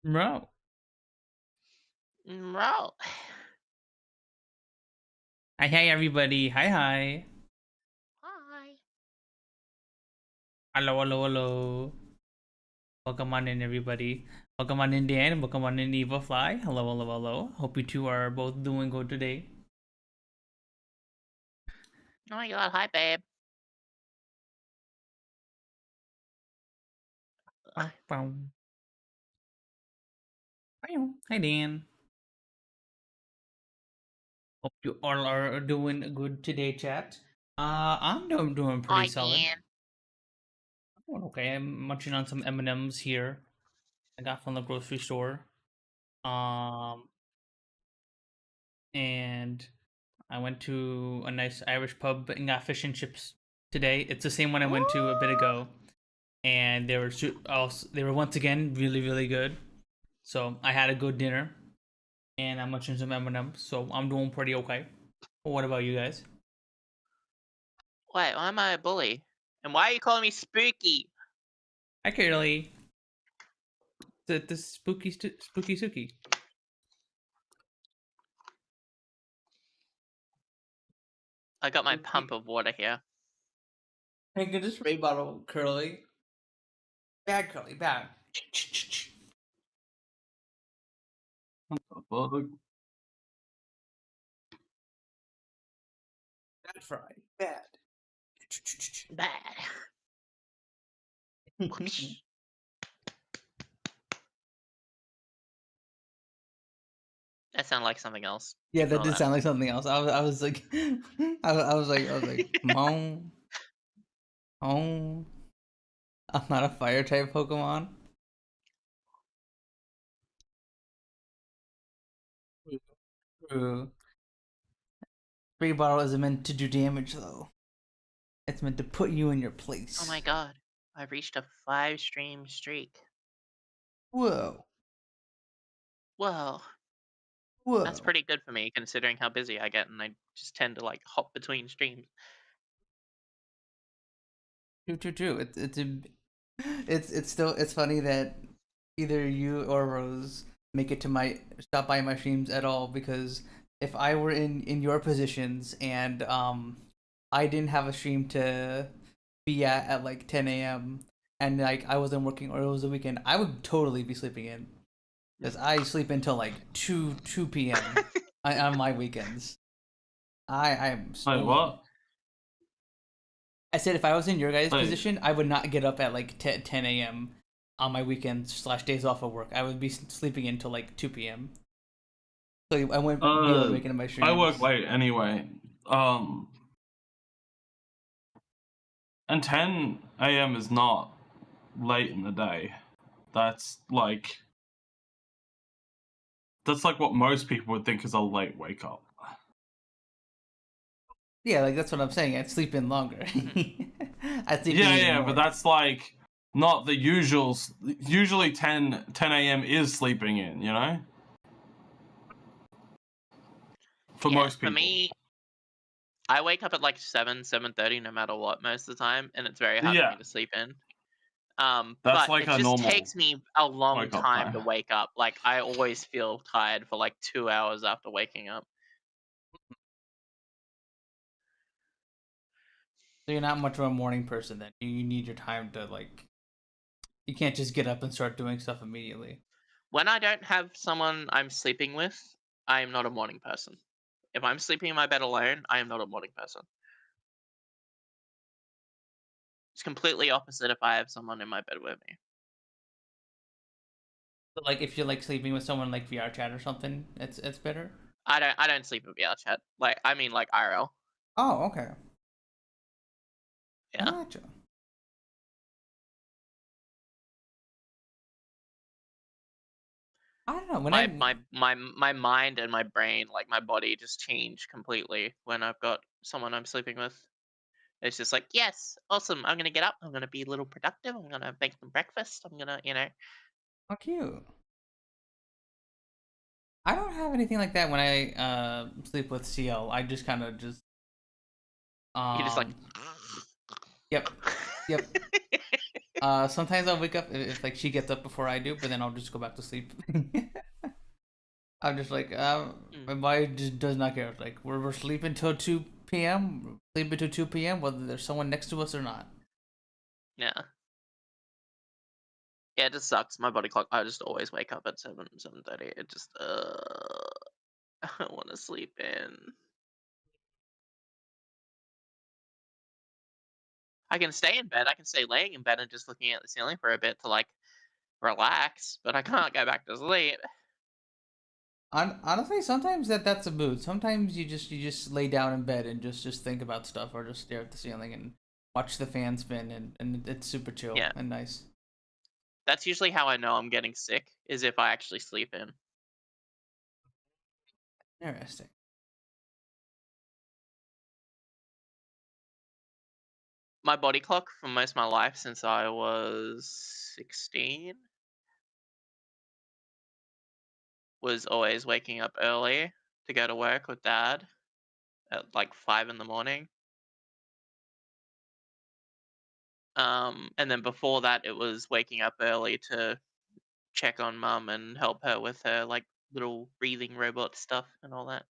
Bro. Bro. Hi, hi, everybody. Hi, hi. Hi. Hello, hello, hello. Welcome on in, everybody. Welcome on in, Dan. Welcome on in, Eva Fly. Hello, hello, hello. Hope you two are both doing good today. Oh my god, hi babe. Bow, bow. Hi, Dan. Hope you all are doing good today, chat. I'm doing pretty Hi solid. Dan. Doing okay. I'm munching on some M&Ms here. I got from the grocery store. Um, and I went to a nice Irish pub and got fish and chips today. It's the same one I Woo! went to a bit ago, and they were once again really really good. So I had a good dinner, and I'm munching some M&Ms. So I'm doing pretty okay. What about you guys? Wait, why am I a bully? And why are you calling me spooky? Hi, Curly. The spooky Sooky. I got my pump of water here. Hey, get this spray bottle, Curly. Bad, Curly, bad. Well, Bad fry. Bad. Bad. Whoosh. That sounded like something else. Yeah, that Ignore did that. sound like something else. I was like, I was like, mom, oh, I'm not a fire type Pokemon. True. Spray bottle isn't meant to do damage though. It's meant to put you in your Oh place. my god. I've reached a 5-stream streak. Whoa. Whoa. Whoa. That's pretty good for me considering how busy I get and I just tend to like hop between streams. True. It's funny that either you or Rose make it to my stop by my streams at all, because if I were in your positions and I didn't have a stream to be at like 10 a.m. and like I wasn't working or it was a weekend, I would totally be sleeping in, because I sleep until like 2 p.m. on my weekends. I'm wait, so. what? I said if I was in your guys' Wait, position, I would not get up at like 10 a.m. on my weekends slash days off of work. I would be sleeping until like 2 p.m. So I wouldn't be able to make it in my I streams. work late anyway. And 10 a.m. is not late in the day. That's like what most people would think is a late wake up. Yeah, like that's what I'm saying. I'd sleep in longer. I'd sleep in even Yeah, more. but that's like not the usuals. Usually 10 a.m. is sleeping in, you know? For most people. For me, I wake up at like 7:30 no matter what most of the time, and it's very hard for Yeah. me to sleep in. That's But like it a just normal takes me a long wake up time time. to wake up. Like I always feel tired for like 2 hours after waking up. So you're not much of a morning person then. You need your time to like. You can't just get up and start doing stuff immediately. When I don't have someone I'm sleeping with, I am not a morning person. If I'm sleeping in my bed alone, I am not a morning person. It's completely opposite if I have someone in my bed with me. But like if you're like sleeping with someone like VR chat or something, it's better. I don't sleep in VR chat. Like I mean like IRL. Oh, okay. Yeah. Gotcha. I don't know when My mind and my brain, like my body, just change completely when I've got someone I'm sleeping with. It's just like, yes, awesome. I'm gonna get up. I'm gonna be a little productive. I'm gonna make some breakfast. I'm gonna, Oh, cute. I don't have anything like that when I sleep with Siel. I just kind of just you're just like. yep. Sometimes I'll wake up if like she gets up before I do, but then I'll just go back to sleep. I'm just like, my Mm, body just does not care. Like we're sleeping till 2 p.m. Sleeping till 2 p.m. Whether there's someone next to us or not. yeah. Yeah, it just sucks. My body clock. I just always wake up at 7:30. It just I want to sleep in. I can stay in bed. I can stay laying in bed and just looking at the ceiling for a bit to like relax, but I can't go back to sleep. Honestly, sometimes that's a mood. Sometimes you just lay down in bed and just think about stuff or just stare at the ceiling and watch the fan spin and it's super chill Yeah, and nice. that's usually how I know I'm getting sick, is if I actually sleep in. Interesting. My body clock for most of my life since I was 16 was always waking up early to go to work with dad at like 5 in the morning. And then before that, it was waking up early to check on mum and help her with her like little breathing robot stuff and all that.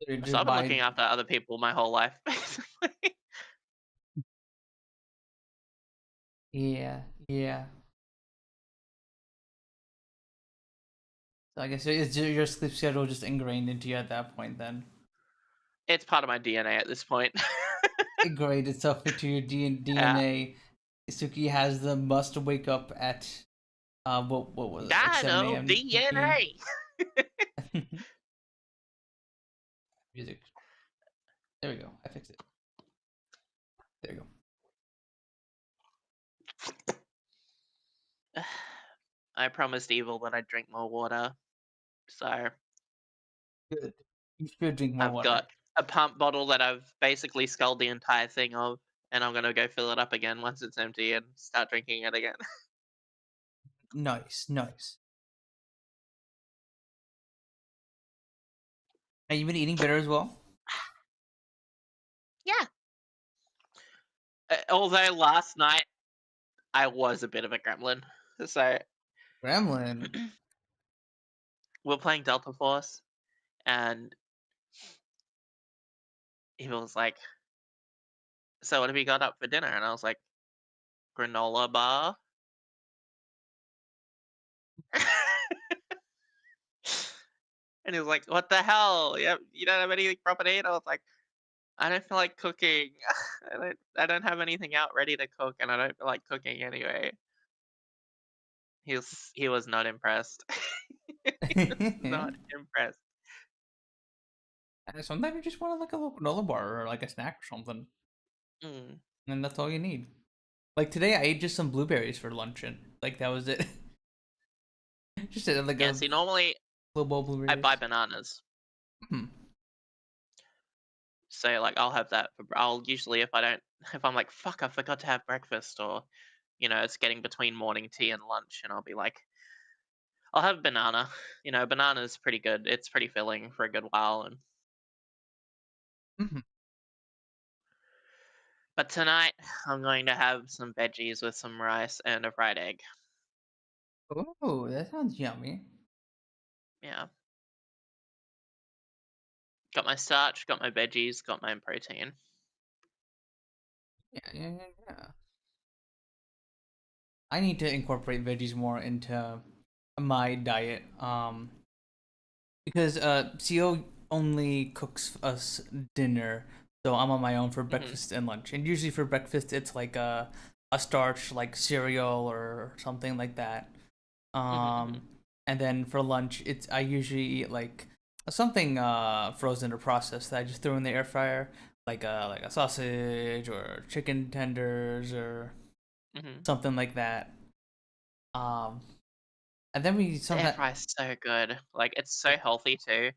So Just I've been by looking after other people my whole life, basically. yeah, yeah. So I guess it's your sleep schedule just ingrained into you at that point. Then It's part of my DNA at this point. ingrained itself into your Yeah. DNA. Suki has the must wake up at what was it like 7 Dino a.m. EP DNA. music. There we go. I fixed it. There you I promised Evil that I'd drink more water, so go. Good. You should drink more I've water. got a pump bottle that I've basically sculled the entire thing of, and I'm gonna go fill it up again once it's empty and start drinking it again. Nice, nice. Have you been eating better as well? Yeah. Although last night I was a bit of a gremlin, so Gremlin. we're playing Delta Force, and he was like, "So what have you got up for dinner?" And I was like, "Granola bar." And he was like, "What the hell? You don't have anything proper to eat?" I was like, "I don't feel like cooking. I don't have anything out ready to cook, and I don't feel like cooking anyway." He was not impressed. He was not impressed. Sometimes you just want like a little granola bar or like a snack or something, Mm. and that's all you need. Like today, I ate just some blueberries for lunch, and like that was it. Just like Yeah, a see, normally little bowl of I buy blueberries. bananas. Hmm. So like I'll have that I'll usually if I'm like, fuck, I forgot to have breakfast, or it's getting between morning tea and lunch, and I'll be like, I'll have banana. Banana's pretty good. It's pretty filling for a good while. Hmm. But tonight I'm going to have some veggies with some rice and a fried egg. Oh, that sounds yummy. Yeah. Got my starch, got my veggies, got my protein. Yeah, yeah, yeah, yeah. I need to incorporate veggies more into my diet. Because Siel only cooks us dinner, so I'm on my own for Mhm. breakfast and lunch. And usually for breakfast, it's like a starch like cereal or something like that. Mhm. Mhm. Um, and then for lunch, it's I usually eat like something frozen or processed that I just throw in the air fryer, like a sausage or chicken tenders or Mhm. something like that. Um, and then we The air sometimes fryer's so good. Like, it's so healthy too.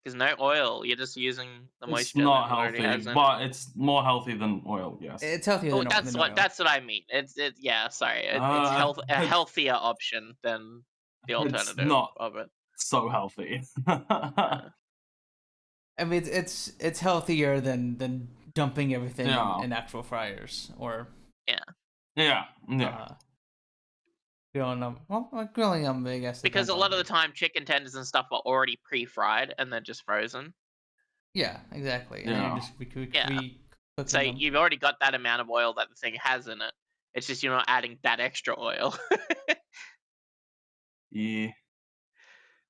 Because no oil. You're just using the It's moisture that not it already healthy, has in it. but it's more healthy than oil. Yes. it's healthier Oh, that's than what oil. that's what I mean. Yeah. Sorry, it's Uh, a it's healthier option than the it's alternative not of it. so healthy. Uh, I mean, it's healthier than dumping everything Yeah. in actual fryers or Yeah. grilling them. Well, grilling them, I guess, Because depends a on lot of the time, chicken tenders and stuff are already pre-fried and then just frozen. yeah, exactly. And then you're just Yeah. cooking So them. you've already got that amount of oil that the thing has in it. It's just you're not adding that extra oil. Yeah.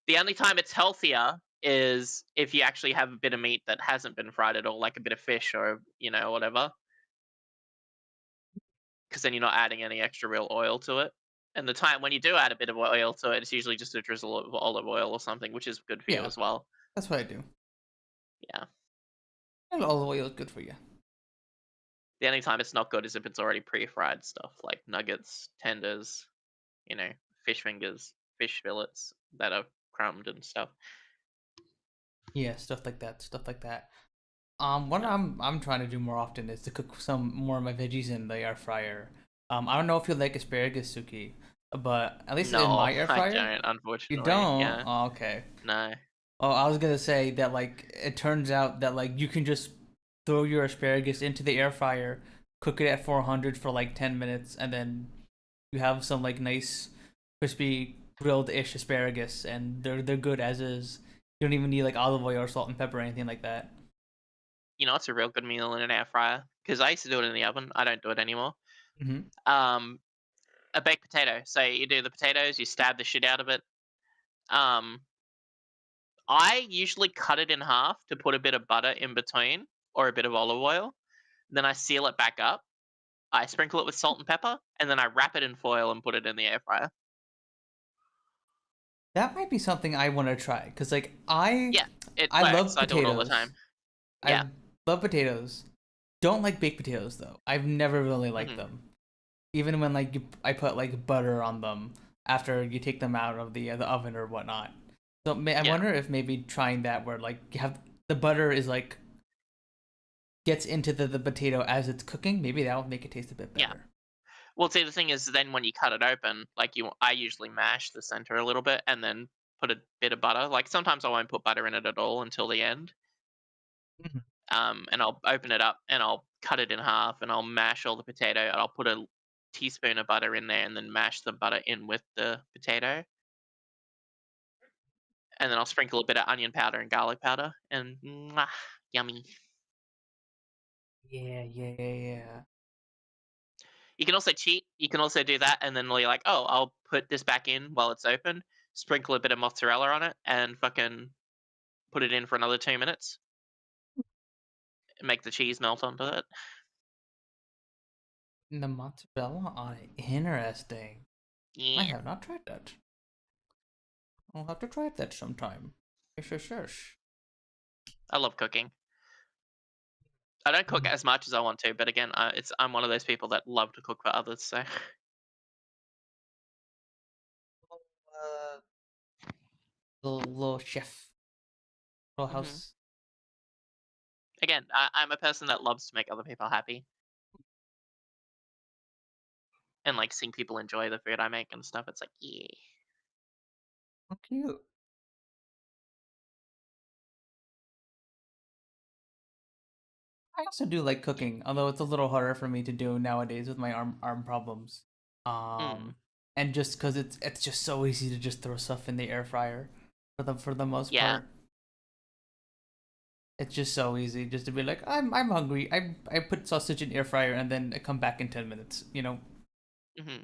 The only time it's healthier is if you actually have a bit of meat that hasn't been fried at all, like a bit of fish or whatever. Because then you're not adding any extra real oil to it. And the time when you do add a bit of oil to it, it's usually just a drizzle of olive oil or something, which is good for you Yeah, as well. that's what I do. Yeah. And olive oil is good for you. The only time it's not good is if it's already pre-fried stuff like nuggets, tenders, fish fingers, fish fillets that are crumbed and stuff. Yeah, stuff like that. Stuff like that. What Yeah. I'm trying to do more often is to cook some more of my veggies in the air fryer. I don't know if you like asparagus, Sooky, but at least in No, my air I fryer, don't, you unfortunately. don't. Yeah. Oh, okay. No. Oh, I was gonna say that like it turns out that like you can just throw your asparagus into the air fryer, cook it at 400 for like 10 minutes, and then you have some like nice crispy grilled-ish asparagus, and they're good as is. You don't even need like olive oil or salt and pepper or anything like that. It's a real good meal in an air fryer. Because I used to do it in the oven. I don't do it anymore. Mm-hmm. A baked potato. So you do the potatoes, you stab the shit out of it. I usually cut it in half to put a bit of butter in between or a bit of olive oil. Then I seal it back up. I sprinkle it with salt and pepper, and then I wrap it in foil and put it in the air fryer. That might be something I want to try because like I Yeah, it I works. love I do it all the potatoes. time. I Yeah. love potatoes. Don't like baked potatoes though. I've never really liked Mhm. them. Even when like I put like butter on them after you take them out of the oven or whatnot. So I Yeah. wonder if maybe trying that where like you have the butter is like gets into the potato as it's cooking. Maybe that will make it taste a bit Yeah. better. Well, see, the thing is, then when you cut it open, I usually mash the center a little bit and then put a bit of butter. Like sometimes I won't put butter in it at all until the end. Mhm. And I'll open it up and I'll cut it in half and I'll mash all the potato and I'll put a teaspoon of butter in there and then mash the butter in with the potato. And then I'll sprinkle a bit of onion powder and garlic powder and yummy. Yeah. You can also cheat. You can also do that and then you're like, oh, I'll put this back in while it's open, sprinkle a bit of mozzarella on it and fucking put it in for another 2 minutes. And make the cheese melt onto it. The mozzarella on it. Interesting. I Yeah. have not tried that. I'll have to try that sometime. Shush. I love cooking. I don't cook as much as I want to, but again, I'm one of those people that love to cook for others. So Little chef, little Mhm. house. Again, I'm a person that loves to make other people happy and like seeing people enjoy the food I make and stuff. It's like, yeah. How cute. I also do like cooking, although it's a little harder for me to do nowadays with my arm problems. Mm, And just because it's just so easy to just throw stuff in the air fryer, for the most yeah. part. It's just so easy just to be like I'm hungry. I put sausage in air fryer and then I come back in 10 minutes. Hmm.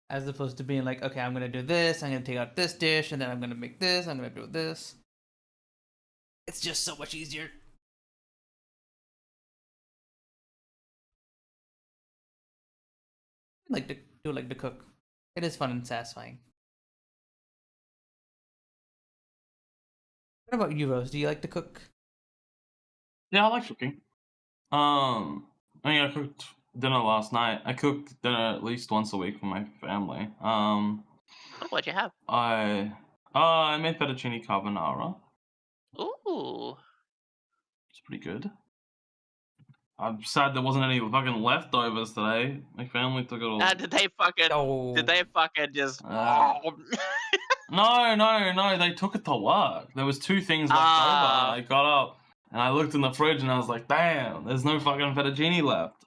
As opposed to being like, okay, I'm gonna do this. I'm gonna take out this dish and then I'm gonna make this. I'm gonna do this. It's just so much easier. I like to cook. It is fun and satisfying. What about you, Rose? Do you like to cook? Yeah, I like cooking. I cooked dinner last night. I cook dinner at least once a week for my family. Oh, what'd you have? I made fettuccine carbonara. Ooh. It's pretty good. I'm sad there wasn't any fucking leftovers today. My family took it all. Did they fucking? Oh, Did they fucking just? Uh, No. They took it to work. There was 2 things left over. I got up and I looked in the fridge and I was like, damn, there's no fucking fettuccine left.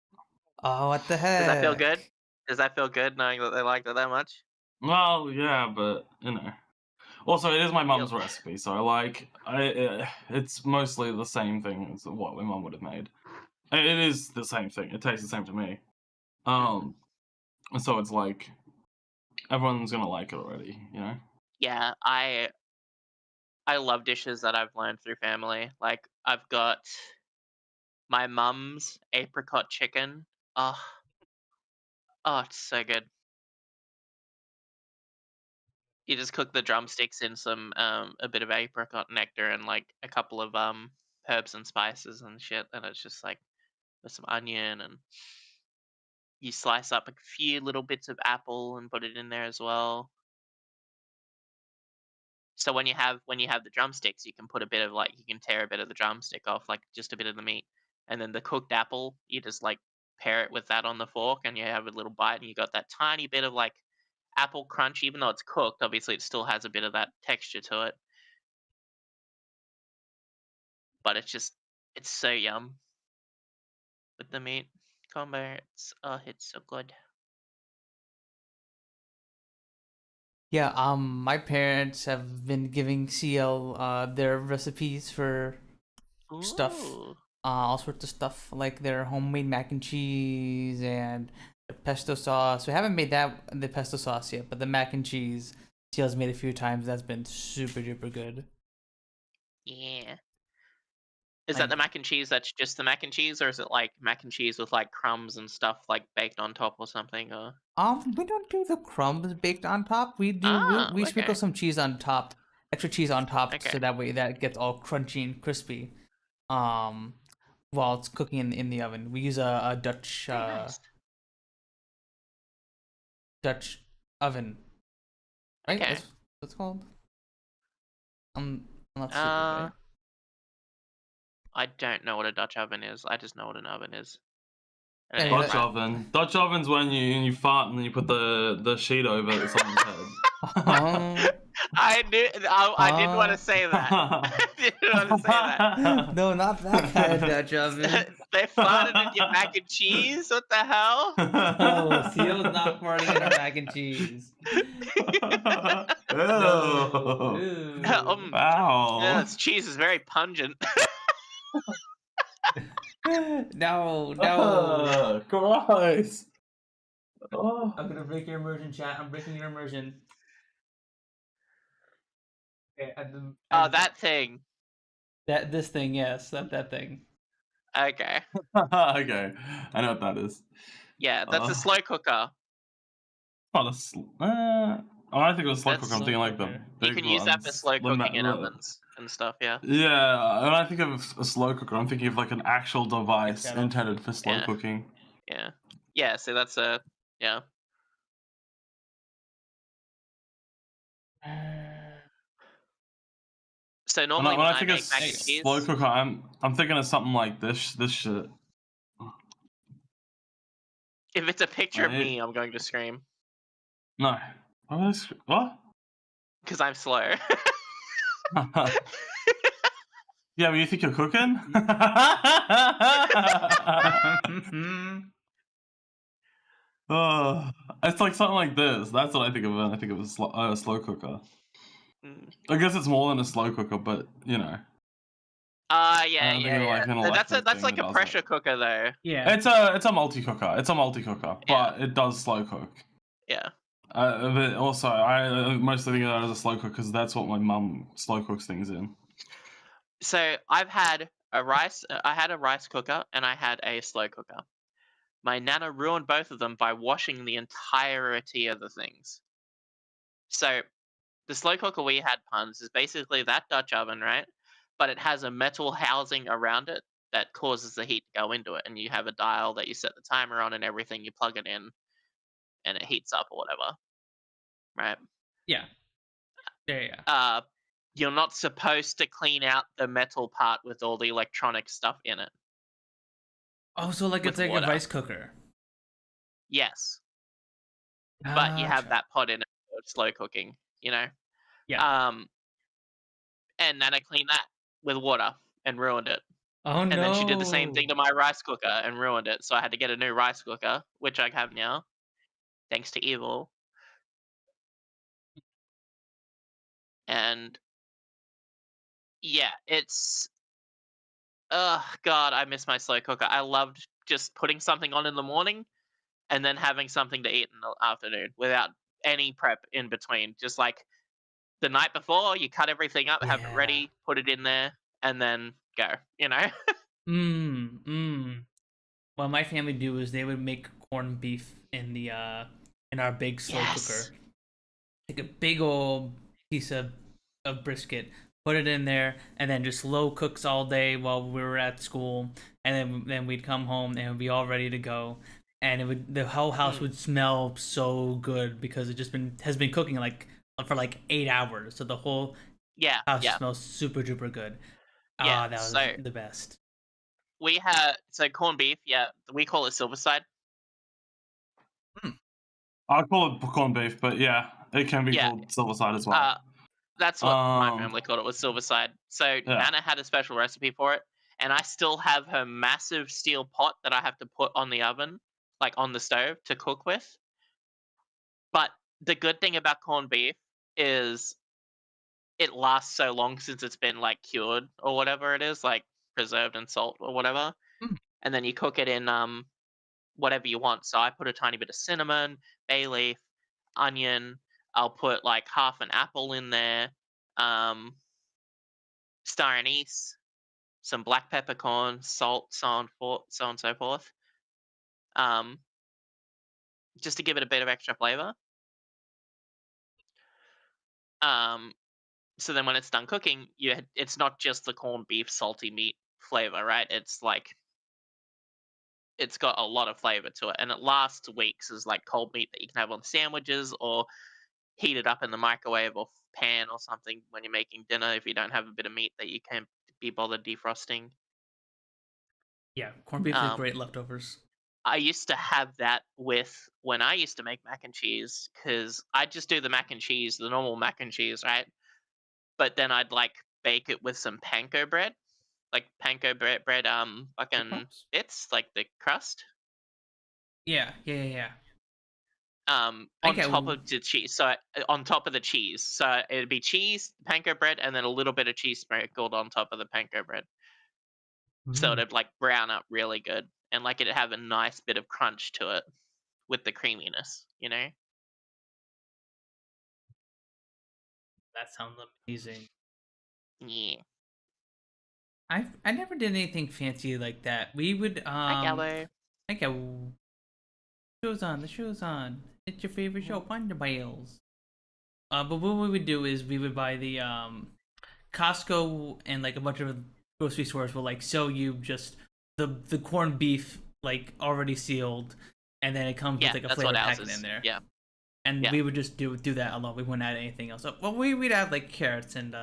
Oh, what the heck? Does that feel good? Does that feel good knowing that they liked it that much? Well, yeah, but you know. Also, it is my mum's recipe, so like, it's mostly the same thing as what my mum would have made. It is the same thing. It tastes the same to me. And so it's like everyone's gonna like it already, you know. Yeah, I love dishes that I've learned through family. Like I've got my mum's apricot chicken. Oh, it's so good. You just cook the drumsticks in some a bit of apricot nectar and like a couple of herbs and spices and shit, and it's just like with some onion, and you slice up a few little bits of apple and put it in there as well. So when you have the drumsticks, you can put a bit of you can tear a bit of the drumstick off, like just a bit of the meat, and then the cooked apple, you just like pair it with that on the fork, and you have a little bite, and you got that tiny bit of like apple crunch, even though it's cooked. Obviously, it still has a bit of that texture to it, but it's so yum with the meat combo. It's so good. Yeah, my parents have been giving Siel their recipes for stuff, Ooh. all sorts of stuff, like their homemade mac and cheese and their pesto sauce. We haven't made the pesto sauce yet, but the mac and cheese Siel's made a few times. That's been super duper good. Yeah. Is that the mac and cheese that's just the mac and cheese, or is it like mac and cheese with like crumbs and stuff like baked on top or something? Or We don't do the crumbs baked on top. We okay. sprinkle some cheese on top, extra cheese on top, Okay. so that way that gets all crunchy and crispy. While it's cooking in the oven, we use a Dutch Nice. Dutch oven, right? Okay. That's what it's called. I'm not stupid, right? I don't know what a Dutch oven is. I just know what an oven is. Yeah, Dutch oven. Dutch oven's when you fart and then you put the sheet over someone's head. I knew. I didn't want to say that. I didn't want to say that. No, not that kind of Dutch oven. They farted in your mac and cheese? What the hell? Oh, Siel's not farting in our mac and cheese. No. Ew. Wow. Yeah, this cheese is very pungent. No. Gross. Oh. I'm gonna break your immersion, chat. I'm breaking your immersion. Okay, that thing. This thing, yes, that thing. Okay. Okay, I know what that is. Yeah, that's a slow cooker. Not a I think it was slow cooker. I'm thinking like the big You can use that for ones. slow cooking in ovens and stuff. Yeah. Yeah, when I think of a slow cooker, I'm thinking of like an actual device intended for slow cooking. Yeah. Yeah. So that's a yeah. So normally when I think of mac and cheese, slow cooker, I'm thinking of something like this shit. If it's a picture of me, I'm going to scream. No. What? Because I'm slow. Yeah, but you think you're cooking? It's like something like this. That's what I think of when I think of a slow cooker. I guess it's more than a slow cooker, but you know. Yeah. That's like a pressure cooker though. Yeah. It's a multi cooker. It's a multi cooker, but it does slow cook. Yeah. But also, I mostly think of that as a slow cooker because that's what my mum slow cooks things in. So I had a rice cooker and I had a slow cooker. My nana ruined both of them by washing the entirety of the things. So the slow cooker we had, Punz, is basically that Dutch oven, right? But it has a metal housing around it that causes the heat to go into it, and you have a dial that you set the timer on and everything. You plug it in, and it heats up or whatever, right? Yeah. You're not supposed to clean out the metal part with all the electronic stuff in it. Oh, so like it's like a rice cooker. Yes. But you have that pot in it for slow cooking, you know? Yeah. And then I cleaned that with water and ruined it. Oh And then she did the same no. thing to my rice cooker and ruined it. So I had to get a new rice cooker, which I have now, thanks to Evil. And yeah, it's God, I miss my slow cooker. I loved just putting something on in the morning and then having something to eat in the afternoon without any prep in between. Just like the night before, you cut everything up, have it Yeah. ready, put it in there, and then go. You know? Mm. What my family do is they would make corned beef in our big slow Yes. cooker. Take a big old piece of brisket, put it in there, and then just slow cooks all day while we were at school, and then we'd come home and it would be all ready to go, and the whole house Mm. would smell so good because it just been has been cooking like for like 8 hours, so the whole Yeah, house yeah, smells super duper good. yeah. Ah, that was So the best. we had corned beef. Yeah, we call it Silverside. Hmm. I call it corned beef, but yeah, it can be Yeah, called silverside as uh, well. that's what my Um, family called it, was Silverside. So yeah. Nana had a special recipe for it, and I still have her massive steel pot that I have to put on the oven, like on the stove, to cook with. But the good thing about corned beef is it lasts so long since it's been like cured or whatever it is, like preserved in salt or whatever. Hmm. And then you cook it in whatever you want. So I put a tiny bit of cinnamon, bay leaf, onion. I'll put like half an apple in there, um, star anise, some black peppercorn, salt, so on and so forth. Um, just to give it a bit of extra flavor. Um, so then when it's done cooking, it's not just the corned beef salty meat flavor, right? It's like it's got a lot of flavor to it, and it lasts weeks as like cold meat that you can have on sandwiches or heat it up in the microwave or pan or something when you're making dinner if you don't have a bit of meat that you can't be bothered defrosting. Yeah, corned beef is Um, great leftovers. I used to have that with when I used to make mac and cheese because I'd just do the mac and cheese, the normal mac and cheese, right? But then I'd like bake it with some panko bread, like panko bread, fucking Breadcrumbs? bits, like the crust, Yeah. I on get. top of the cheese. So on top of the cheese, so it'd be cheese, panko bread, and then a little bit of cheese sprinkled on top of the panko bread. So Ooh, it'd like brown up really good, and like it'd have a nice bit of crunch to it with the creaminess, you know? that sounds amazing. Yeah. I never did anything fancy like that. We would Hi, Gallo. I get shows on the shows on. It's your favorite show, Mhm. Wonder Bales. But what we would do is we would buy the Costco and like a bunch of grocery stores will like sell you just the corned beef like already sealed, and then it comes with Yeah, like a that's what flavor ours packet in is. there. Yeah, And yeah. we would just do that alone. We wouldn't add anything else. Well, we'd add like carrots and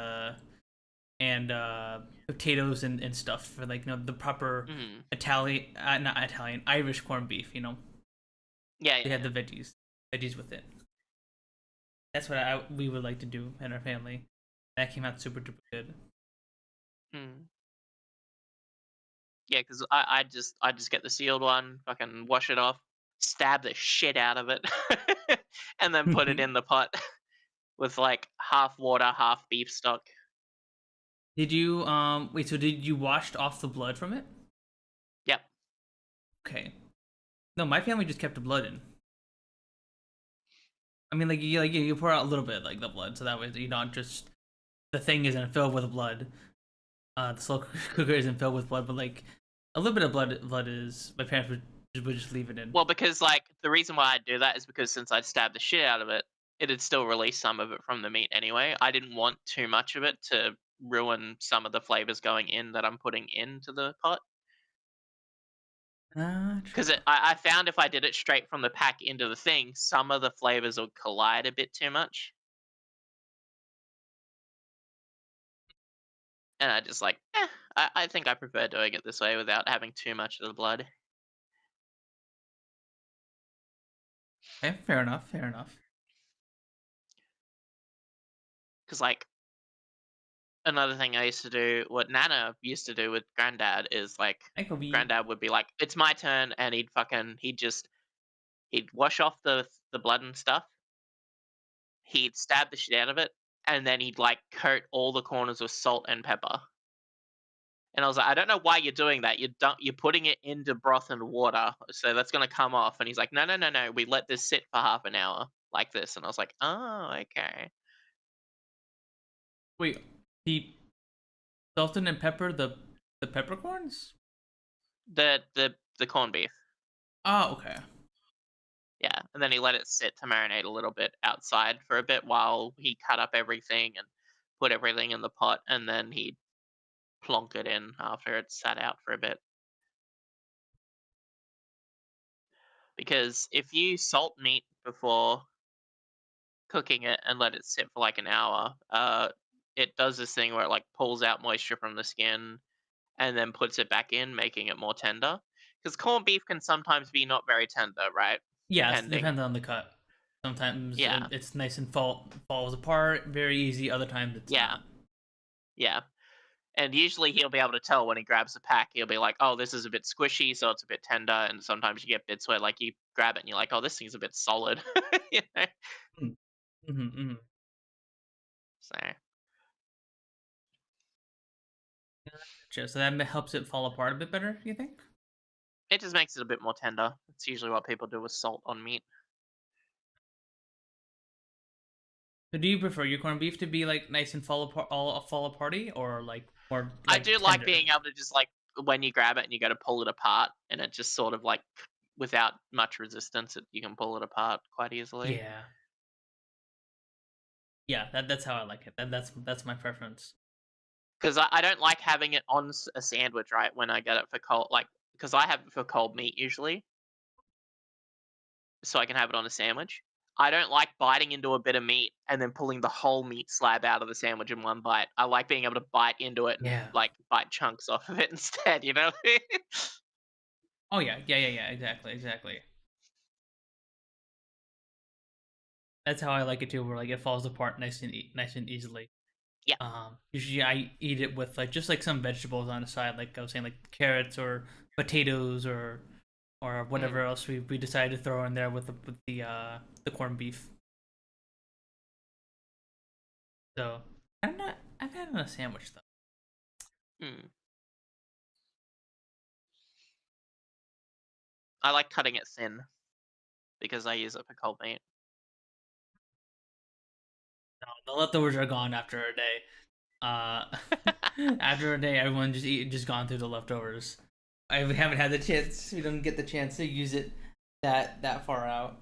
potatoes and stuff for like the proper Mhm. Italian, not Italian, Irish corned beef. Yeah, They yeah, had yeah. the veggies with it. That's what we would like to do in our family. That came out super duper good. Mm. Yeah, because I just get the sealed one, fucking wash it off, stab the shit out of it, and then put it in the pot with like half water, half beef stock. Did you wait? So did you washed off the blood from it? Yep. Okay. No, my family just kept the blood in. I mean, you pour out a little bit like the blood, so that way you don't just the thing isn't filled with blood. The slow cooker isn't filled with blood, but like a little bit of blood is. My parents would just leave it in. Well, because like the reason why I do that is because since I'd stabbed the shit out of it, it'd still release some of it from the meat anyway. I didn't want too much of it to ruin some of the flavors going in that I'm putting into the pot. Because True. I found if I did it straight from the pack into the thing, some of the flavors would collide a bit too much. And I just like, I think I prefer doing it this way without having too much of the blood. Okay, fair enough. Fair enough. Because like another thing I used to do, what Nana used to do with Granddad is like, Hi, Kobe. Granddad would be like, "It's my turn," and he'd wash off the blood and stuff. He'd stab the shit out of it, and then he'd like coat all the corners with salt and pepper. And I was like, "I don't know why you're doing that. You're putting it into broth and water, so that's gonna come off." And he's like, "No, no, no, no. We let this sit for half an hour like this." And I was like, "Oh, okay." Wait, he salted and pepper the peppercorns? The corned beef. Oh, okay. Yeah, and then he let it sit to marinate a little bit outside for a bit while he cut up everything and put everything in the pot, and then he'd plonk it in after it sat out for a bit. Because if you salt meat before cooking it and let it sit for like an hour, it does this thing where it like pulls out moisture from the skin and then puts it back in, making it more tender. Because corned beef can sometimes be not very tender, right? Yes, Depending. depends on the cut. Sometimes Yeah. it's nice and falls apart, very easy. Other times it's Yeah. not. Yeah. And usually he'll be able to tell when he grabs a pack. He'll be like, "Oh, this is a bit squishy, so it's a bit tender." And sometimes you get bits where like you grab it and you're like, "Oh, this thing's a bit solid." You know? Mm-hmm, mm-hmm. So Gotcha. So that helps it fall apart a bit better, you think? it just makes it a bit more tender. It's usually what people do with salt on meat. So do you prefer your corned beef to be like nice and fall aparty, or like more I like do like tender? being able to just like when you grab it and you go to pull it apart, and it just sort of like without much resistance, you can pull it apart quite easily. Yeah. Yeah, that's how I like it. That's my preference. Because I don't like having it on a sandwich, right? When I get it for cold, like because I have it for cold meat usually, so I can have it on a sandwich. I don't like biting into a bit of meat and then pulling the whole meat slab out of the sandwich in one bite. I like being able to bite into it and Yeah. like bite chunks off of it instead, you know? Oh yeah, yeah. Exactly, exactly. That's how I like it too. Where like it falls apart nice and easily. Yeah. Usually I eat it with like just like some vegetables on the side, like I was saying, like carrots or potatoes or Mm. whatever else we decided to throw in there with the corned beef. So I've had it on a sandwich though. Mm. I like cutting it thin because I use it for cold meat. No, the leftovers are gone after a day. After a day, everyone just gone through the leftovers. We haven't had the chance. We don't get the chance to use it that far out.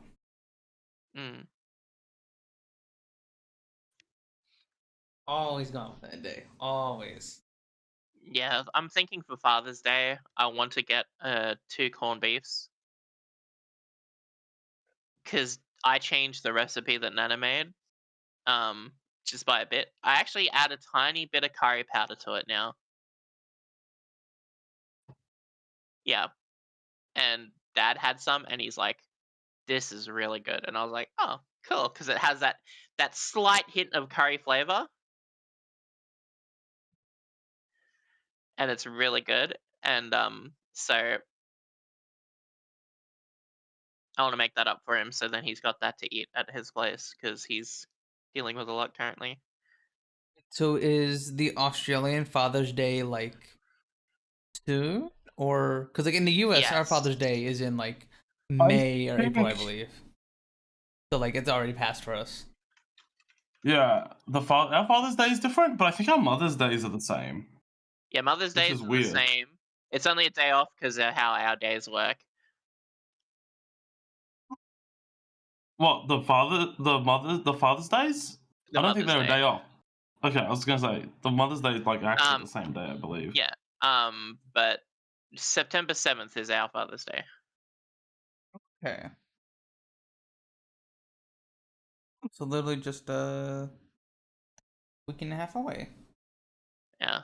Mm. Always gone with that day. Always. Yeah, I'm thinking for Father's Day, I want to get 2 corned beefs because I changed the recipe that Nana made, um, just by a bit. I actually add a tiny bit of curry powder to it now. Yeah, and Dad had some, and he's like, "This is really good," and I was like, "Oh, cool," because it has that slight hint of curry flavor, and it's really good. And so I want to make that up for him, so then he's got that to eat at his place because he's dealing with a lot currently. So is the Australian Father's Day like soon, or because like in the U.S. our Yes. Father's Day is in like I May or April, I think, believe. So like it's already passed for us. yeah, our Father's Day is different, but I think our Mother's Days are the same, Yeah, Mother's which Days is are the weird. same. It's only a day off because of how our days work. What the Father's Days? The I don't think Mother's they're a Day. day off. Okay, I was gonna say the Mother's Day is like actually Um, the same day, I believe. yeah. But September 7th is our Father's Day. Okay. So literally just a week and a half away. Yeah.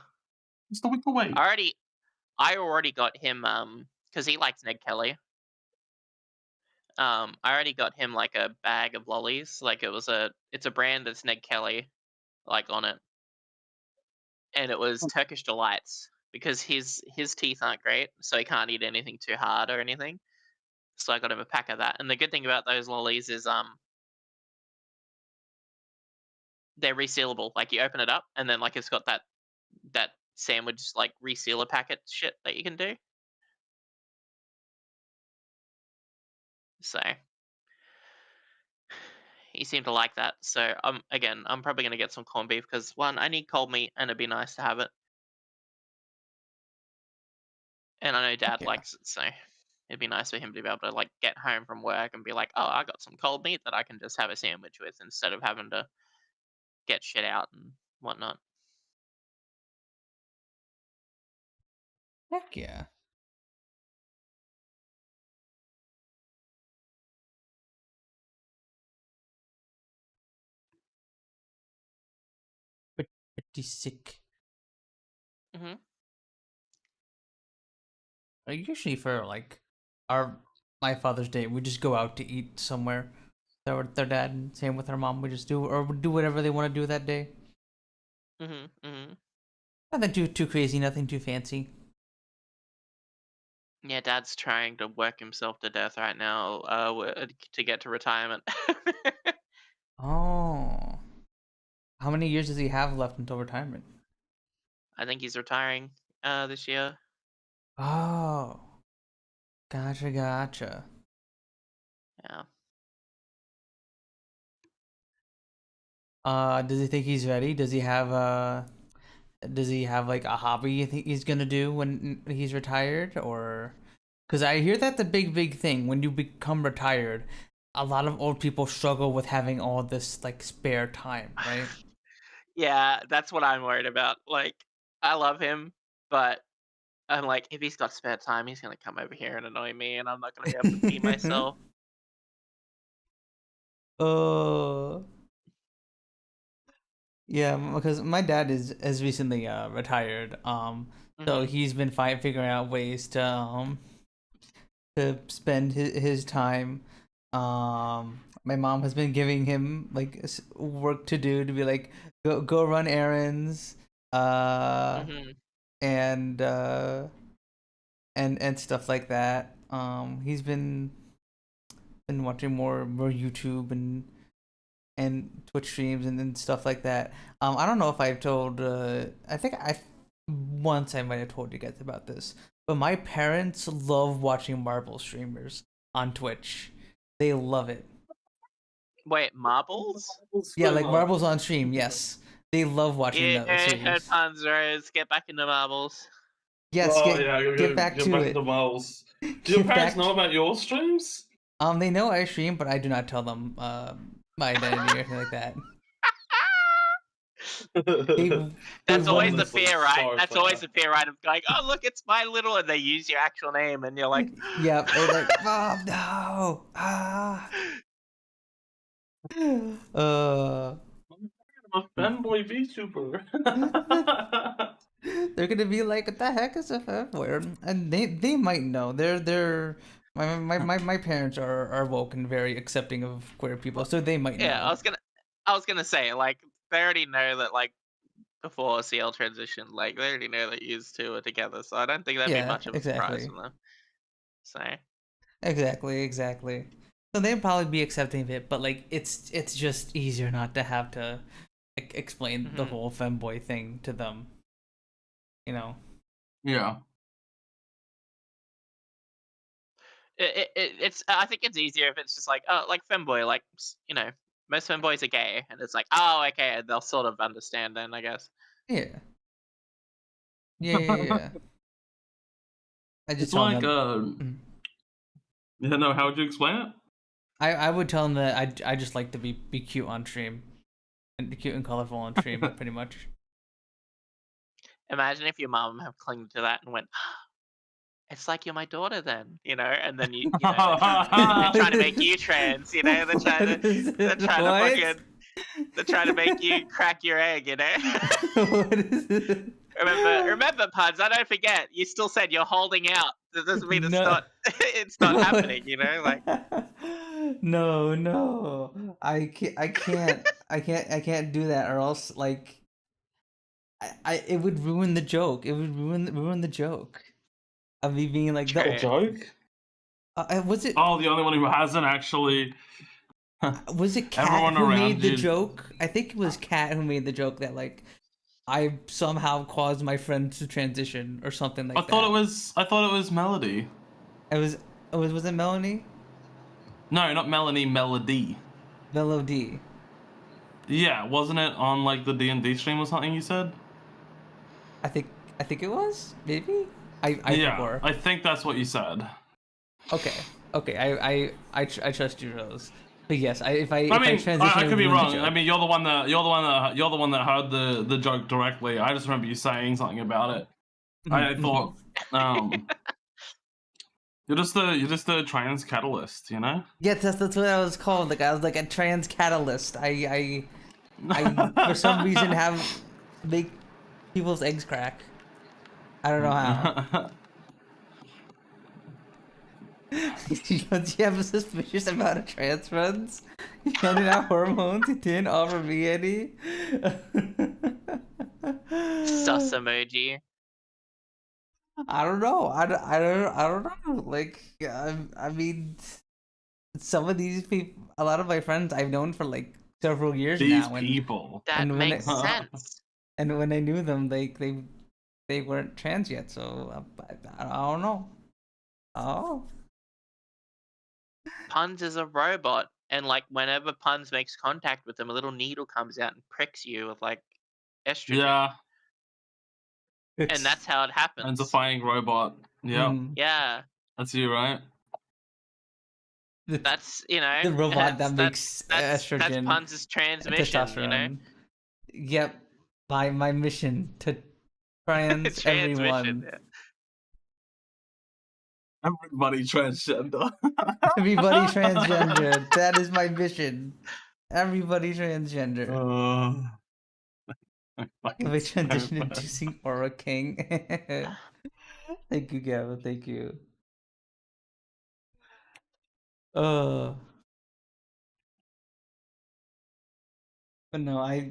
It's the week away. I already got him because he likes Ned Kelly. I already got him like a bag of lollies. Like it's a brand that's Ned Kelly. like on it, and it was Turkish delights because his teeth aren't great, so he can't eat anything too hard or anything. So I got him a pack of that. And the good thing about those lollies is they're resealable. Like you open it up and then like it's got that sandwich like resealer packet shit that you can do. So he seemed to like that. So again, I'm probably gonna get some corned beef because one, I need cold meat and it'd be nice to have it. And I know Dad Yeah. likes it, so it'd be nice for him to be able to like get home from work and be like, "Oh, I got some cold meat that I can just have a sandwich with instead of having to get shit out and whatnot." Heck yeah. Pretty sick. Hmm. Usually for like my Father's Day, we just go out to eat somewhere. So with their dad, and same with our mom. We just do whatever they want to do that day. Hmm. Hmm. Nothing too crazy, nothing too fancy. Yeah, Dad's trying to work himself to death right now to get to retirement. Oh, how many years does he have left until retirement? I think he's retiring this year. Oh, gotcha. Yeah. Does he think he's ready? Does he have like a hobby you think he's gonna do when he's retired, or because I hear that the big thing when you become retired, a lot of old people struggle with having all this like spare time, right? Yeah, that's what I'm worried about. Like, I love him, but I'm like, if he's got spare time, he's gonna come over here and annoy me, and I'm not gonna be able to be myself. Oh, yeah, because my dad is recently retired. So Hmm. he's been figuring out ways to spend his time. My mom has been giving him like work to do to be like go run errands, uh, Hmm. and and stuff like that. He's been watching more YouTube and Twitch streams and stuff like that. I don't know if I've told. I think I once I might have told you guys about this, but my parents love watching Marvel streamers on Twitch. They love it. Wait, marbles? Yeah, like Marbles on stream. Yes, they love watching the Yeah, series. Punz Rose, get back into marbles. Yes, Oh yeah, get back get to back it. into Miles. Do your Get parents back. know about your streams? They know I stream, but I do not tell them my identity or anything like that. They That's always the Honestly, fear, right? so That's fair. always the fear, right? Of going, oh look, it's my little, and they use your actual name, and you're like, yeah, they're like, Mom, no, uh, I'm a fanboy VTuber. they're gonna be like, what the heck is a fanboy? And they might know. They're my parents are woke and very accepting of queer people, so they might yeah. know. I was gonna say, like, they already know that, like, before Siel transitioned, like, they already know that you two are together, so I don't think that'd be Yeah, much of a surprise exactly. from them. So, Exactly. So they'd probably be accepting of it, but like it's just easier not to have to explain the mhm. whole femboy thing to them. You know. Yeah. It's. I think it's easier if it's just like, oh, like femboy, like you know, most femboys are gay, and it's like, oh, okay, and they'll sort of understand then, I guess. Yeah. Yeah. I just It's tell like them. yeah, no, how would you explain it? I would tell them that I just like to be cute on stream, and cute and colorful on stream, pretty much. Imagine if your mom have clung to that and went, it's like you're my daughter then, you know, and then you know they're trying to make you trans, you know, they're trying to fucking they're trying to make you crack your egg, you know. What is it? Remember, Puds, I don't forget. You still said you're holding out. That doesn't mean it's No. not it's not happening, you know, like No. I can't do that, or else like it would ruin the joke. It would ruin the joke of me being like A True. joke? was it Oh, the only one who hasn't actually. was it Kat Everyone who around made the you. joke? I think it was Kat who made the joke that like I somehow caused my friend to transition or something like I that. thought it was Melody. It was it Melanie? No, not Melanie. Melody. Melody. Yeah, wasn't it on like the D&D stream or something? You said. I think it was maybe. I Yeah, forgot. I think that's what you said. Okay. I trust you, Rose. But yes, if I transition, I it could would be ruin the wrong. joke. I mean, you're the one that heard the joke directly. I just remember you saying something about it. I thought, you're just a trans catalyst, you know? Yes, that's what I was called. Like I was like a trans catalyst. I for some reason have make people's eggs crack. I don't know how. Do you have a suspicious amount of trans friends? You handed out hormones. You didn't offer me any. Sus emoji. I don't know. I don't know. Like, I mean, some of these people, a lot of my friends I've known for like several years These now, people. That and when makes sense. and when I knew them, they weren't trans yet. So I don't know. Oh. Punz is a robot, and like whenever Punz makes contact with him, a little needle comes out and pricks you with like estrogen. Yeah, And that's how it happens. and defying robot. Yeah, Yeah, that's you, right? that's the robot that makes that's estrogen, Punz's transmission. testosterone. Yep, my mission to trans everyone. Yeah. Everybody transgender. Everybody transgender. That is my mission. Everybody transgender. My transition inducing aura king. Thank you, Gavin. Thank you. But no,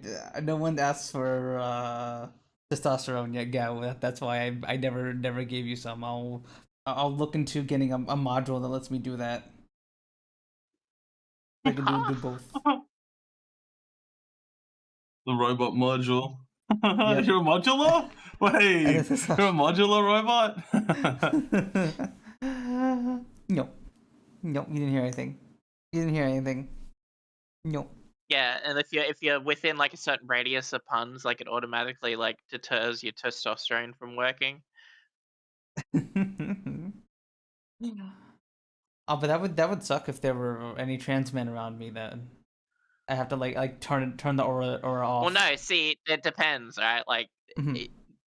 no one asked for testosterone yet, Gavin. That's why I never gave you some. I'll look into getting a module that lets me do that. I can do both. The robot module. Yep. You're a modular? Wait, you're a modular robot? No, you didn't hear anything. You didn't hear anything. No. Yeah, and if you're within like a certain radius of Punz, like it automatically like deters your testosterone from working. Oh, but that would suck if there were any trans men around me. Then I have to like turn the aura off. Well, no, see, it depends, right? Like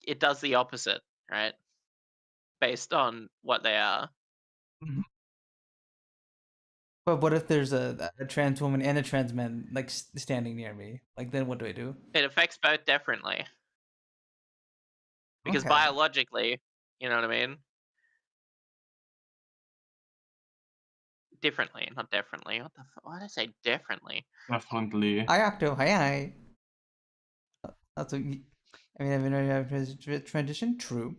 it does the opposite, right? Based on what they are. But what if there's a trans woman and a trans man like standing near me? Like then what do I do? It affects both differently. Because Okay. biologically, you know what I mean? Differently, not differently. What the fuck? Why did I say differently? Definitely. Hi, Octo. Hi. That's a, I mean, I've been transition. True.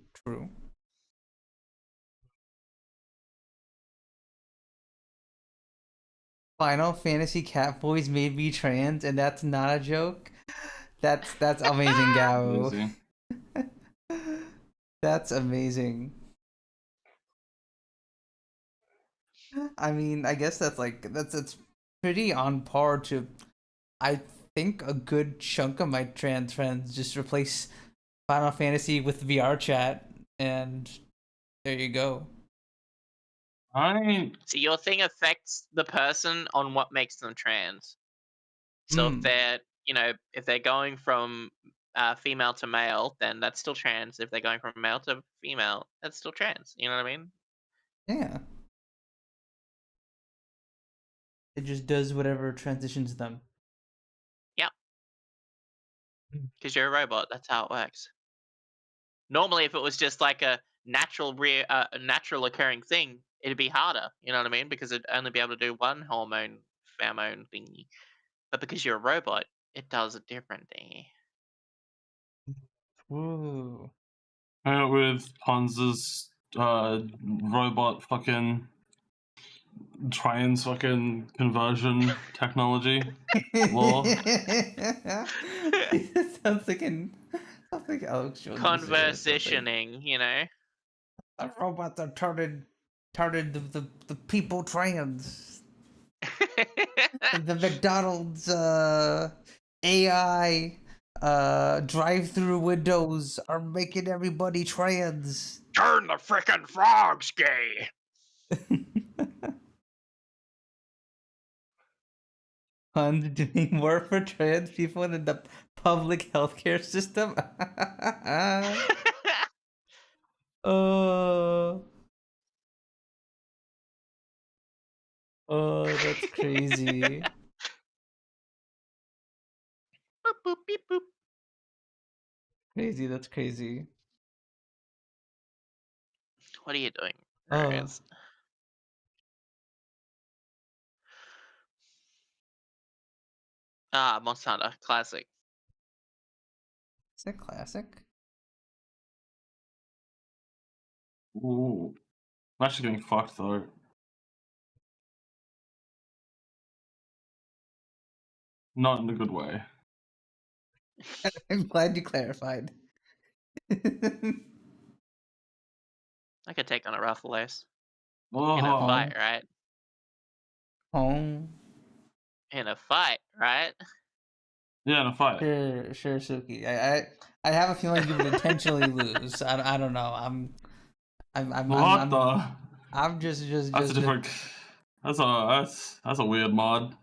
Final Fantasy Catboys made me trans, and that's not a joke. That's amazing, Gao. That's amazing. I mean, I guess that's pretty on par to. I think a good chunk of my trans friends just replace Final Fantasy with VR chat, and there you go. See, your thing affects the person on what makes them trans. So if they're, if they're going from female to male, then that's still trans. If they're going from male to female, that's still trans. You know what I mean? Yeah. It just does whatever transitions them. Yeah. Because you're a robot. That's how it works. Normally, if it was just like a natural occurring thing, it'd be harder. You know what I mean? Because it'd only be able to do one hormone pheromone thingy. But because you're a robot, it does a different thingy. Ooh. Hang out with Punz's robot fucking trans fucking conversion technology. Law. Sounds like Alex Jones. Conversationing, you know. The robots are turning the people trans. The McDonald's AI drive-through windows are making everybody trans. Turn the frickin' frogs gay. On doing more for trans people in the public healthcare system. Oh, that's crazy. Boop, boop, beep, boop. Crazy, that's crazy. What are you doing, Oh. Rose? Ah, Monster Hunter, classic. Is that classic? Ooh. I'm actually getting fucked though. Not in a good way. I'm glad you clarified. I could take on a Ruffalo's. Oh, In a fight, right? Oh. In a fight, right? yeah, in a fight. Sure, Sooky. I have a feeling you would intentionally lose. I don't know. I'm just That's a different. That's a weird mod.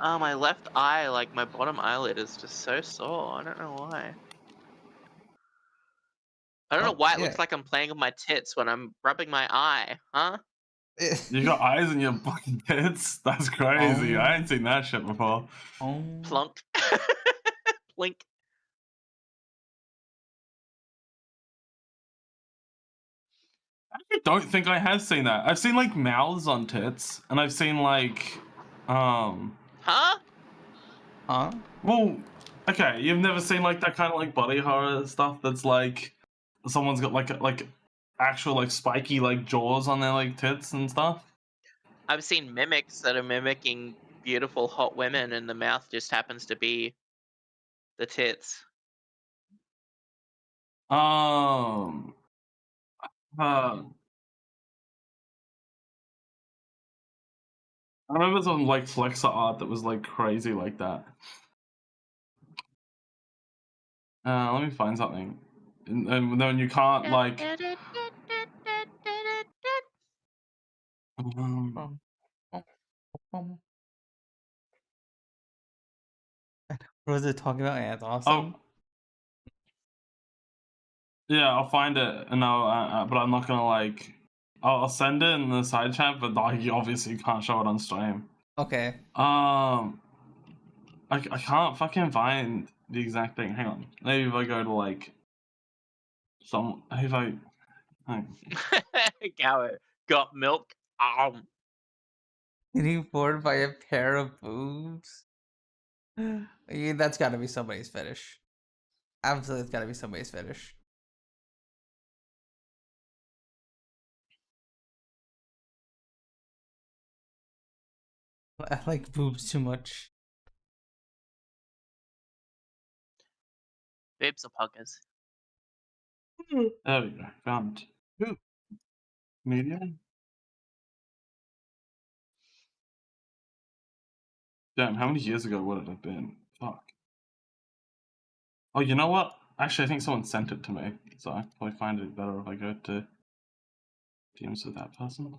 Oh, my left eye, like my bottom eyelid, is just so sore. I don't know why. I don't know why it looks like I'm playing with my tits when I'm rubbing my eye, huh? You got eyes in your fucking tits? That's crazy. I ain't seen that shit before. Plunk. Plink. I don't think I have seen that. I've seen like mouths on tits, and I've seen like, Huh? Well, okay, you've never seen like that kind of like body horror stuff that's like someone's got like actual like spiky like jaws on their like tits and stuff. I've seen mimics that are mimicking beautiful hot women, and the mouth just happens to be the tits. I remember some like Flexer art that was like crazy like that. Let me find something. And then you can't like. What was it talking about? Yeah, it's awesome. Oh, yeah, I'll find it, and but I'm not gonna like. I'll send it in the side chat, but like, you obviously can't show it on stream. Okay. I can't fucking find the exact thing. Hang on. Maybe if I go to like if I Gower got milk. Getting bored by a pair of boobs. Yeah, that's got to be somebody's fetish. Absolutely, it's got to be somebody's fetish. I like boobs too much. Boobs or puggers? there we go. Found it. Medium. Damn, how many years ago would it have been? Fuck. Oh, you know what? Actually, I think someone sent it to me, so I probably find it better if I go to DMs with that person.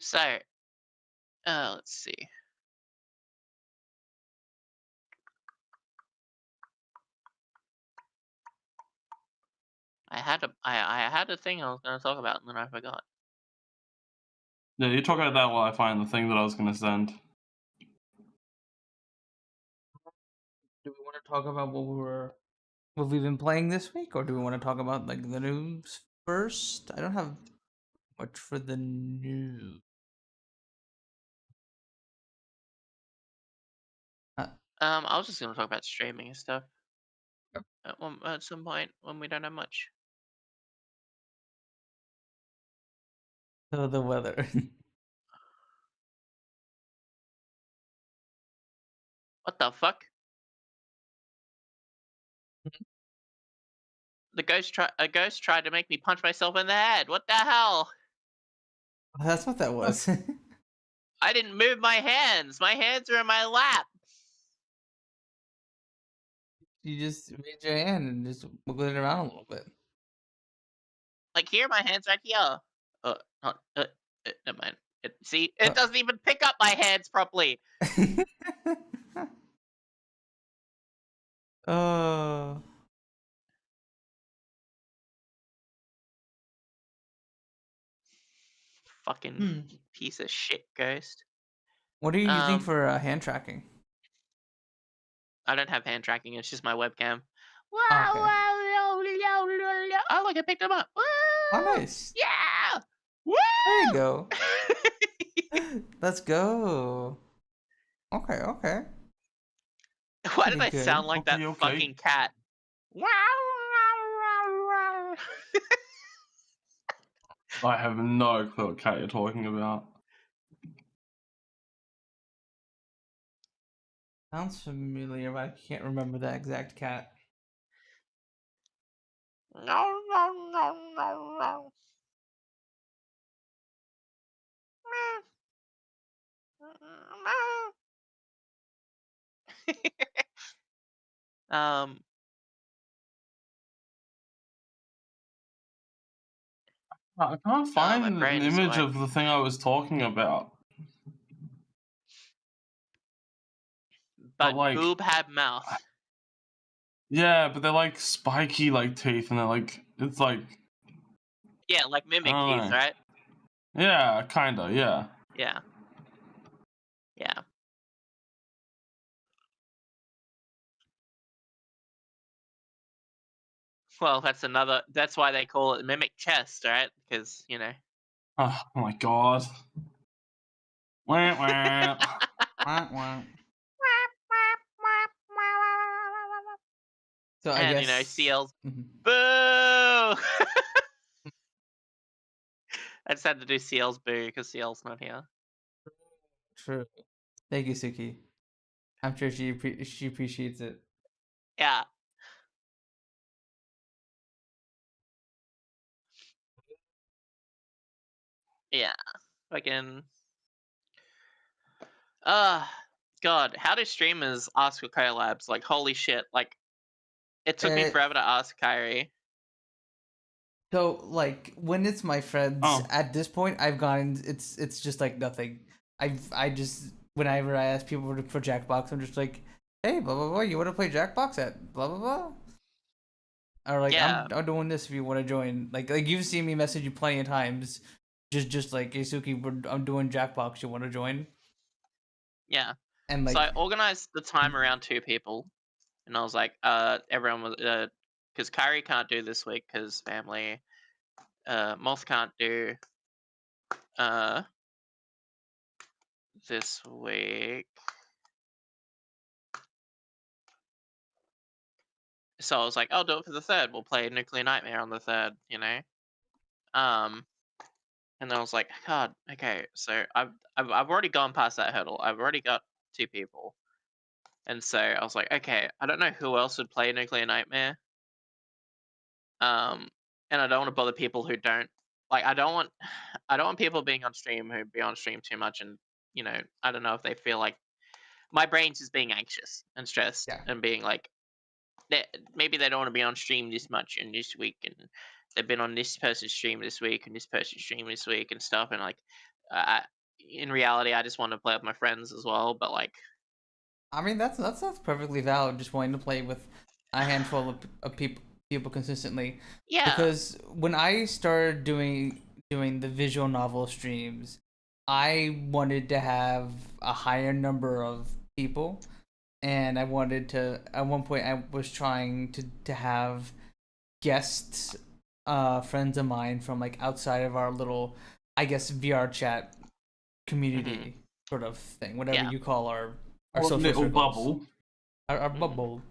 So, let's see. I had a thing I was gonna talk about and then I forgot. Yeah, you talk about that while I find the thing that I was gonna send. Do we want to talk about what we've been playing this week, or do we want to talk about like the news first? I don't have much for the news. I was just gonna talk about streaming and stuff Yep. at some point when we don't have much. So the weather. What the fuck? A ghost tried to make me punch myself in the head. What the hell? That's what that was. I didn't move my hands. My hands are in my lap. You just made your hand and just wiggled it around a little bit. Like here, my hands right here. Never mind. See, it doesn't even pick up my hands properly. Oh. Fucking piece of shit ghost. What are you using for hand tracking? I don't have hand tracking. It's just my webcam. Oh, okay. Oh, look, I picked him up. Oh, nice. Yeah. Woo! There you go. Let's go. Okay, okay. Why did Pretty I sound good. like that Okay, okay. fucking cat? I have no clue what cat you're talking about. Sounds familiar, but I can't remember that exact cat. No. I can't my find an brain is image going. of the thing I was talking about. But like- boob had mouth. Yeah, but they're like spiky like teeth, and they're like it's like Yeah, like mimic I don't teeth, know. right? Yeah, kinda, yeah. Yeah. Yeah. Well, that's why they call it mimic chest, right? Because, you know. Oh my god. Wah, wah. Wah, wah. So I And, guess you know, Siel's Mhm. boo! I just had to do Siel's boo because Siel's not here. True. Thank you, Sooky. I'm sure she appreciates it. Yeah. Yeah. Fucking. God, how do streamers ask for collabs? Like, holy shit. Like, it took me forever to ask Kyrie. So like when it's my friends, Oh. at this point I've gone. It's just like nothing. I just whenever I ask people for Jackbox, I'm just like, hey, blah blah blah. You want to play Jackbox at blah blah blah? Or like Yeah. I'm doing this if you want to join. Like you've seen me message you plenty of times. Just like, hey Suki, I'm doing Jackbox. You want to join? Yeah. And like So I organized the time around 2 people, and I was like, everyone was, because Kyrie can't do this week because family. Moth can't do this week. So I was like, I'll do it for the 3rd. We'll play Nuclear Nightmare on the 3rd, you know. And then I was like, God, okay. So I've already gone past that hurdle. I've already got 2 people, and so I was like, okay, I don't know who else would play Nuclear Nightmare. And I don't want to bother people who don't. Like, I don't want people being on stream who be on stream too much, and you know, I don't know if they feel like my brain's just being anxious and stressed and being like, maybe they don't want to be on stream this much and this week, and they've been on this person's stream this week and this person's stream this week and stuff, and like, in reality, I just want to play with my friends as well. But like, I mean that's perfectly valid. Just wanting to play with a handful of people. people consistently. Yeah. Because when I started doing the visual novel streams, I wanted to have a higher number of people, and I wanted to. At one point, I was trying to have guests, friends of mine from like outside of our little, I guess, VR chat Hmm. community sort of thing, whatever Yeah. you call our Or social little circles, bubble. our Mm. bubble.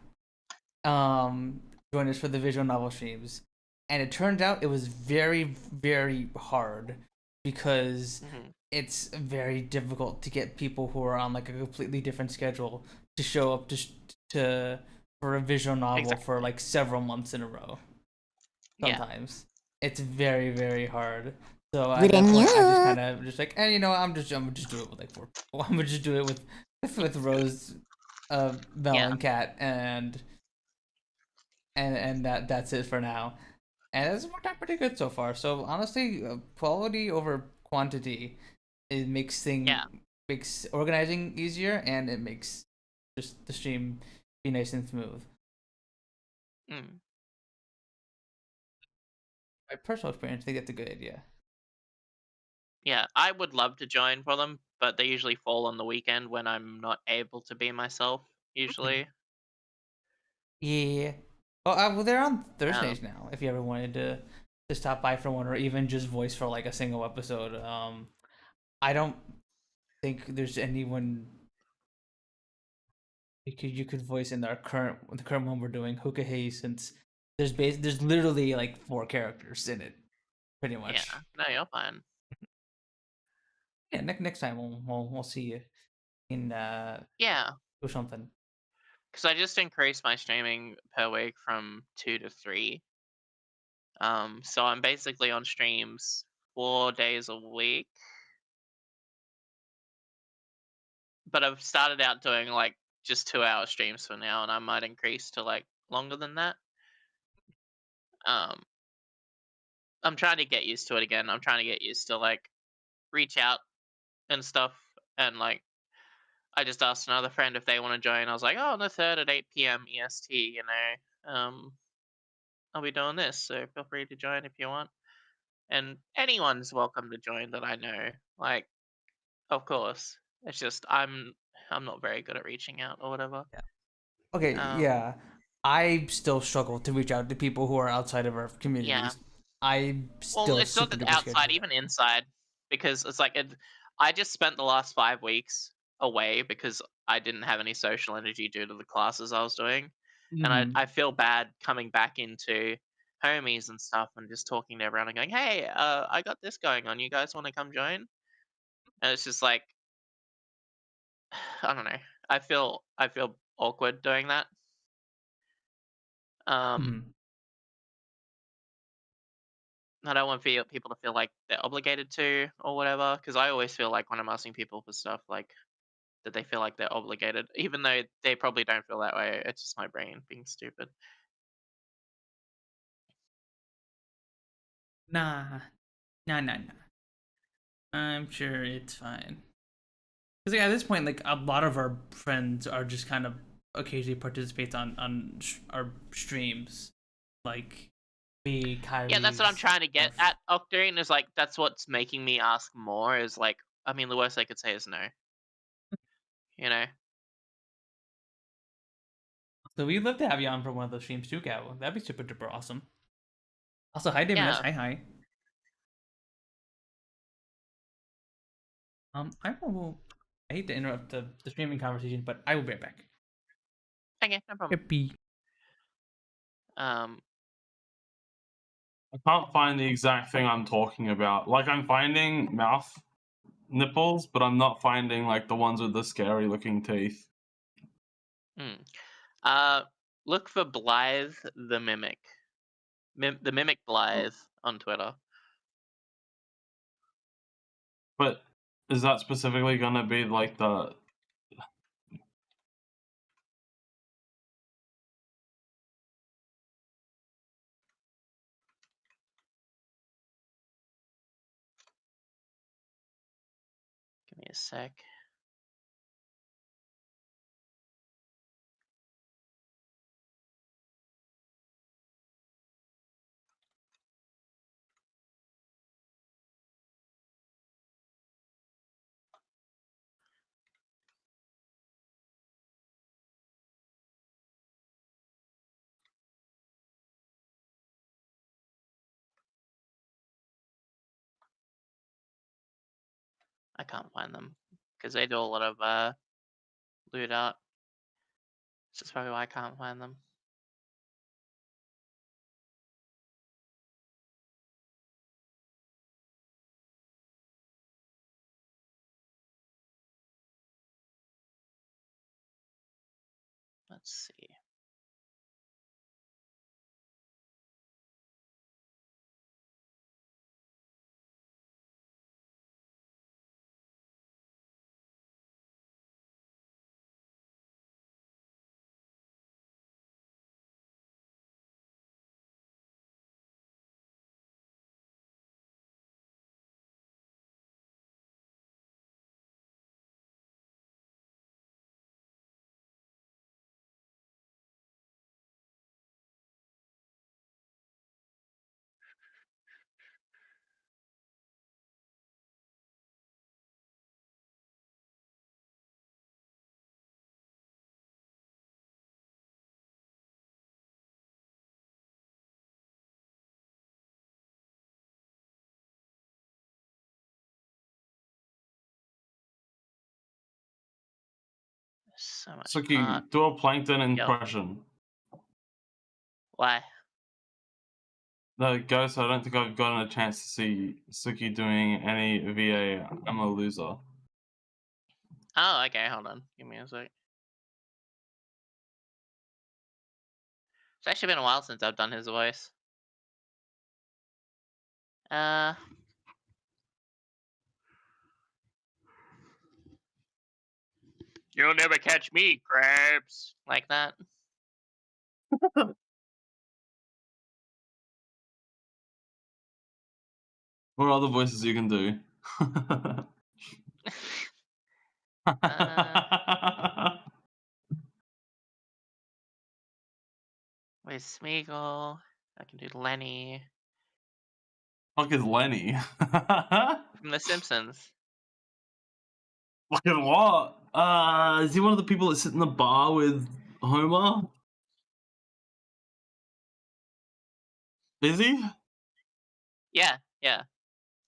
Join us for the visual novel streams, and it turned out it was very hard because Hmm. it's very difficult to get people who are on like a completely different schedule to show up to for a visual novel for Exactly. like several months in a row. Yeah. Sometimes it's very hard. So at that point, I just kind of just like, I'm gonna just do it with like 4 people. I'm gonna just do it with Rose, Mel, Yeah. and Kat, and that's it for now. And it's worked out pretty good so far. So honestly, quality over quantity, it Yeah. makes organizing easier, and it makes just the stream be nice and smooth. Mm. My personal experience, I think that's a good idea. Yeah. I would love to join for them, but they usually fall on the weekend when I'm not able to be myself. Okay. Usually. Yeah. Oh, well, they're on Um. Thursdays now. If you ever wanted to stop by for one, or even just voice for like a single episode. I don't think there's anyone you could voice in the current one we're doing, Hookahei, since there's literally like 4 characters in it, pretty Yeah. much. No, you're fine. Yeah, next time we'll see you in Yeah. do something. Because I just increased my streaming per week from 2 to 3. So I'm basically on streams 4 days a week. But I've started out doing like just 2 hour streams for now, and I might increase to like longer than that. Um, I'm trying to get used to it again. I'm trying to get used to like reach out and stuff, and like I just asked another friend if they want to join. I was like, oh, on the third at 8 p.m. EST, I'll be doing this, so feel free to join if you want. And anyone's welcome to join that I know. Like, of course. It's just I'm not very good at reaching out or whatever. Yeah. Okay, Um, yeah. I still struggle to reach out to people who are outside of our yeah. communities. I'm Well, still it's not super that duper scared to outside, do that. even inside, because it's like I just spent the last 5 weeks away because I didn't have any social energy due to the classes I was doing, and I Mm-hmm. feel bad coming back into homies and stuff and just talking to everyone and going, hey, I got this going on. You guys want to come join? And it's just like I don't know. I feel awkward doing that. Um, Mm-hmm. I don't want people to feel like they're obligated to or whatever. Because I always feel like when I'm asking people for stuff, like that they feel like they're obligated, even though they probably don't feel that way. It's just my brain being stupid. Nah, nah. I'm sure it's fine. Because at this point, like a lot of our friends are just kind of occasionally participate on our streams, like me, Yeah, that's what I'm Kyrie's trying to get stuff. at. Octarine is like that's what's making me ask more. Is like, I mean, the worst I could say is no. You know? So we'd love to have you on for one of those streams too, Cal. That'd be super duper awesome. Also, hi David. Yeah. Hi. I will. I hate to interrupt the streaming conversation, but I will be right back. Okay, no problem. Happy. Um, I can't find the exact thing I'm talking about. Like, I'm finding mouth nipples, but I'm not finding like the ones with the scary looking teeth. mm. uh, look for Blythe the Mimic. The Mimic Blythe on Twitter. But is that specifically gonna be like the? Give me a sec. I can't find them because they do a lot of loot art. That's probably why I can't find them. Let's see. There's so much art. Sooky, do a plankton Yo. impression. Why? No, Ghost, I don't think I've gotten a chance to see Sooky doing any VA. I'm a loser. Oh, okay. Hold on. Give me a sec. It's actually been a while since I've done his voice. You'll never catch me, crabs. Like that. What are other voices you can do? Where's Smeagol? I can do Lenny Fuck is Lenny? from The Simpsons. Fucking what? Is he one of the people that sit in the bar with Homer? Is he? Yeah.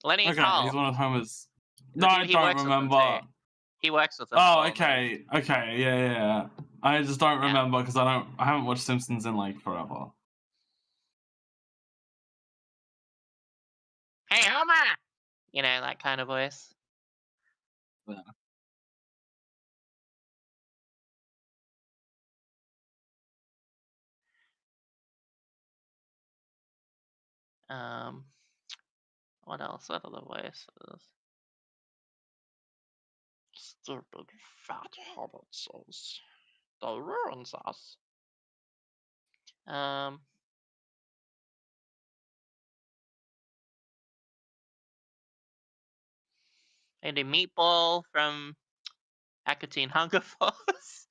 Lenny's Okay, Carl. he's one of Homer's. The No, dude I he don't works with them remember. too. He works with them. Oh, okay, yeah. I just don't Yeah. remember because I haven't watched Simpsons in like forever. Hey, Homer! You know, that kind of voice. Yeah. What else? What other voices? Stupid fat hobbitses. That ruins us. And a meatball from Aquatine Hunger Force.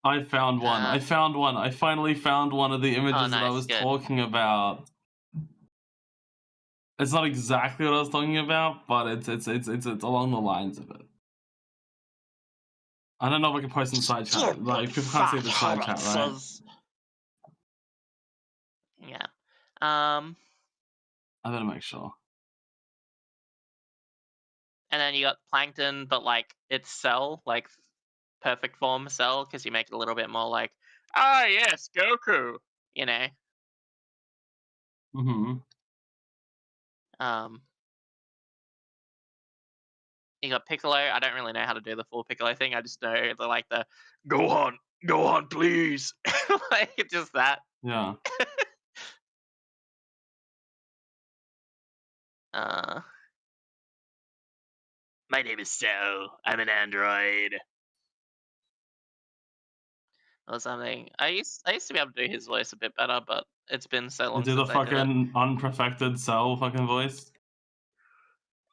I found one. I finally found one of the images that I nice, was good. talking about. It's not exactly what I was talking about, but it's along the lines of it. I don't know if I can post in the side chat. Like people can't see the side chat, right? Yeah. I better make sure. And then you got Plankton, but like it's Cell, like perfect form Cell, because you make it a little bit more like, ah yes, Goku. You know. You got Piccolo. I don't really know how to do the full Piccolo thing. I just know the go on, please, like just that. Yeah. My name is Cell. I'm an android. Or something. I used to be able to do his voice a bit better, but it's been so long Do the since I did it. fucking unperfected Cell fucking voice.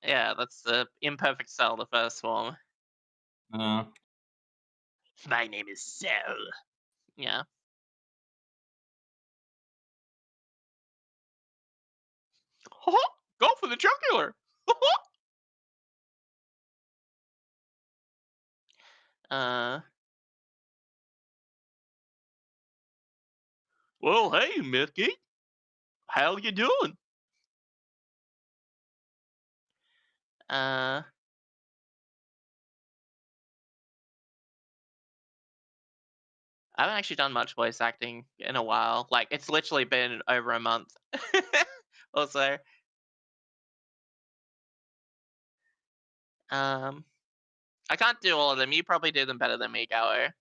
Yeah, that's the imperfect Cell, the first form. My name is Cell. Yeah. Go for the jugular. Well, hey, Mickey. How you doing? Uh, I haven't actually done much voice acting in a while. Like, it's literally been over a month. Also, I can't do all of them. You probably do them better than me, Gower.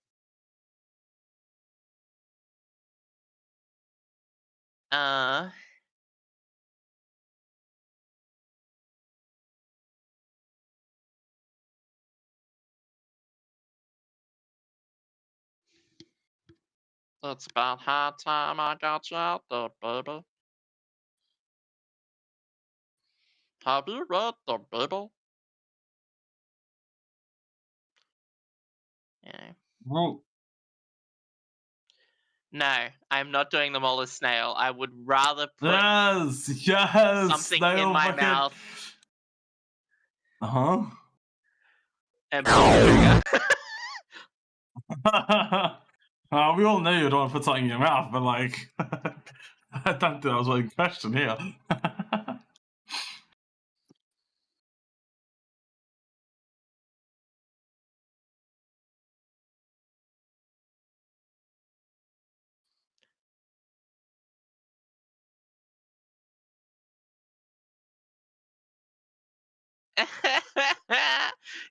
Uh, it's about high time I got you out there, baby. Have you read the Bible? Yeah. Well, No, I'm not doing them all as snail. I would rather put yes, something snail in my fucking... mouth Uh-huh. and pull the trigger. We all know you don't want to put something in your mouth, but like, I don't think that was a question here.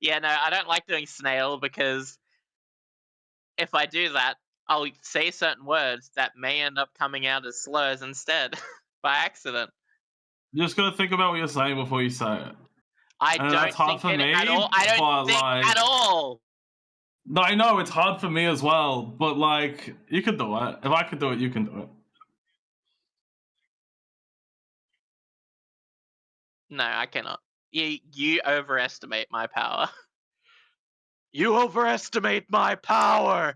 Yeah, no, I don't like doing snail because if I do that, I'll say certain words that may end up coming out as slurs instead by accident. You just gotta think about what you're saying before you say it. I And don't that's hard think for it me, at all. I don't but think like, at all. no, I know it's hard for me as well, but like, you can do it. If I can do it, you can do it. No, I cannot. You overestimate my power. You overestimate my power.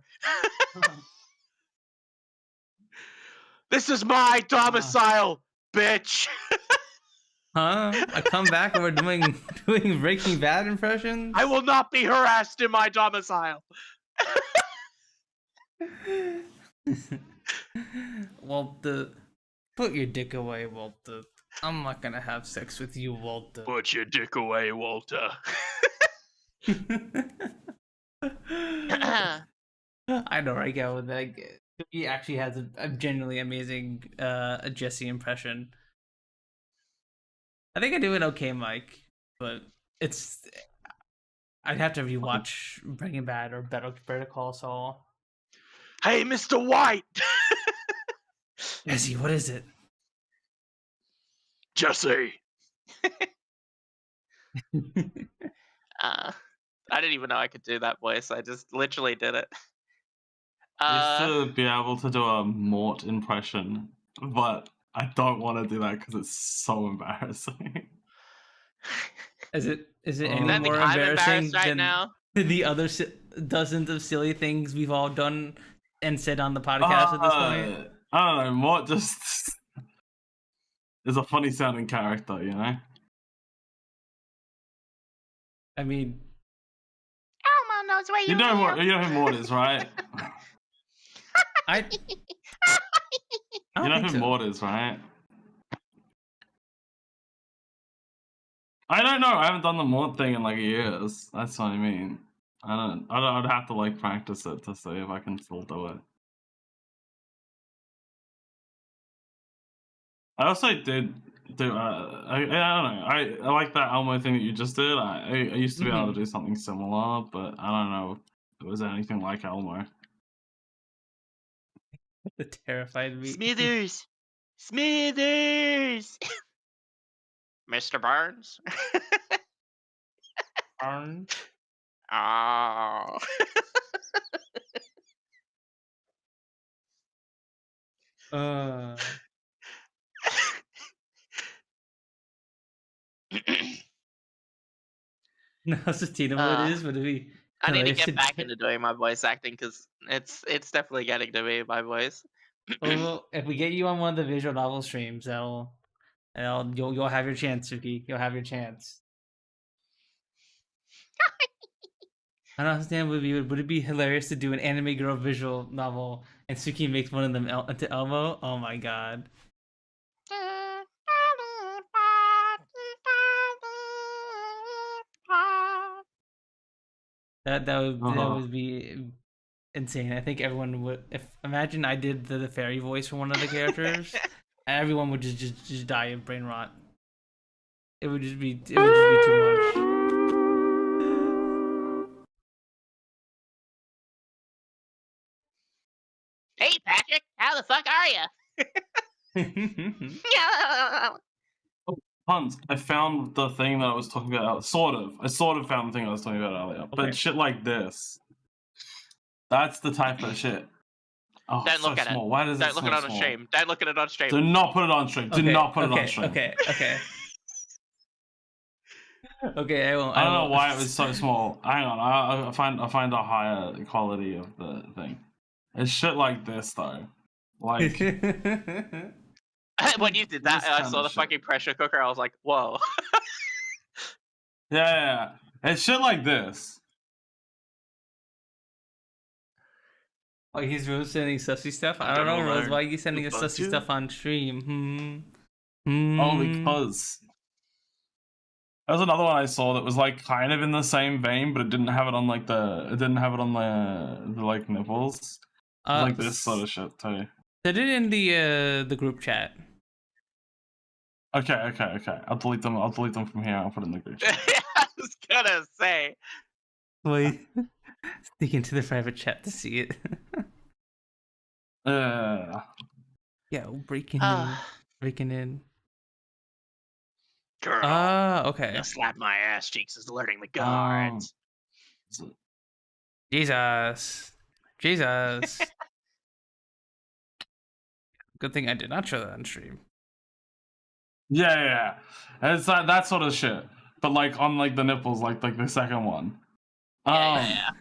This is my domicile, bitch. Huh? I come back and we're doing Breaking Bad impressions? I will not be harassed in my domicile. Walter, put your dick away, Walter. I'm not gonna have sex with you, Walter. Put your dick away, Walter. I know, right? Yeah, with that. He actually has a genuinely amazing Jesse impression. I think I do an okay, Mike, but it's. I'd have to rewatch Breaking Bad or Better Call Saul. Hey, Mr. White. Jesse, what is it? Jesse. I didn't even know I could do that voice. I just literally did it. I used to be able to do a Mort impression, but I don't want to do that because it's so embarrassing. Is it any I think more I'm embarrassing embarrassed right than now. the other dozens of silly things we've all done and said on the podcast at this point? I don't know. Mort just is a funny sounding character, you know. I mean, Elmo knows where You know what? You know who Mort is, right? I You don't know think who so. Mort is, right? I don't know. I haven't done the Mort thing in like years. That's what I mean. I'd have to like practice it to see if I can still do it. I also did do. I don't know. I like that Elmo thing that you just did. I used to be able to do something similar, but I don't know if it was anything like Elmo. The terrified me. Smithers. Smithers. Mr. Barnes. Barnes. Oh. No, sustainable it is, but it'd be. I need to hilarious get back into doing my voice acting because it's definitely getting to me, my voice. Well, if we get you on one of the visual novel streams, you'll have your chance, Sooky. You'll have your chance. I don't understand. Would it be hilarious to do an anime girl visual novel and Sooky makes one of them into Elmo? Oh my god. That Uh-huh. would be insane. I think everyone would. If imagine I did the fairy voice for one of the characters, everyone would just die of brain rot. It would just be too much. Hey, Patrick, how the fuck are you? Punz, I found the thing that I was talking about. Sort of. I sort of found the thing I was talking about earlier. But Okay. shit like this. That's the type of shit. Oh, Don't it's so look at small. it. Why does Don't it look so at it on small? stream. Don't look at it on stream. Do not put it on stream. Do not put it on stream. Okay. Okay, I won't. I don't know why it was so small. Hang on, I find a higher quality of the thing. It's shit like this though. Like When you did that, This I kind saw of the shit. fucking pressure cooker. I was like, whoa. yeah. It's shit like this. Oh, he's Rose sending sussy stuff. I don't know, Rose. Why are you sending us sussy stuff on stream? Oh, because there's another one I saw that was like kind of in the same vein, but it didn't have it on like the like nipples. Like this sort of shit too. Send it in the group chat. Okay. I'll delete them from here. I'll put it in the group chat. I was gonna say. Wait, sneak into the private chat to see it. Yeah, breaking in. Girl. Okay. You slap my ass cheeks is learning the guards. Jesus. Good thing I did not show that on stream. Yeah. It's that sort of shit. But like on like the nipples, like the second one. Yeah.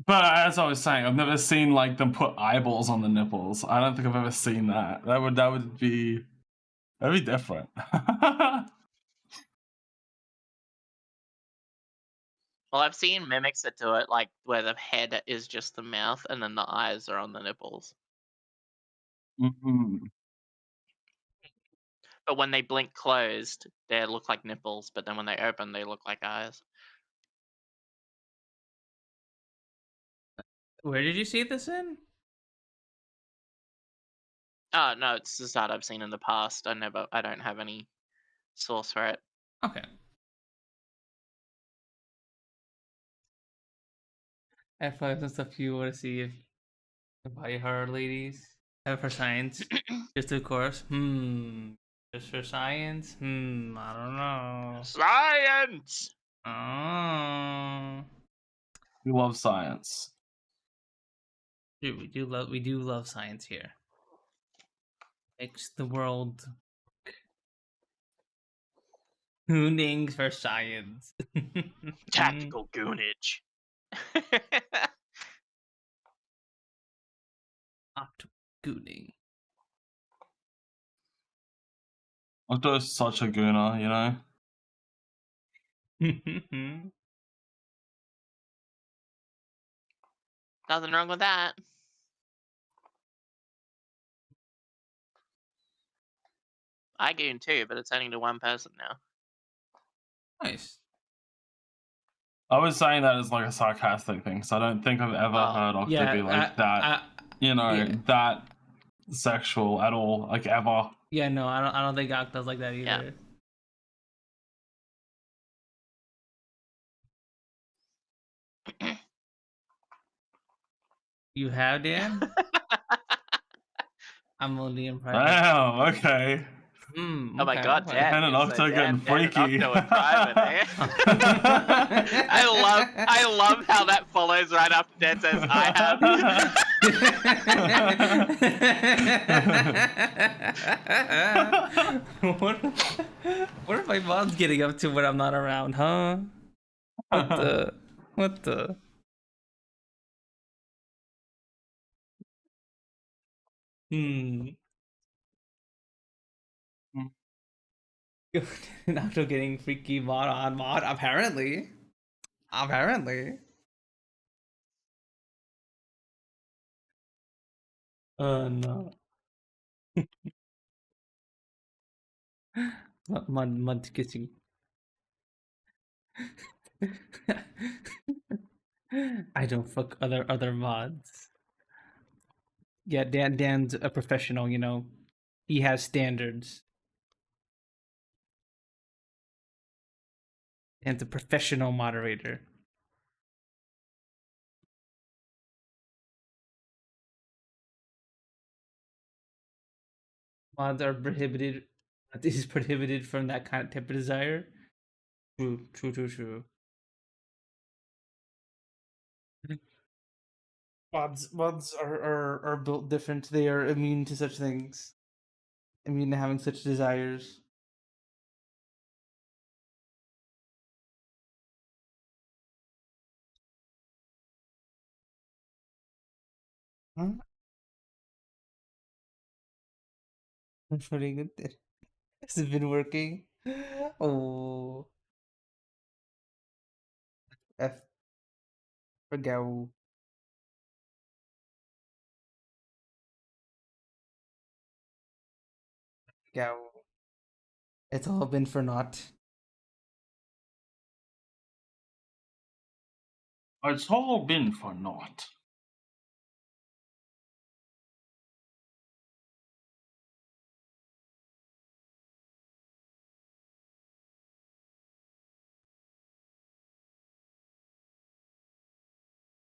But as I was saying, I've never seen like them put eyeballs on the nipples. I don't think I've ever seen that. That'd be different. Well, I've seen mimics that do it, like where the head is just the mouth and then the eyes are on the nipples. Mm-hmm. But when they blink closed, they look like nipples. But then when they open, they look like eyes. Where did you see this in? Oh no, it's just that I've seen in the past. I don't have any source for it. Okay. F5 and stuff you want to see if buy her, ladies. Have for science. Just of course. Just for science? I don't know. Science! Oh. We love science. Dude, we do love science here. Makes the world gooning for science. Tactical goonage. Gooning. Octo's such a gooner, you know? Nothing wrong with that. I goon too, but it's only to one person now. Nice. I was saying that as like a sarcastic thing, because I don't think I've ever heard Octo be like that. That sexual at all, like ever. Yeah, no, I don't think Octo's like that either. Yeah. You have, Dan? I'm only in private. Wow, okay. Oh my god, Dan. And an Octo getting freaky. Octo in private, eh? I love how that follows right after Dan says I have. What if my mom's getting up to when I'm not around, huh? What the? Octo getting freaky mod on mod, apparently. Oh no. Mud kissing. I don't fuck other mods. Yeah, Dan's a professional, you know. He has standards. Dan's a professional moderator. Mods are prohibited. This is prohibited from that kind of type of desire. True. Mods are built different. They are immune to such things. Immune to having such desires. Huh? That's pretty good. Has it been working? Oh, F for go. Go. It's all been for naught. It's all been for naught.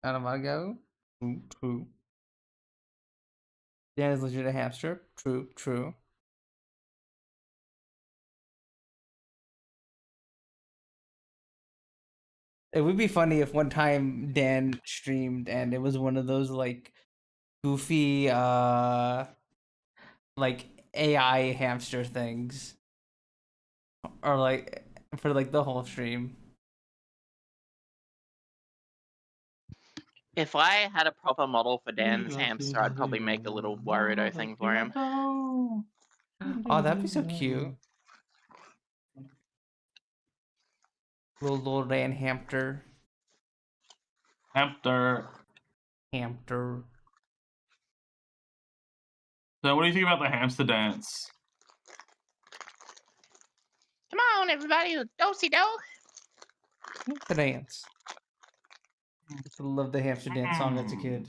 Out of my go. True. Dan is legit a hamster. True. It would be funny if one time Dan streamed and it was one of those like goofy like AI hamster things. Or like for like the whole stream. If I had a proper model for Dan's hamster, I'd probably make a little Warudo thing for him. Oh, that'd be so cute. Little Dan hamster. Hamster. So, what do you think about the hamster dance? Come on, everybody, do-si-do. The dance. I used to love the hamster dance song as a kid.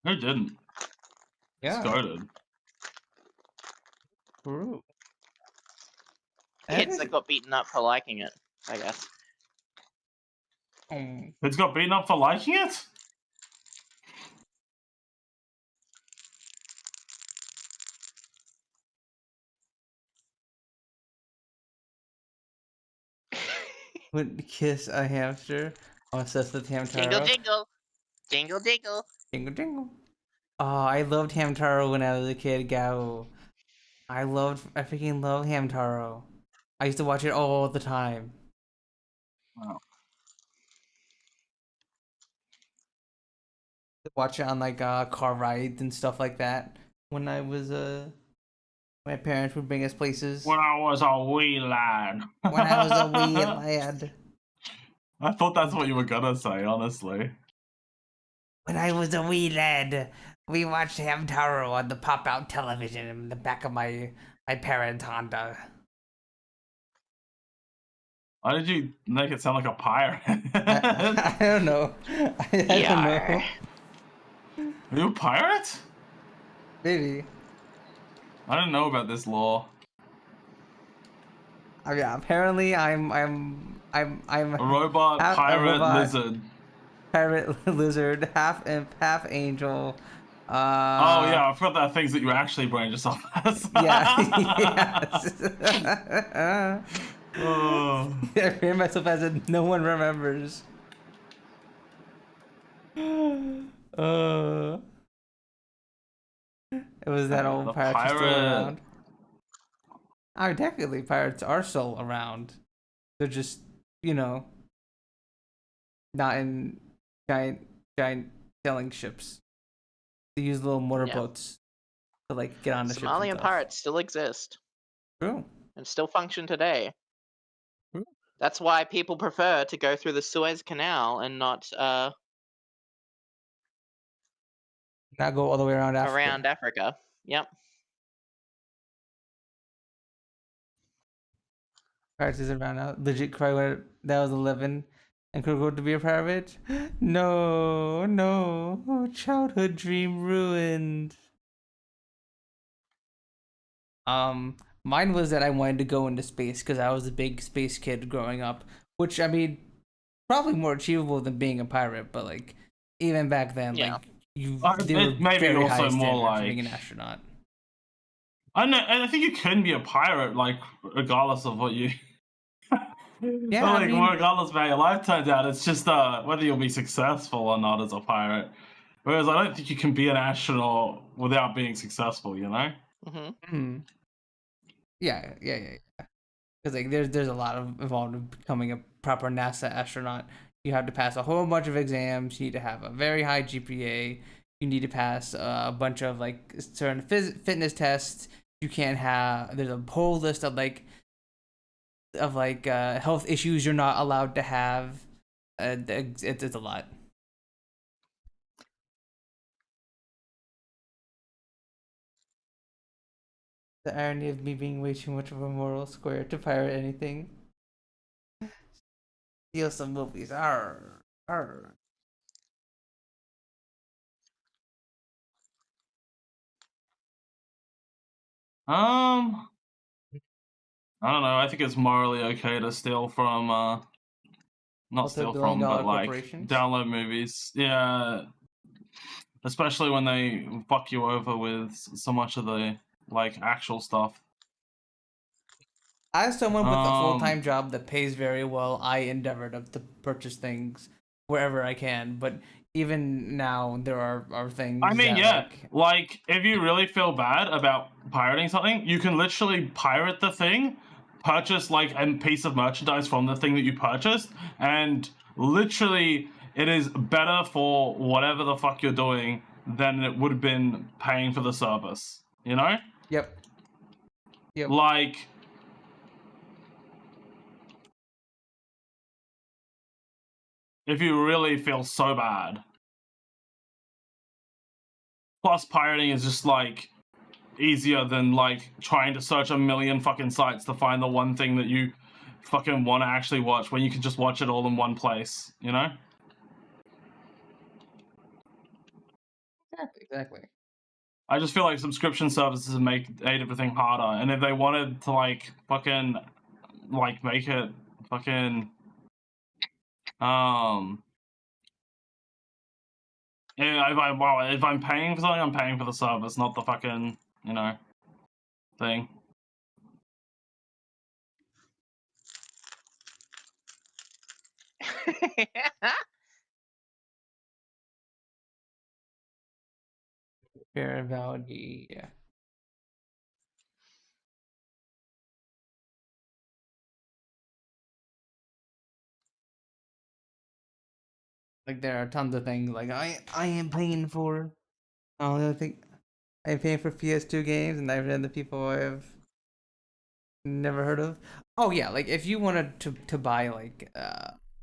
Who didn't? Yeah. Started. True. Kids that got beaten up for liking it, I guess. Kids got beaten up for liking it? Would kiss a hamster. I'm obsessed with Hamtaro. Jingle, jingle. Jingle, jingle. Jingle, jingle. Oh, I loved Hamtaro when I was a kid, Gao. I freaking love Hamtaro. I used to watch it all the time. Wow. Watch it on like car rides and stuff like that. When I was my parents would bring us places. When I was a wee lad. When I was a wee lad. I thought that's what you were gonna say, honestly. When I was a wee lad, we watched Hamtaro on the pop-out television in the back of my parents' Honda. Why did you make it sound like a pirate? I don't know. I don't know. Are you a pirate? Maybe. I didn't know about this law. Yeah, apparently I'm A robot, pirate, lizard. Pirate, lizard, half imp, half angel. Oh yeah, I forgot that things that you actually brand yourself as. Yeah. Yes. Oh. I brand myself as it. No one remembers. It was that old pirates are still around. I mean, technically, pirates are still around. They're just, you know, not in giant sailing ships. They use little motorboats to like get on the ship. Somalian pirates still exist. True. And still function today. True. That's why people prefer to go through the Suez Canal and not go all the way around Africa. Around Africa. Yep. Pirate season ran out. Legit cry when that was 11 and could go to be a pirate. No, no, childhood dream ruined. Mine was that I wanted to go into space because I was a big space kid growing up, which I mean, probably more achievable than being a pirate, but like even back then, Yeah. like you, they were It may be very also high more standards for being an like astronaut. I know, and I think you can be a pirate like regardless of what you. Yeah, I Like mean, regardless of how your life turns out, it's just whether you'll be successful or not as a pirate. Whereas I don't think you can be an astronaut without being successful. You know. Mm-hmm. yeah. Because like there's a lot of involved in becoming a proper NASA astronaut. You have to pass a whole bunch of exams. You need to have a very high GPA. You need to pass a bunch of like certain fitness tests. You can't have. There's a whole list of health issues you're not allowed to have. It's a lot. The irony of me being way too much of a moral square to pirate anything. Steal some movies. Arr, arr. Um, I don't know. I think it's morally okay to steal from not steal Multi-billion from, but dollar like corporations. download movies. Yeah, especially when they fuck you over with so much of the like actual stuff. As someone with a full Um, time job that pays very well, I endeavor to purchase things wherever I can. But even now, there are I things mean, that yeah, like if you really feel bad about pirating something, you can literally pirate the thing, purchase like a piece of merchandise from the thing that you purchased, and literally it is better for whatever the fuck you're doing than it would have been paying for the service. You know? Yep. Yep. Like if you really feel so bad. Plus pirating is just like easier than like trying to search a million fucking sites to find the one thing that you fucking want to actually watch when you can just watch it all in one place, you know? Exactly. I just feel like subscription services made everything harder, and if they wanted to like fucking like make it fucking um yeah, if I'm paying for something, I'm paying for the service, not the fucking thing. Fair and valid. Yeah. Like there are tons of things like I am paying for. Oh, the other thing I'm paying for PS2 games, and I've been the people I've never heard of. Oh yeah, like if you wanted to buy like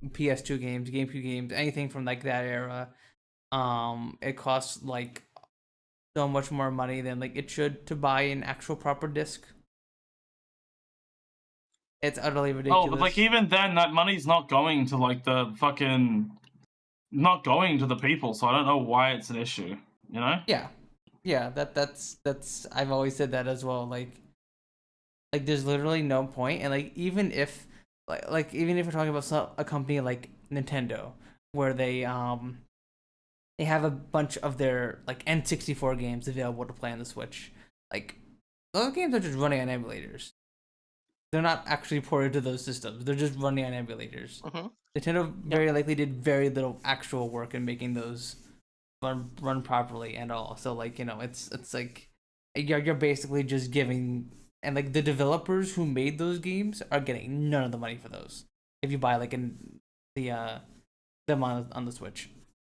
PS2 games, GameCube games, anything from like that era, it costs like so much more money than like it should to buy an actual proper disc. It's utterly Oh, but like ridiculous. even then, that money's not going to like the fucking not going to the people, so I don't know why it's an issue. You know? Yeah, yeah. That's I've always said that as well. Like there's literally no point, and like even if even if we're talking about a company like Nintendo, where they have a bunch of their like N64 games available to play on the Switch. Like those games are just running on emulators. They're not actually ported to those systems. They're just running on emulators. Mm-hmm. Nintendo very likely did very little actual work in making those run properly and all. So like it's like you're basically just giving, and like the developers who made those games are getting none of the money for those. If you buy like in the them on the Switch.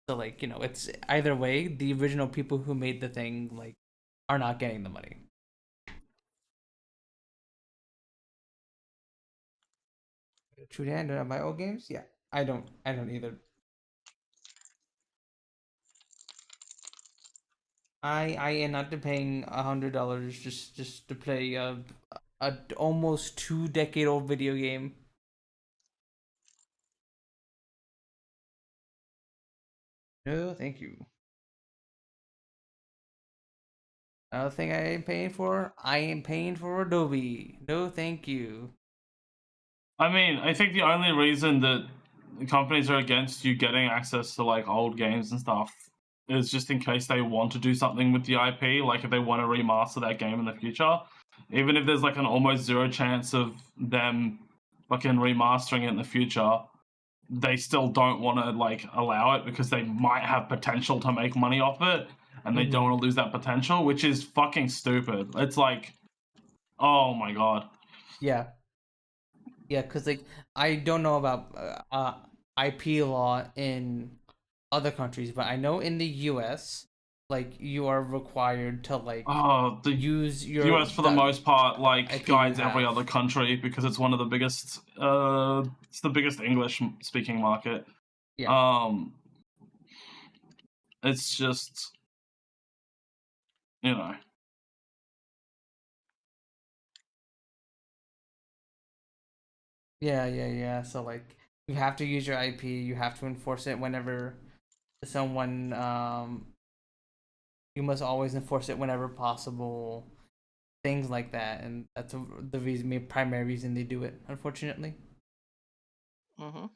So like it's either way. The original people who made the thing like are not getting the money. True, Dan. Do I buy old games? Yeah, I don't. I don't either. I end up paying $100 just to play a almost 2-decade-old video game. No, thank you. Another thing I ain't paying for, I ain't paying for Adobe. No, thank you. I mean, I think the only reason that companies are against you getting access to like old games and stuff is just in case they want to do something with the IP, like if they want to remaster that game in the future. Even if there's like an almost zero chance of them fucking remastering it in the future, they still don't want to like allow it because they might have potential to make money off it, and they don't want to lose that potential, which is fucking stupid. It's like, oh my god. Yeah. Yeah, because like I don't know about IP law in other countries, but I know in the U.S. like you are required to like Oh, the use your US for the most part like IP you guides every have. other country because it's one of the biggest. It's the biggest English speaking market. Yeah. It's just, you know. Yeah. So like you have to use your IP, you have to enforce it whenever someone you must always enforce it whenever possible. Things like that, and that's the reason, primary reason they do it. Unfortunately, Mm-hmm.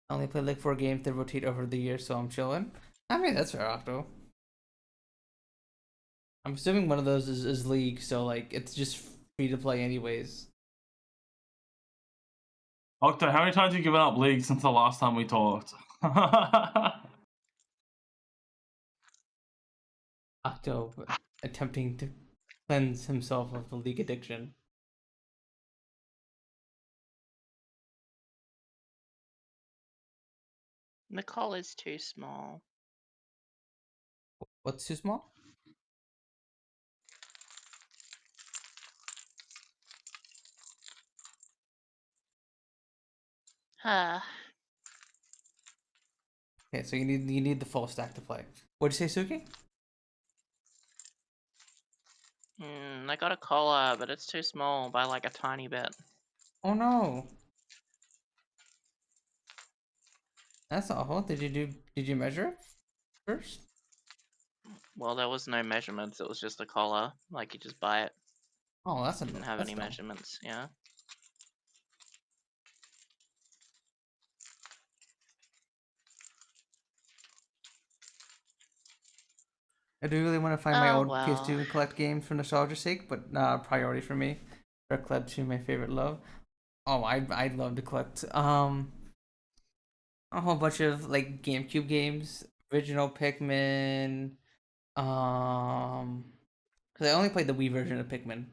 I only played like 4 games that rotate over the year, so I'm chilling. I mean, that's fair, Octo. I'm assuming one of those is League, so like it's just free to play anyways. Octo, how many times have you given up League since the last time we talked? Octo attempting to cleanse himself of the League addiction. Nicole is too small. What's too small? Ah. Okay, so you need the full stack to play. What'd you say, Sooky? I got a collar, but it's too small by like a tiny bit. Oh no, that's awful. Did you measure it first? Well, there was no measurements. It was just a collar. Like you just buy it. Oh, Didn't have that's any dumb. measurements. Yeah. I do really want to find my Oh old well. PS2 and collect games for nostalgia's sake, but priority for me. Red Club 2, my favorite love. Oh, I'd love to collect a whole bunch of like GameCube games, original Pikmin. Because I only played the Wii version of Pikmin.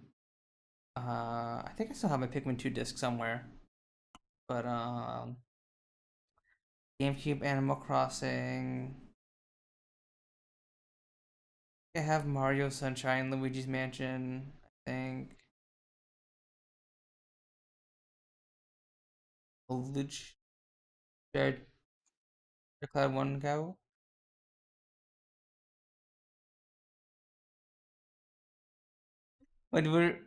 I think I still have my Pikmin 2 disc somewhere, but GameCube Animal Crossing. I have Mario Sunshine, Luigi's Mansion. I think. Luigi. Red Cloud 1 go. Where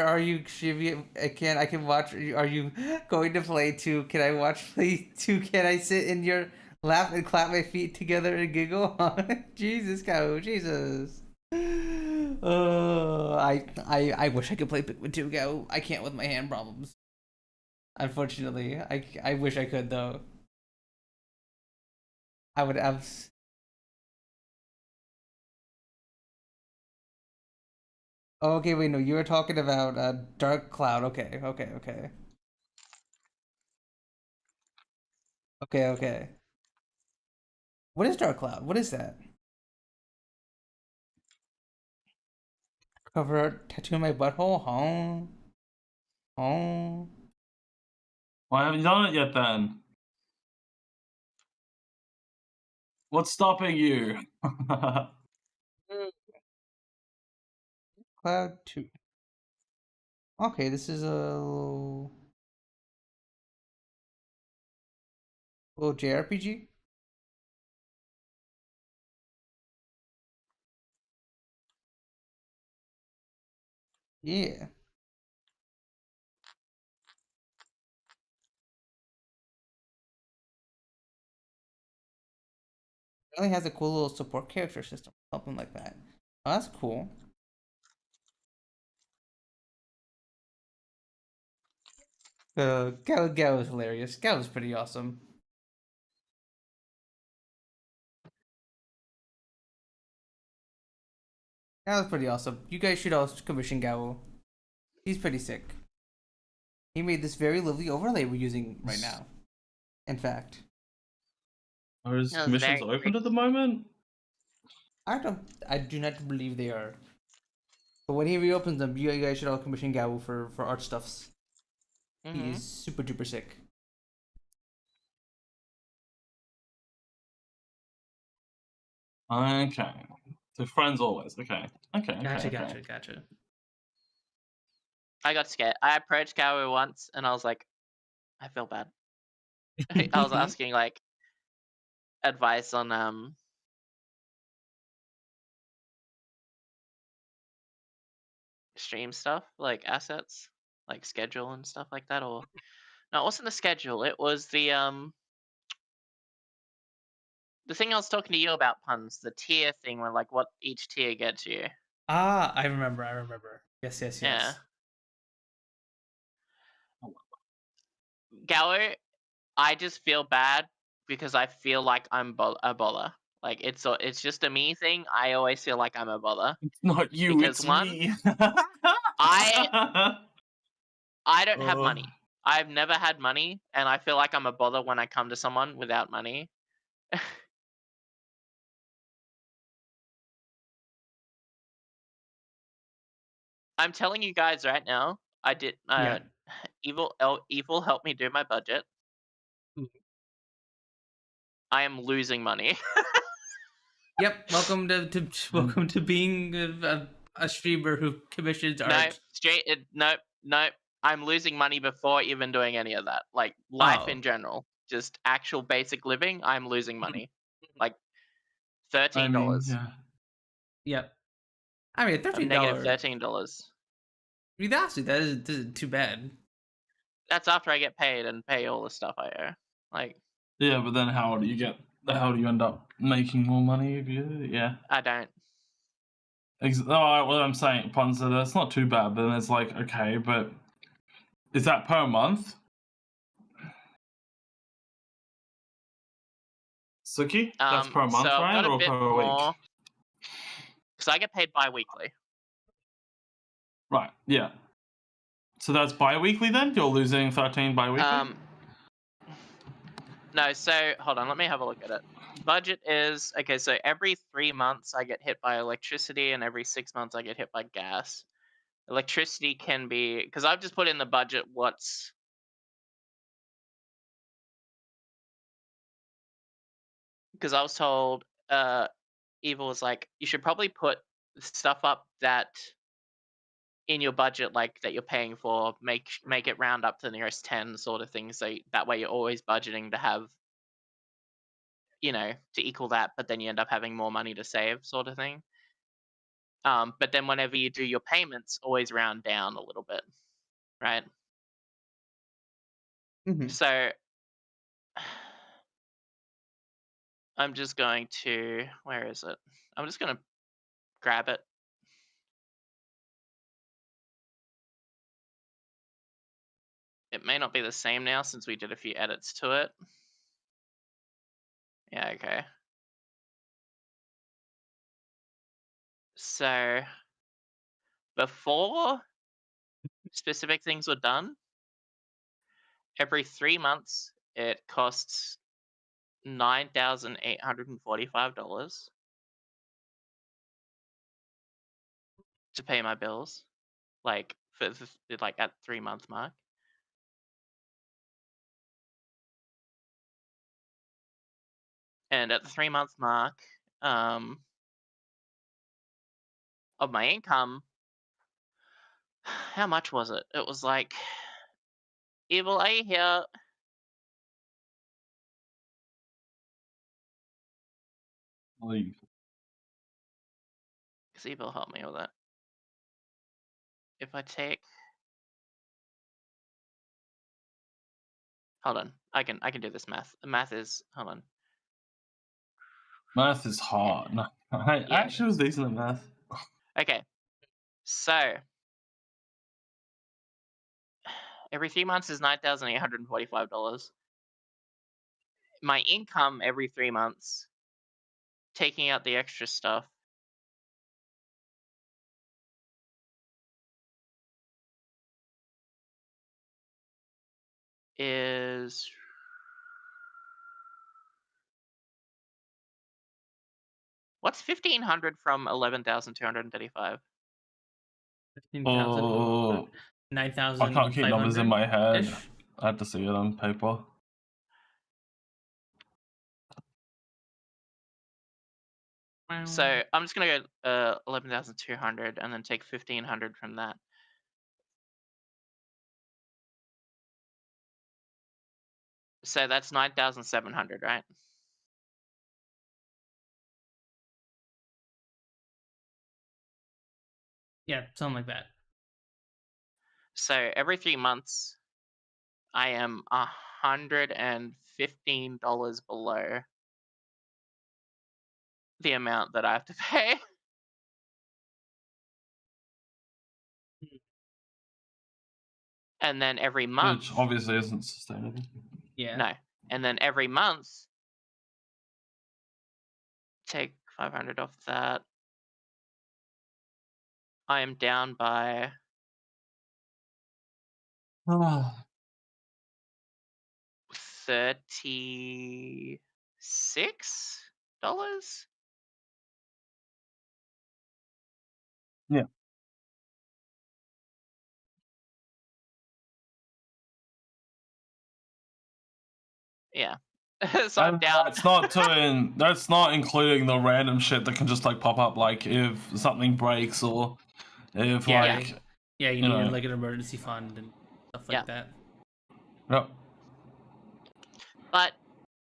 are you, Shivi? I can watch. Are you going to play two? Can I watch play two? Can I sit in your lap and clap my feet together and giggle? Jesus, cow, Jesus. I wish I could play Pikmin 2 Go. I can't with my hand problems. Unfortunately, I wish I could though. I would have. Oh, okay, wait, no, you were talking about Dark Cloud. Okay. What is Dark Cloud? What is that? Cover art tattoo on my butthole? Huh? Huh? Why haven't you done it yet then? What's stopping you? Cloud 2. Okay, this is a little JRPG. Yeah. It only has a cool little support character system, something like that. Oh, that's cool. Gal is hilarious. Gal is pretty awesome. Gal is pretty awesome. You guys should all commission Gal. He's pretty sick. He made this very lovely overlay we're using right now. In fact, Are his That was commissions very open quick. at the moment? I do not believe they are. But when he reopens them, you guys should all commission Gal for art stuffs. He Mm-hmm. is super duper sick. Okay. So friends always. Okay. Okay. Gotcha. I got scared. I approached Gawu once, and I was like, I feel bad. I was asking like advice on stream stuff, like assets, like schedule and stuff like that. Or no, it wasn't the schedule. It was the thing I was talking to you about, Punz, the tier thing, where like what each tier gets you. Ah, I remember. Yes. Yeah. Gawu, I just feel bad because I feel like I'm a bother. Like it's just a me thing. I always feel like I'm a bother It's not you, because it's one, me. I don't have money. I've never had money, and I feel like I'm a bother when I come to someone without money. I'm telling you guys right now, I did. Yeah. Evil helped me do my budget. I am losing money. Yep. Welcome to being a streamer who commissions art. No. I'm losing money before even doing any of that. Like life Oh. in general, just actual basic living. I'm losing money, like I $13. mean, yeah. Yep. I mean, I'm negative $13. I mean, that isn't too bad. That's after I get paid and pay all the stuff I owe. Like, Yeah, but then how do you end up making more money if you? Yeah. I don't. Well, I'm saying, Ponza, that's not too bad. But then it's like, okay, but is that per month? Sooky? That's per So month, I've right? got a Or bit per week? more because I get paid bi-weekly. Right, yeah. So that's bi-weekly then? You're losing 13 bi-weekly? No, so hold on, let me have a look at it. Budget is okay, so every 3 months I get hit by electricity, and every 6 months I get hit by gas. Electricity can be because I've just put in the budget what's because I was told Evil was like, you should probably put stuff up that in your budget, like that you're paying for, make it round up to the nearest 10 sort of thing, so that way you're always budgeting to have, to equal that, but then you end up having more money to save sort of thing. But then whenever you do your payments, always round down a little bit, right? So I'm just going to, where is it? I'm just going to grab it. It may not be the same now since we did a few edits to it. Yeah, okay. So before specific things were done, every 3 months it costs $9,845 to pay my bills, like for like at 3 month mark. And at the 3 month mark of my income, how much was it? It was like, Evil, are you here? Leave. Because Evil helped me with that. if I take, hold on, I can do this math. The math is, hold on. Math is hard. No, I Yeah. actually was decent at math. Okay, so every 3 months is $9,845. My income every 3 months, taking out the extra stuff, is what's 1,500 from 11,235? 15,000. Oh, 9,500. I can't keep numbers in my head. I had to see it on paper. So I'm just gonna go 11,200 and then take 1,500 from that. So that's 9,700, right? Yeah, something like that. So every 3 months, I am $115 below the amount that I have to pay. And then every month, Which obviously isn't sustainable. Yeah. no, and then every month, take 500 off that. I am down by $36. Yeah. Yeah. So I'm down. That's not including the random shit that can just like pop up, like if something breaks or if Yeah. like Yeah, you you need know. like an emergency fund and stuff like Yeah. that. Yep. But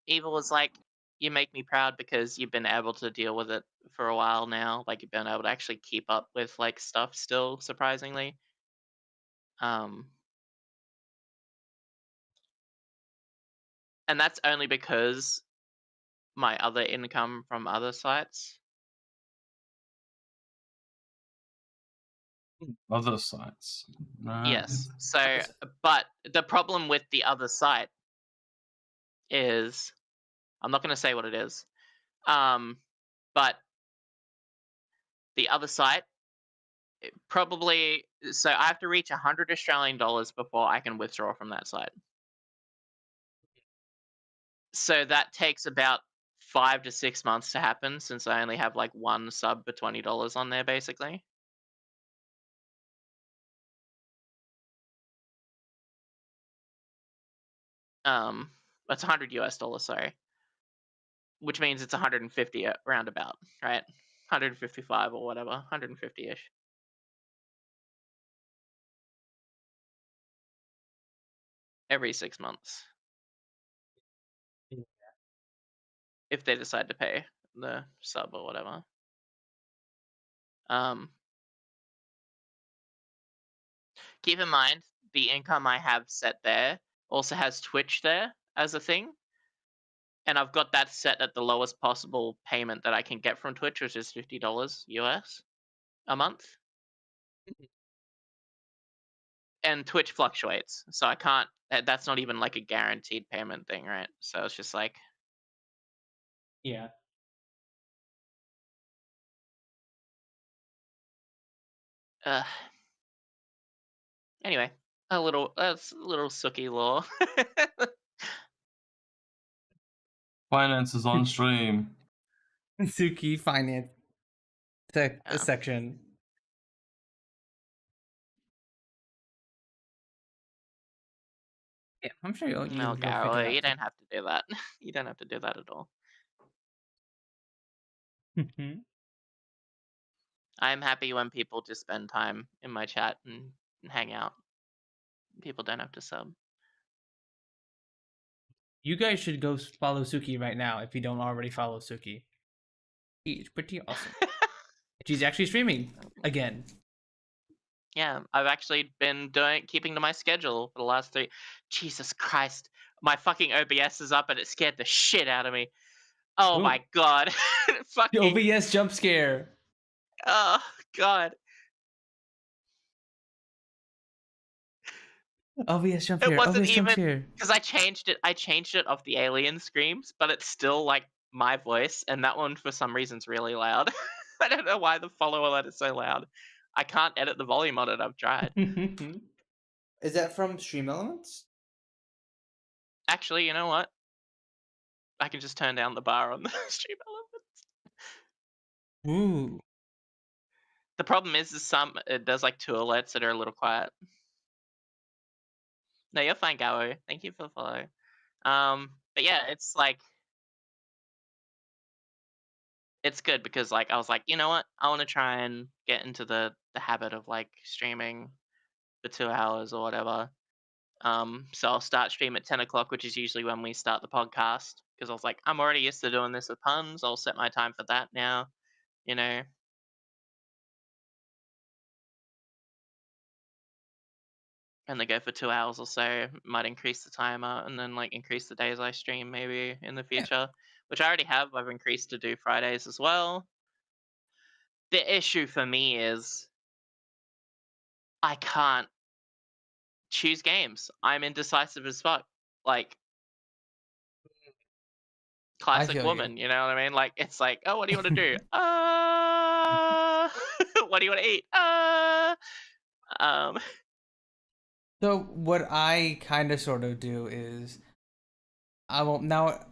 Evil was like, you make me proud because you've been able to deal with it for a while now. Like you've been able to actually keep up with like stuff still, surprisingly. And that's only because my other income from other sites. Other sites. Yes. So, but the problem with the other site is, I'm not going to say what it is, but the other site, probably, so I have to reach 100 Australian dollars before I can withdraw from that site. So that takes about 5 to 6 months to happen, since I only have like one sub for $20 on there, basically. That's 100 US dollars, sorry. Which means it's 150 roundabout, right? 155 or whatever, 150-ish. Every 6 months. If they decide to pay the sub or whatever. Keep in mind, the income I have set there also has Twitch there as a thing. And I've got that set at the lowest possible payment that I can get from Twitch, which is $50 US a month. And Twitch fluctuates, so I can't, that's not even like a guaranteed payment thing, right? So it's just like, Yeah. Anyway, that's a little Sooky law. Finances on stream. Sooky finance section. Yeah, I'm sure you'll No, figure Garrow, it out. you don't have to do that. You don't have to do that at all. I'm happy when people just spend time in my chat and hang out. People don't have to sub. You guys should go follow Sooky right now if you don't already follow Sooky. He's pretty awesome. She's actually streaming again. Yeah, I've actually been keeping to my schedule for the last 3. Jesus Christ, my fucking OBS is up and it scared the shit out of me. Oh Ooh. my god, The fucking OBS jump scare. oh god, OBS jump it scare. wasn't OBS jump even scare. because I changed it. I changed it off the alien screams, but it's still like my voice, and that one for some reason's really loud. I don't know why the follow alert is so loud. I can't edit the volume on it. I've tried. Is that from Stream Elements? Actually, you know what? I can just turn down the bar on the stream element. Ooh. The problem is some it does like 2 alerts that are a little quiet. No, you're fine, Gawo. Thank you for the follow. But yeah, it's like it's good because like I was like, you know what? I want to try and get into the habit of like streaming for 2 hours or whatever. So I'll start stream at 10 o'clock, which is usually when we start the podcast. Because I was like, I'm already used to doing this with puns. I'll set my time for that now. You know, and they go for 2 hours or so. Might increase the timer and then like increase the days I stream maybe in the Yeah. future, which I already have. I've increased to do Fridays as well. The issue for me is I can't choose games. I'm indecisive as fuck. Like I classic feel you. woman, you know what I mean? Like it's like, oh, what do you want to do? What do you want to eat? Um, So what I kind of sort of do is I won't now.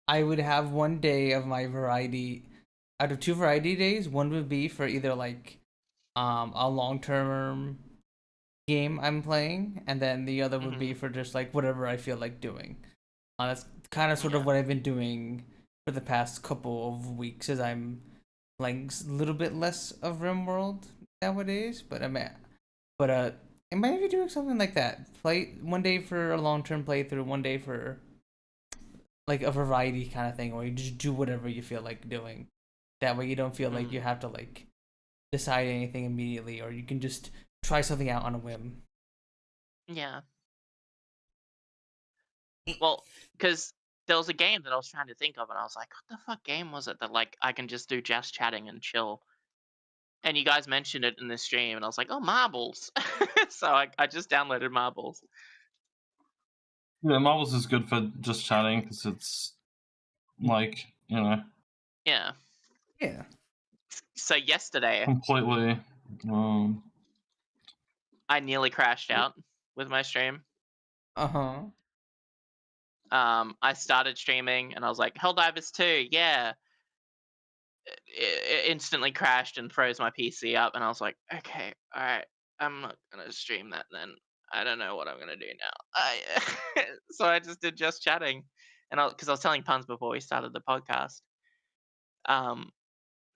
I would have one day of my variety. Out of 2 variety days, one would be for either like a long term game I'm playing, and then the other would be mhm, for just like whatever I feel like doing. That's kind of sort of yeah, what I've been doing for the past couple of weeks, as I'm playing a little bit less of Rimworld nowadays. But I might be doing something like that. Play one day for a long term playthrough, one day for like a variety kind of thing, or you just do whatever you feel like doing. That way, you don't feel like you mm, have to like decide anything immediately, or you can just try something out on a whim. yeah. Well, because there was a game that I was trying to think of, and I was like, what the fuck game was it that like I can just do just chatting and chill? And you guys mentioned it in the stream, and I was like, oh, marbles. So I just downloaded marbles. Yeah, Marbles is good for just chatting because it's like, you know, Yeah. Yeah. So yesterday, completely. I nearly crashed out with my stream. Uh huh. I started streaming, and I was like, Helldivers 2, yeah. It instantly crashed and froze my PC up, and I was like, okay, all right, I'm not gonna stream that then. I don't know what I'm gonna do now. So I just did just chatting, and because I was telling puns before we started the podcast. Um,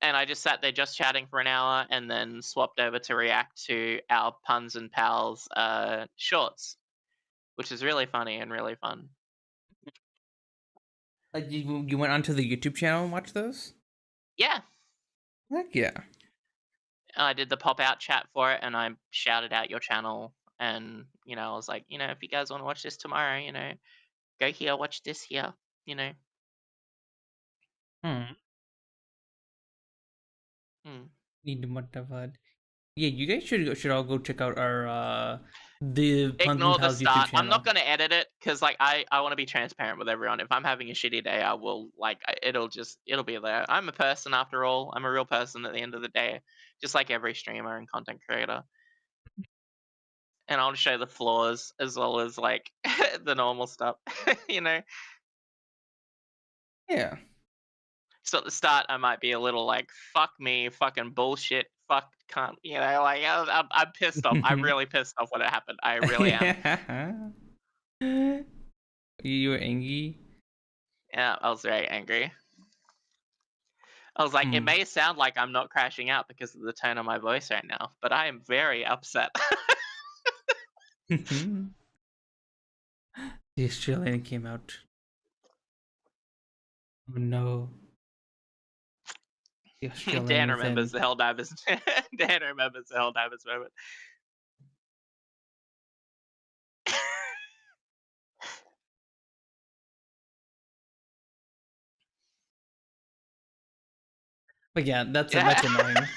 and I just sat there just chatting for an hour, and then swapped over to react to our Punz N Palz shorts, which is really funny and really fun. Like you went onto the YouTube channel and watched those? Yeah, Heck yeah. I did the pop out chat for it, and I shouted out your channel, and I was like, if you guys want to watch this tomorrow, go here, watch this here, you know. Hmm. Mm. Need to whatever. Yeah, you guys should all go check out our the Punz N Ignore the Pals YouTube start. I'm not channel. gonna edit it because like I want to be transparent with everyone. If I'm having a shitty day, I will it'll be there. I'm a person after all. I'm a real person at the end of the day, just like every streamer and content creator. And I'll show the flaws as well as like the normal stuff, you know. Yeah. So at the start, I might be a little like, "Fuck me, fucking bullshit, fuck cunt," like I'm pissed off. I'm really pissed off when it happened. I really am. You were angry. Yeah, I was very angry. I was like, it Hmm. may sound like I'm not crashing out because of the tone of my voice right now, but I am very upset. The Australian came out. Oh no. The Australian Dan within. remembers the Helldivers. Dan remembers the Helldivers moment. But yeah, that's Yeah. annoying.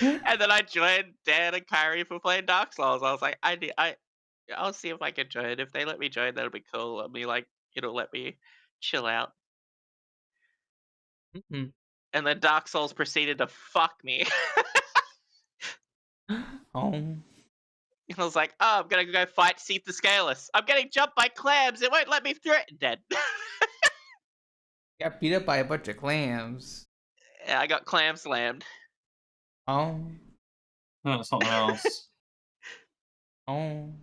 And then I joined Dan and Kyrie for playing Dark Souls. I was like, I'll see if I can join. If they let me join, that'll be cool. It'll let me chill out. Mhm. And then Dark Souls proceeded to fuck me. Oh. I was like, oh, I'm gonna go fight Seath the Scaleless. I'm getting jumped by clams. It won't let me through it. Dead. Got beat up by a bunch of clams. Yeah, I got clam slammed. Oh. No, it's something else. Oh.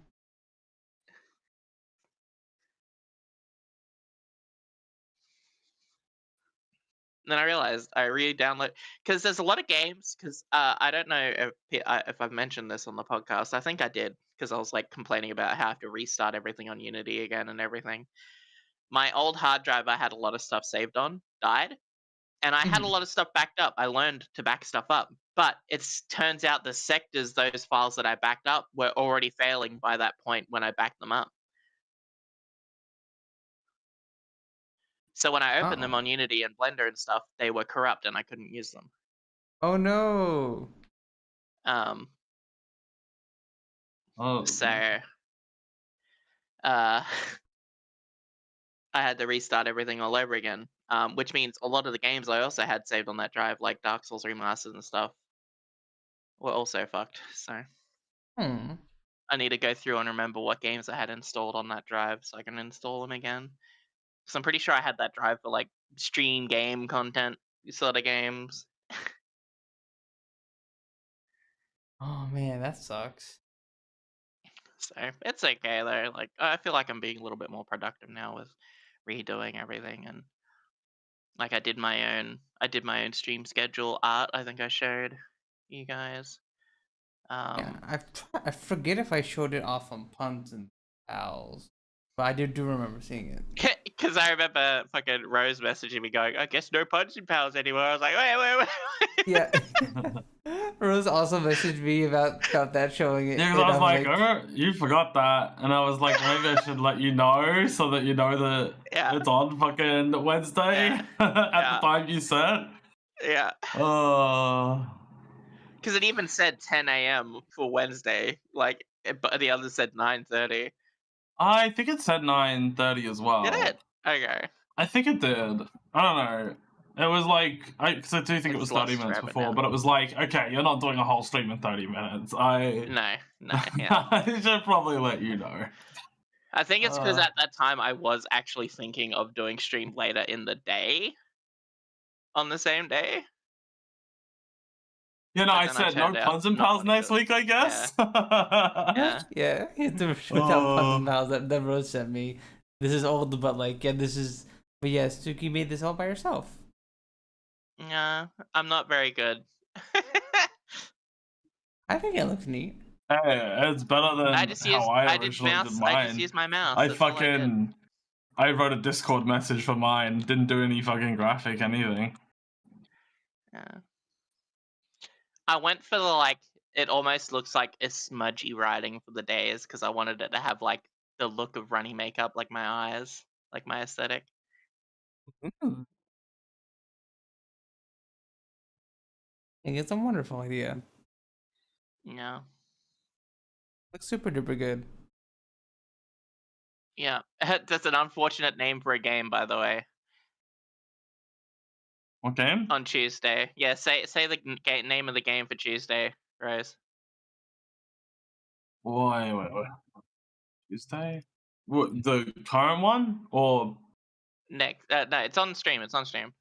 And then I realized I re-download because there's a lot of games. Because I don't know if I've mentioned this on the podcast. I think I did because I was like complaining about how I have to restart everything on Unity again and everything. My old hard drive I had a lot of stuff saved on died, and I had a Mhm. lot of stuff backed up. I learned to back stuff up, but it turns out the sectors, those files that I backed up, were already failing by that point when I backed them up. So when I opened them Uh-oh. on Unity and Blender and stuff, they were corrupt and I couldn't use them. Oh no. Oh, So I had to restart everything all over again, which means a lot of the games I also had saved on that drive, like Dark Souls Remastered and stuff, were also fucked. So I need to go through and remember what games I had installed on that drive so I can install them again. Because I'm pretty sure I had that drive for like stream game content sort of games. Oh man, that sucks. So it's okay though. Like I feel like I'm being a little bit more productive now with redoing everything, and like I did my own stream schedule art. I think I showed you guys. Yeah, I forget if I showed it off on Punz N Palz, but I do remember seeing it. Because I remember fucking Rose messaging me going, I guess no Punz N Pals anymore. I was like, wait. Yeah. Rose also messaged me about that showing it. yeah, And because I was I'm like, oh, you forgot that. And I was like, maybe I should let you know so that you know that Yeah. it's on fucking Wednesday Yeah. at the time you said. Yeah. Oh. Because it even said 10 a.m. for Wednesday. Like, but the other said 9:30. I think it said 9:30 as well. Did it? Okay. I think it did. I don't know. It was like, because I do think it was 30 minutes before, but it was like, okay, you're not doing a whole stream in 30 minutes. No, yeah. I should probably let you know. I think it's because at that time I was actually thinking of doing stream later in the day. On the same day. You know, But I then said no turned out Punz N not Pals wanting next to. week, I guess. Yeah. Yeah, he had to show down Punz N Pals that Rose sent me. This is old, but like, yeah, this is. But yeah, Sooky made this all by herself. Yeah, I'm not very good. I think it looks neat. Hey, it's better than I just used my mouse. I That's all I did. fucking, I wrote a Discord message for mine. Didn't do any fucking graphic anything. Yeah. I went for the like. It almost looks like a smudgy writing for the days because I wanted it to have like the look of runny makeup, like my eyes, like my aesthetic. I think it's a wonderful idea. Yeah. Looks super duper good. Yeah. That's an unfortunate name for a game, by the way. What game? On Tuesday. Yeah. Say the name of the game for Tuesday, Rose. Wait. Tuesday? What, the current one? Or Next. No, it's on stream. It's on stream.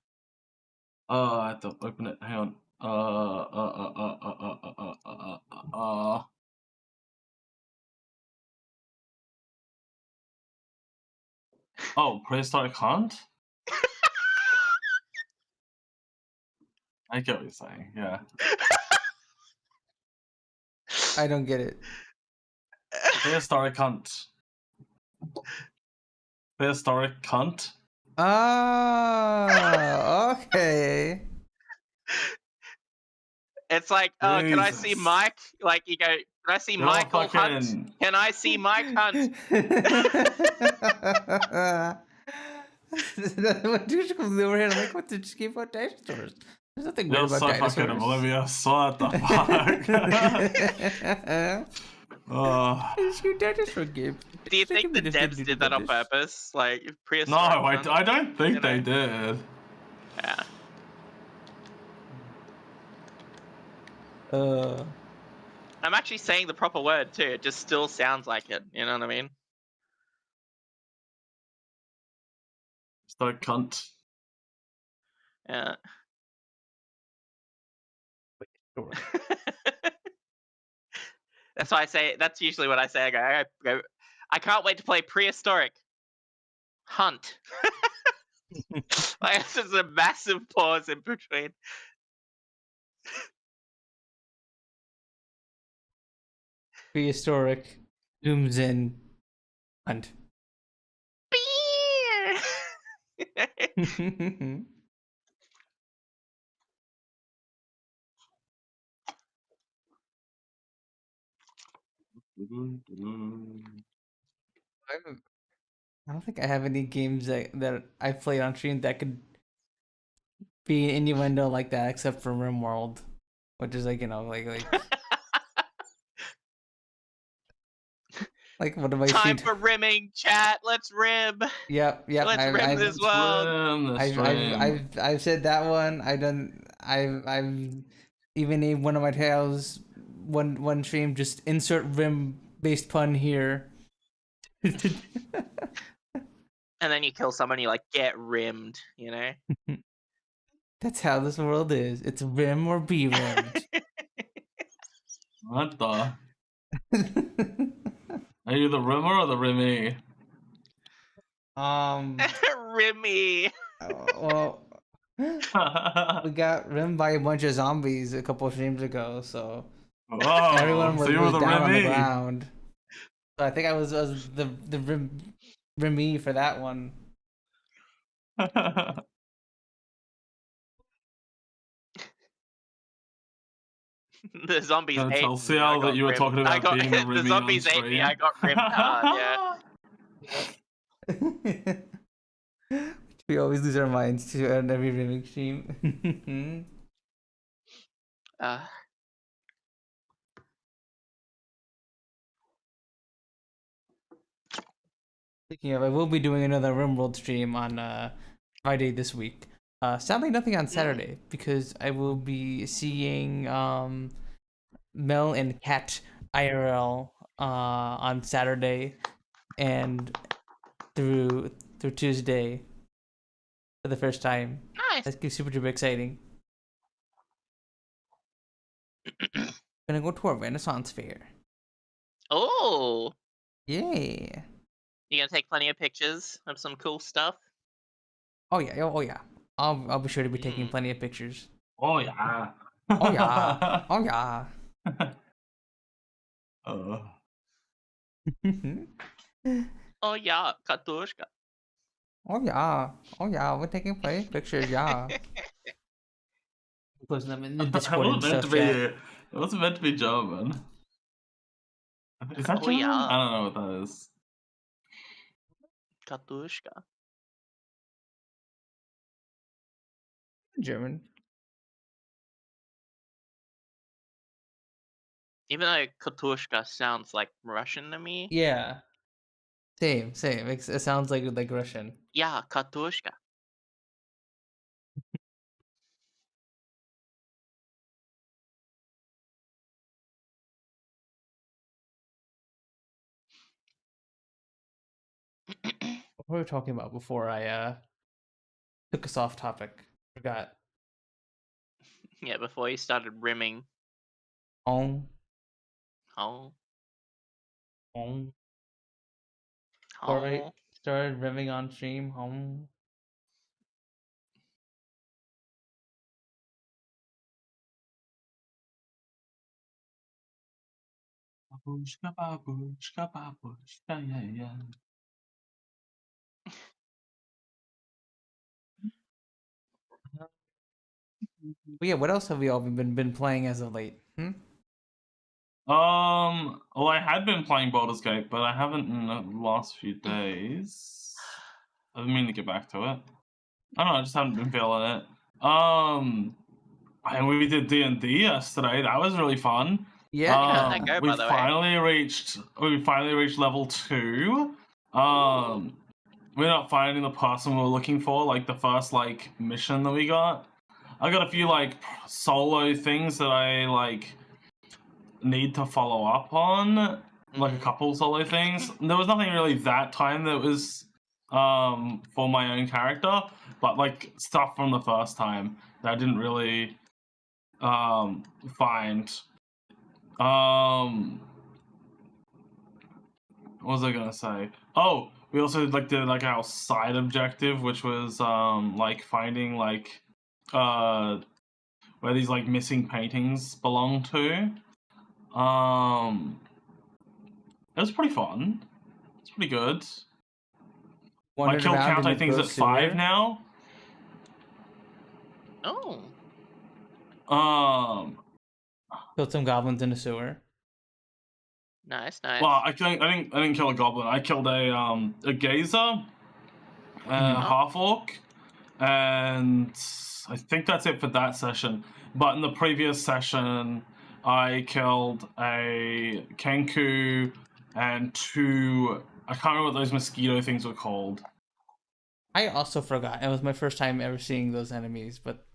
I have to open it. Hang on. Oh, prehistoric hunt? I get what you're saying, yeah. I don't get it. Prehistoric hunt. Prehistoric cunt? Oh, okay. It's like, oh, can I see Jesus. Mike? Like you go, can I see You're Michael Hunt? fucking. Can I see Mike Hunt? When Douche comes over here, I'm like, what did you keep about dinosaurs? There's nothing weird You're about so fucking dinosaurs. oblivious. What the fuck? Oh. I just keep dinosaur game. Do you think the devs did that on purpose? Like No, prehistoric I Hunt? don't think You they know? did. Yeah. I'm actually saying the proper word too. It just still sounds like it. You know what I mean? It's like cunt. Yeah. That's why I say. That's usually what I say. I go. I can't wait to play prehistoric Hunt. Like there's a massive pause in between. Prehistoric zooms in hunt. I don't think I have any games that I played on stream that could be innuendo like that, except for Rimworld, which is like like what am I Time stream? for rimming, chat. Let's rim. Yep. Let's rim this world. I've said that one. I've even named one of my tales. One stream, just insert rim based pun here. And then you kill someone, you like get rimmed. You know. That's how this world is. It's rim or be rimmed. What the? Are you the rimmer or the rimmy? Rimmy. Well, we got rimmed by a bunch of zombies a couple of streams ago, so everyone Oh, was, so you were was the down on the rimmy. ground. So I think I was the rimmy for that one. The zombies Gonna ate tell me. Siel that you were talking about being the the rimmy zombies on ate me. stream. I got rimmed hard. Yeah. We always lose our minds too on every rimming stream. Speaking of, I will be doing another Rimworld stream on Friday this week. Sadly, nothing on Saturday because I will be seeing Mel and Kat IRL on Saturday and through Tuesday for the first time. Nice. That's super duper exciting. Gonna go to a Renaissance fair. Oh. Yeah. You gonna take plenty of pictures of some cool stuff? Oh yeah. Oh yeah. I'll be sure to be taking plenty of pictures. Oh yeah. Oh yeah. Oh yeah. Oh yeah, Katushka. Oh yeah. Oh yeah. We're taking plenty of pictures. Yeah. Posting them in the Discord and stuff. It wasn't meant to be German. Is that Oh German? yeah. I don't know what that is. Katushka. German. Even though Katushka sounds like Russian to me. Yeah. Same. It sounds like Russian. Yeah, Katushka. What were we talking about before I took us off topic? Forgot. Yeah, before you started rimming. Home. Started rimming on stream. Home. Babushka, babushka, babushka, yeah, yeah. But yeah, what else have we all been playing as of late? Well, I had been playing Baldur's Gate, but I haven't in the last few days. I've been meaning to get back to it. I don't know, I just haven't been feeling it. And we did D&D yesterday. That was really fun. Yeah. How'd that go, we by the way? finally reached level 2. We're not finding the person we were looking for, like the first like mission that we got. I got a few like solo things that I like need to follow up on, like a couple solo things. There was nothing really that time that was for my own character, but like stuff from the first time that I didn't really find. What was I gonna say? Oh, we also like did like our side objective, which was like finding like where these like missing paintings belong to. It was pretty fun. It's pretty good. My kill count, I think, is at 5 now. Oh. Killed some goblins in the sewer. Nice, nice. Well, I didn't kill a goblin. I killed a gazer, half orc, and I think that's it for that session. But in the previous session, I killed a kenku and 2. I can't remember what those mosquito things were called. I also forgot. It was my first time ever seeing those enemies, but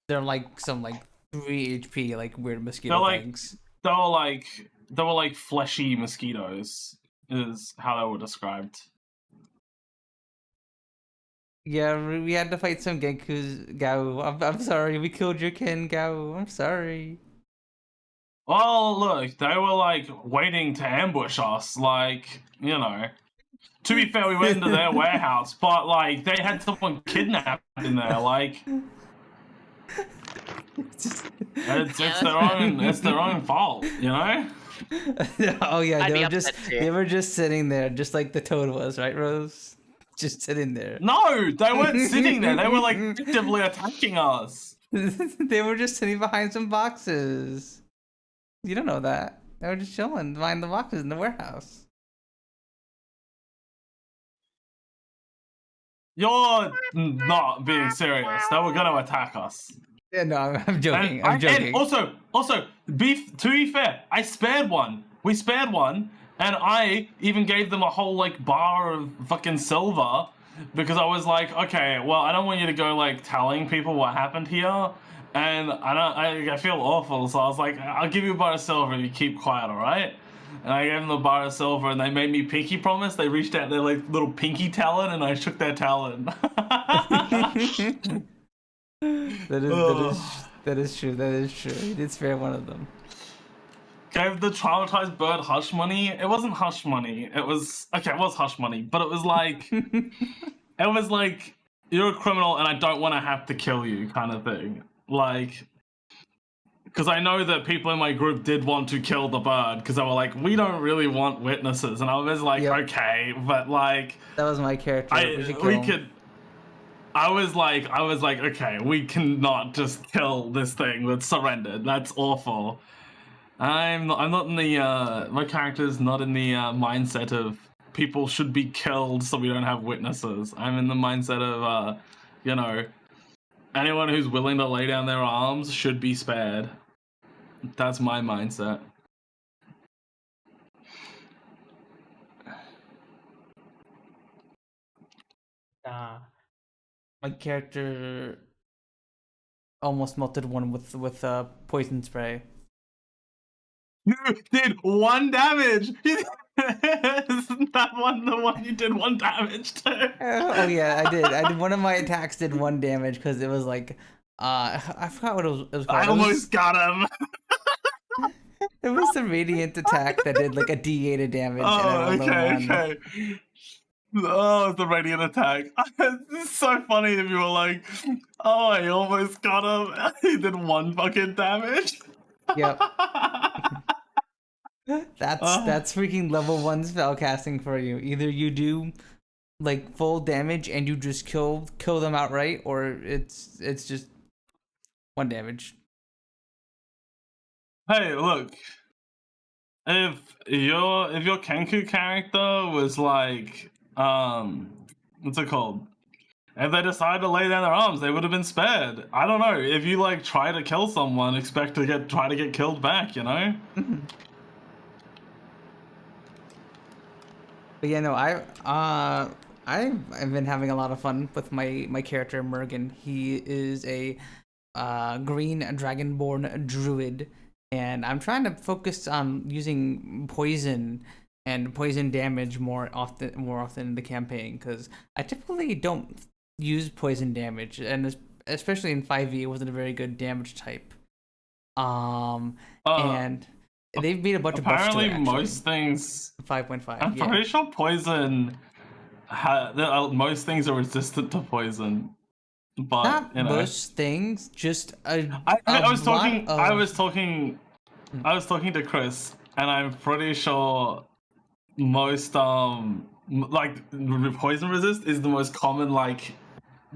they're like some like 3 HP like weird mosquito things. They were like fleshy mosquitoes, is how they were described. Yeah, we had to fight some Genkus, Gao. I'm sorry, we killed your kin, Gao. I'm sorry. Well, look, they were like waiting to ambush us, like, you know. To be fair, we went into their warehouse, but like they had someone kidnapped in there, like. It's their own fault, you know? Oh yeah, they were just sitting there, just like the toad was, right, Rose? Just sitting there. No, they weren't sitting there. They were like actively attacking us. They were just sitting behind some boxes. You don't know that. They were just chilling behind the boxes in the warehouse. You're not being serious. They were gonna attack us. Yeah, no, I'm joking. I'm joking. And also, to be fair, I spared one. We spared one, and I even gave them a whole like bar of fucking silver because I was like, okay, well, I don't want you to go like telling people what happened here, and I feel awful, so I was like, I'll give you a bar of silver if you keep quiet, all right? And I gave them the bar of silver, and they made me pinky promise. They reached out their like little pinky talon, and I shook their talon. That is true. He did spare one of them. Gave the traumatized bird hush money. It wasn't hush money. It was hush money, but it was like you're a criminal and I don't want to have to kill you kind of thing. Like, because I know that people in my group did want to kill the bird because they were like, we don't really want witnesses, and I was like, okay, but like that was my character. I was like, okay, we cannot just kill this thing that's surrendered. That's awful. I'm not in the my character's not in the mindset of people should be killed so we don't have witnesses. I'm in the mindset of you know, anyone who's willing to lay down their arms should be spared. That's my mindset. My character almost melted one with poison spray. You did 1 damage. Isn't that the one you did 1 damage to? Oh yeah, I did. One of my attacks did 1 damage because it was like I forgot what it was called. I almost got him. It was the radiant attack that did like a D8 of damage. Oh, okay. Oh, the radiant attack. It's so funny if you were like, oh, I almost got him. He did 1 fucking damage. Yep. That's freaking level 1 spellcasting for you. Either you do like full damage and you just kill them outright, or it's just 1 damage. Hey, look. If your Kenku character was like, what's it called? If they decided to lay down their arms, they would have been spared. I don't know. If you like try to kill someone, expect to try to get killed back, you know? But yeah, no, I've been having a lot of fun with my character Mergen. He is a green dragonborn druid, and I'm trying to focus on using poison and poison damage more often in the campaign, because I typically don't use poison damage, and especially in 5e, it wasn't a very good damage type. And they've made a bunch of buffs to it, Apparently, most things. 5.5. I'm Yeah. pretty sure poison. Most things are resistant to poison, but Not you know. most things, just I was talking. of... I was talking to Chris, and I'm pretty sure most like poison resist is the most common like.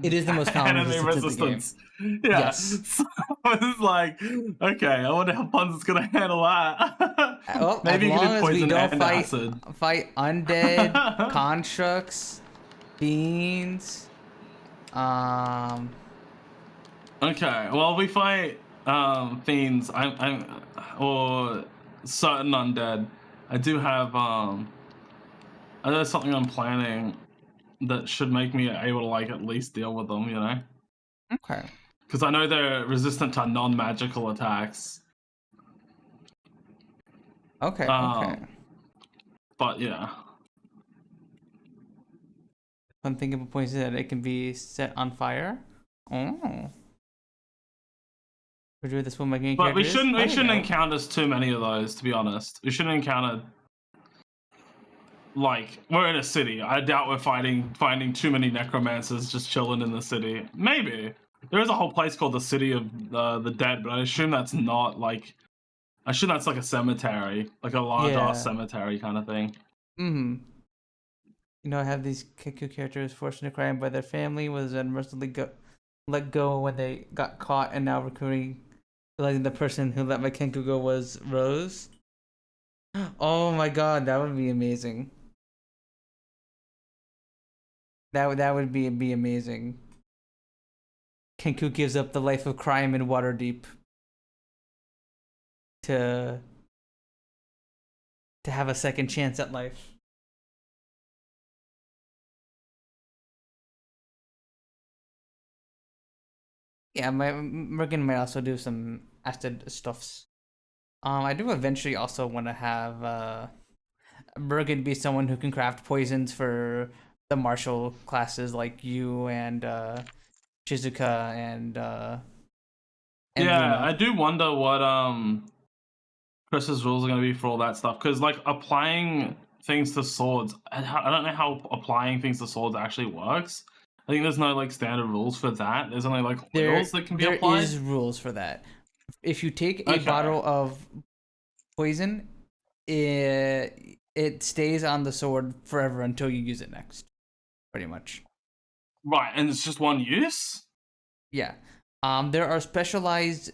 It is the most common enemy resistance. Yeah. Yes. So I was like, okay, I wonder how Punz is gonna handle that. Well, Maybe as he long could as poison we don't and acid. fight undead, constructs, fiends. Okay, well, we fight fiends. Or certain undead. I do have there's something I'm planning that should make me able to like at least deal with them, you know? Okay. Because I know they're resistant to non-magical attacks. Okay. But yeah. One thing about poison that it can be set on fire. Oh. We're doing this one making. But we shouldn't encounter too many of those, to be honest. We shouldn't encounter. Like, we're in a city. I doubt we're finding too many necromancers just chilling in the city. Maybe. There is a whole place called the City of the Dead, but I assume that's not like... I assume that's like a cemetery. Like a large-ass cemetery kind of thing. Mm-hmm. You know, I have these Kenku characters forced into crime by their family, was unmercifully let go when they got caught, and now realizing the person who let my Kenku go was Rose. Oh my god, that would be amazing. That would be amazing. Kenku gives up the life of crime in Waterdeep to have a second chance at life. Yeah, my Mergen might also do some acid stuffs. I do eventually also want to have Mergen be someone who can craft poisons for the martial classes like you and Shizuka and yeah, Luna. I do wonder what Chris's rules are going to be for all that stuff, because like applying things to swords, I don't know how applying things to swords actually works. I think there's no like standard rules for that. There's only like oils that can be applied. There is rules for that. If you take a bottle of poison, it stays on the sword forever until you use it next. Pretty much. Right, and it's just one use? Yeah. There are specialized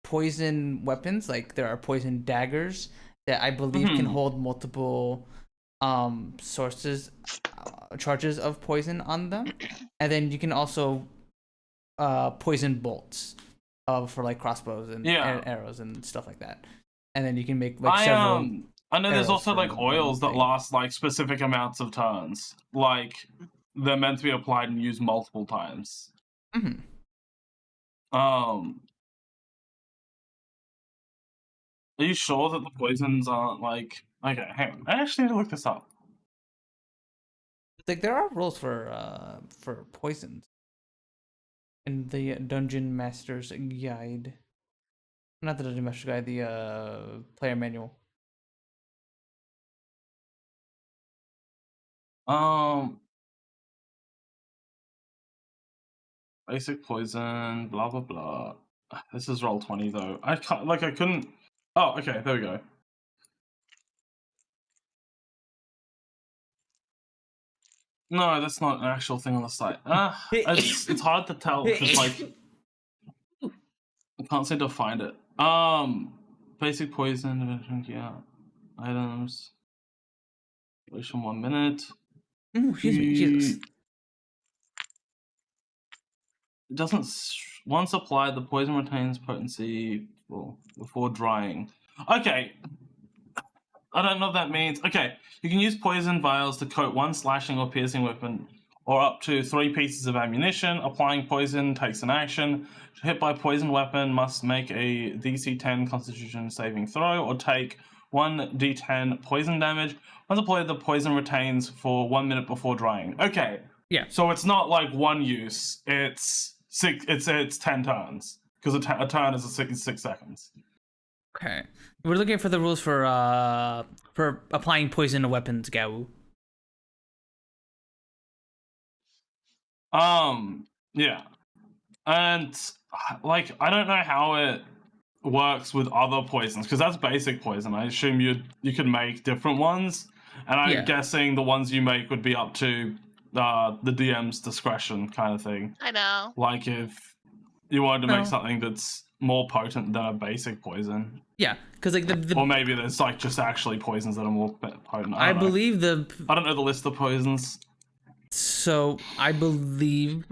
poison weapons, like there are poison daggers that I believe can hold multiple charges of poison on them, and then you can also poison bolts for like crossbows and arrows and stuff like that, and then you can make like several. I know there's also like oils that last like specific amounts of turns, like they're meant to be applied and used multiple times. Are you sure that the poisons aren't like... Okay, hang on. I actually need to look this up. Like there are rules for poisons in the Dungeon Master's Guide. Not the Dungeon Master's Guide, the player manual. Basic poison, blah blah blah. This is Roll20 though. I couldn't... Oh, okay, there we go. No, that's not an actual thing on the site. It's hard to tell because like I can't seem to find it. Basic poison, yeah. Items. Duration 1 minute. Ooh, excuse me, Jesus. It doesn't. Once applied, the poison retains potency before drying. Okay. I don't know what that means. Okay, you can use poison vials to coat one slashing or piercing weapon, or up to 3 pieces of ammunition. Applying poison takes an action. Hit by poison weapon must make a DC 10 Constitution saving throw, or take 1d10 poison damage. Once applied, the poison retains for 1 minute before drying. Okay. Yeah. So it's not like one use. It's 10 turns, because a turn is 6 seconds. Okay. We're looking for the rules for applying poison to weapons, Gao. Yeah. And like, I don't know how it works with other poisons, because that's basic poison. I assume you could make different ones, and I'm guessing the ones you make would be up to the DM's discretion, kind of thing. I know. Like if you wanted to make something that's more potent than a basic poison. Yeah, because like the or maybe there's like just actually poisons that are more potent. I believe I don't know the list of poisons. So I believe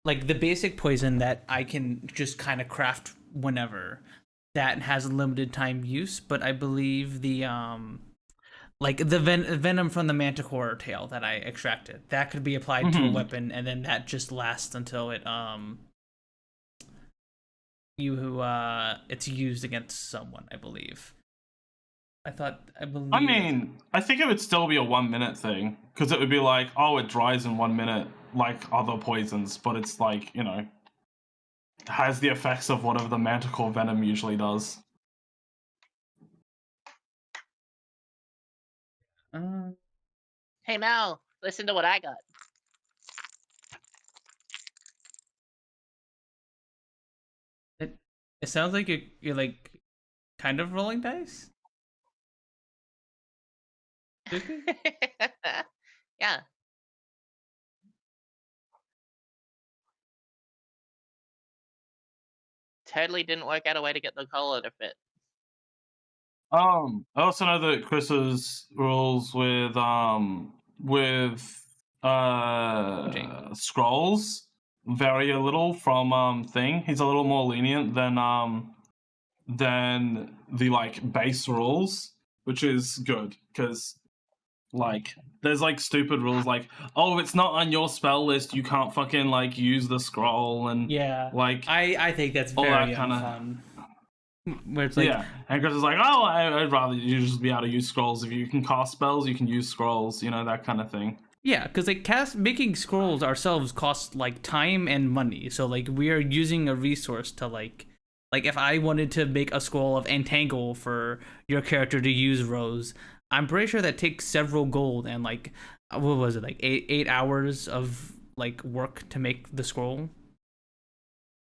like the basic poison that I can just kind of craft whenever, that has a limited time use, but I believe the like the venom from the manticore tail that I extracted, that could be applied to a weapon, and then that just lasts until it it's used against someone, I believe. I mean, I think it would still be a 1 minute thing, because it would be like, oh, it dries in 1 minute like other poisons, but it's like, you know, has the effects of whatever the manticore venom usually does. Hey Mel, listen to what I got. It sounds like you're like kind of rolling dice. Yeah. Totally didn't work out a way to get the collar to fit. I also know that Chris's rules with scrolls vary a little from thing. He's a little more lenient than the like base rules, which is good, because like there's like stupid rules like, oh, if it's not on your spell list, you can't fucking like use the scroll, and like I think that's very fun. Where it's like, and Chris is like, oh, I'd rather you just be able to use scrolls. If you can cast spells, you can use scrolls, you know, that kind of thing. Yeah, because like making scrolls ourselves costs like time and money, so like we are using a resource to like if I wanted to make a scroll of entangle for your character to use Rose, I'm pretty sure that takes several gold and like what was it, like 8 hours of like work to make the scroll,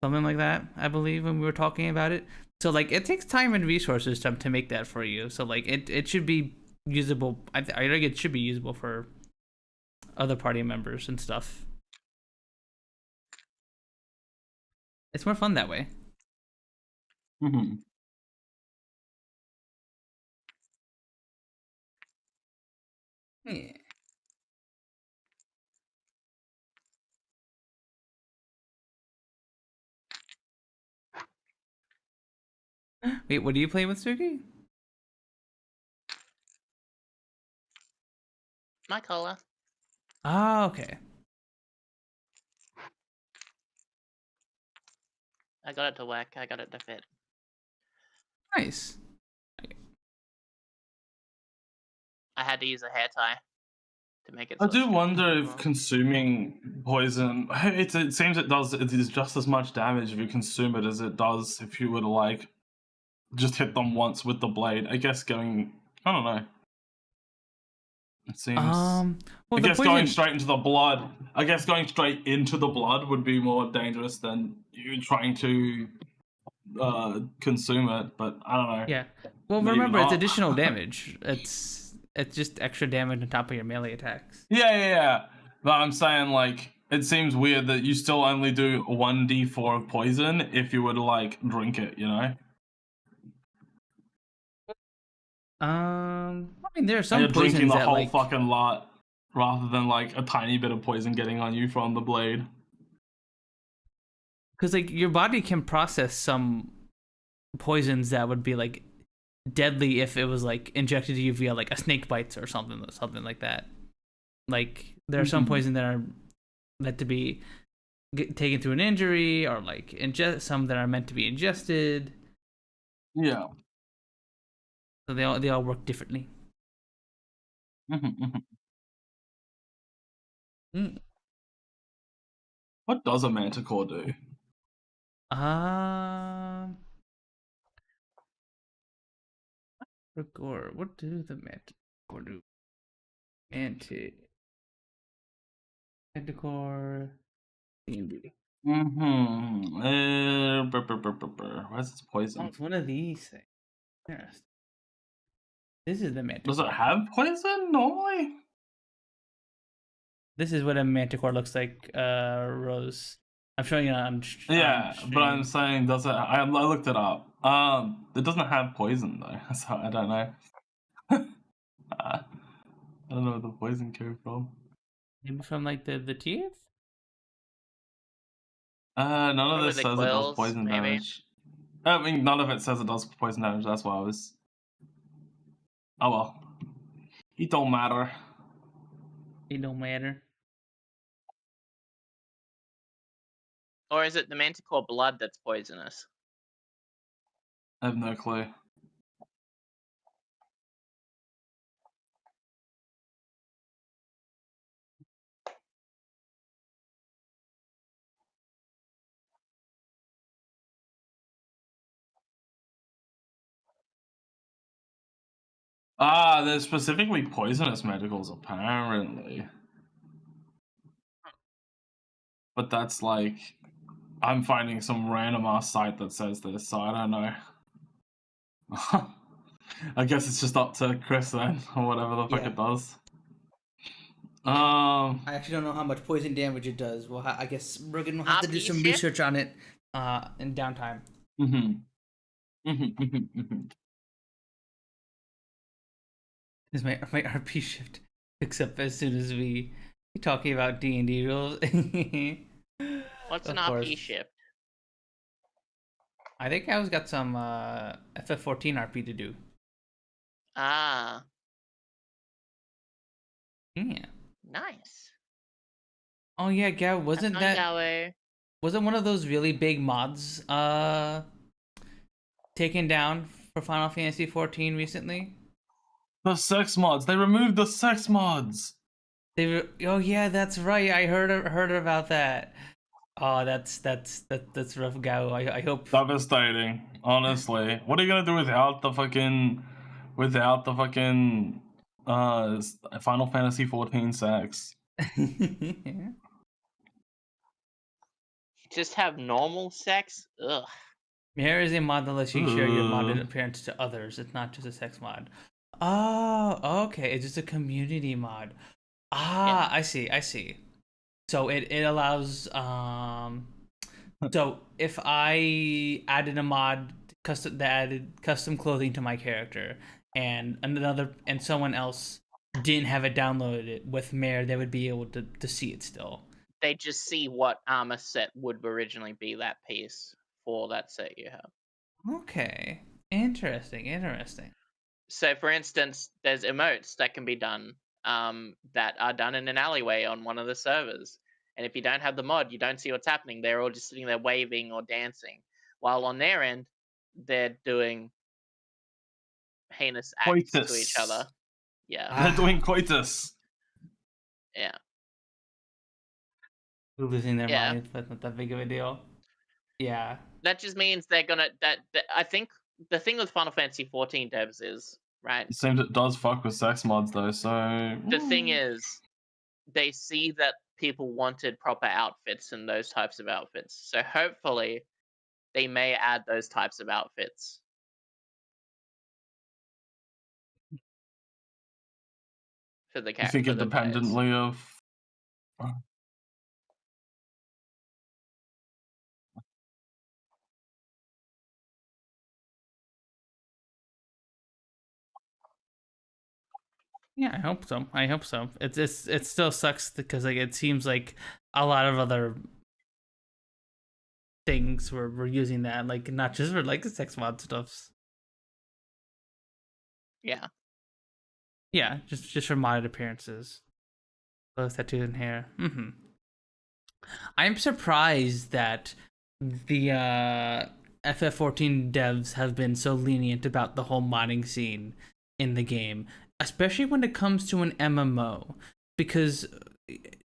something like that, I believe, when we were talking about it. So like it takes time and resources to make that for you. So like it should be usable. I think it should be usable for other party members and stuff. It's more fun that way. Yeah. Wait, what do you play with, Sooky? My collar. Ah, okay. I got it to work. I got it to fit. Nice. I had to use a hair tie to make it. I do wonder if consuming poison, it seems it is just as much damage if you consume it as it does if you were to like just hit them once with the blade. I guess I don't know. It seems. Well, I guess going straight into the blood. I guess going straight into the blood would be more dangerous than you trying to consume it. But I don't know. Yeah. Well, remember, it's additional damage. It's just extra damage on top of your melee attacks. Yeah. But I'm saying like it seems weird that you still only do 1d4 of poison if you were to like drink it, you know? I mean, there are And some you're drinking poisons the that whole like, fucking lot rather than like a tiny bit of poison getting on you from the blade. because like your body can process some poisons that would be like deadly if it was like injected to you via like a snake bites or something like that. Like there are some poison that are meant to be taken through an injury, or like some that are meant to be ingested. Yeah. So they all work differently. Mm. What does a manticore do? Record. What do the manticore do? Manticore. D&D. Where's its poison? Oh, it's one of these things. Interesting. This is the manticore. Does it have poison normally? This is what a manticore looks like, Rose. I'm showing you on Yeah, but I'm stream. saying, does it? I looked it up. It doesn't have poison though, so I don't know. I don't know where the poison came from. Maybe from like the teeth? None of Probably this the says it does quills, poison maybe. damage. I mean, none of it says it does poison damage. That's why I was. Oh well, it don't matter. It don't matter. Or is it the manticore blood that's poisonous? I have no clue. Ah, they're specifically poisonous manticores, apparently. But that's like, I'm finding some random ass site that says this, so I don't know. I guess it's just up to Chris then, or whatever the fuck Yeah. it does. I actually don't know how much poison damage it does. Well, I guess Rogan will have to do RP some shift? research on it in downtime. Because my RP shift picks up as soon as we talking about D&D rules. What's Of an course. RP shift? I think I always got some FF14 RP to do. Ah, Yeah. nice. Oh yeah, Gav, wasn't one of those really big mods taken down for Final Fantasy 14 recently? The sex mods. They removed the sex mods. Oh yeah, that's right. I heard about that. Oh, that's rough, Gao. I hope. Devastating, honestly. What are you gonna do without the fucking Final Fantasy 14 sex? Just have normal sex? Ugh. Here is a mod that lets you share your modded appearance to others. It's not just a sex mod. Oh, okay. It's just a community mod. Ah, yeah. I see. So it allows so if I added a mod that added custom clothing to my character, and someone else didn't have it downloaded with Mare, they would be able to see it still. They just see what armor set would originally be that piece for that set you have. Okay. Interesting. So, for instance, there's emotes that can be done that are done in an alleyway on one of the servers. And if you don't have the mod, you don't see what's happening. They're all just sitting there waving or dancing. While on their end, they're doing heinous acts to each other. Yeah. They're doing coitus. Yeah. Losing their minds, but not that big of a deal. Yeah. That just means they're gonna. I think the thing with Final Fantasy 14 devs is, right? It seems it does fuck with sex mods though, so. The thing is, they see that people wanted proper outfits and those types of outfits. So hopefully, they may add those types of outfits. For the character. You think independently of. Yeah, I hope so. I hope so. It still sucks because like it seems like a lot of other things were using that, like not just for like the sex mod stuffs. Yeah. Yeah, just for modded appearances, both tattoos and hair. I'm surprised that the FF14 devs have been so lenient about the whole modding scene in the game, especially when it comes to an MMO, because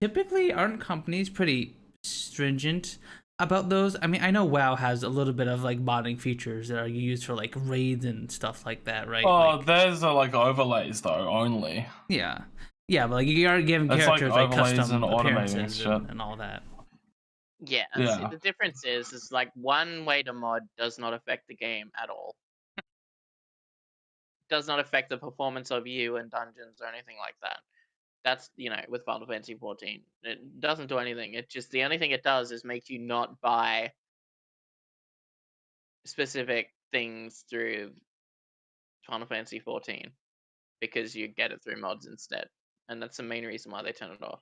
typically aren't companies pretty stringent about those? I mean, I know WoW has a little bit of like modding features that are used for like raids and stuff like that, right? Oh, Like, there's like overlays though only. yeah, yeah, but like you are giving It's like characters like overlays custom and automating appearances shit. and all that. Yeah. See, Yeah. the difference is like one way to mod does not affect the game at all. Does not affect the performance of you in dungeons or anything like that. That's, with Final Fantasy 14. It doesn't do anything. It just, the only thing it does is make you not buy specific things through Final Fantasy 14 because you get it through mods instead. And that's the main reason why they turn it off.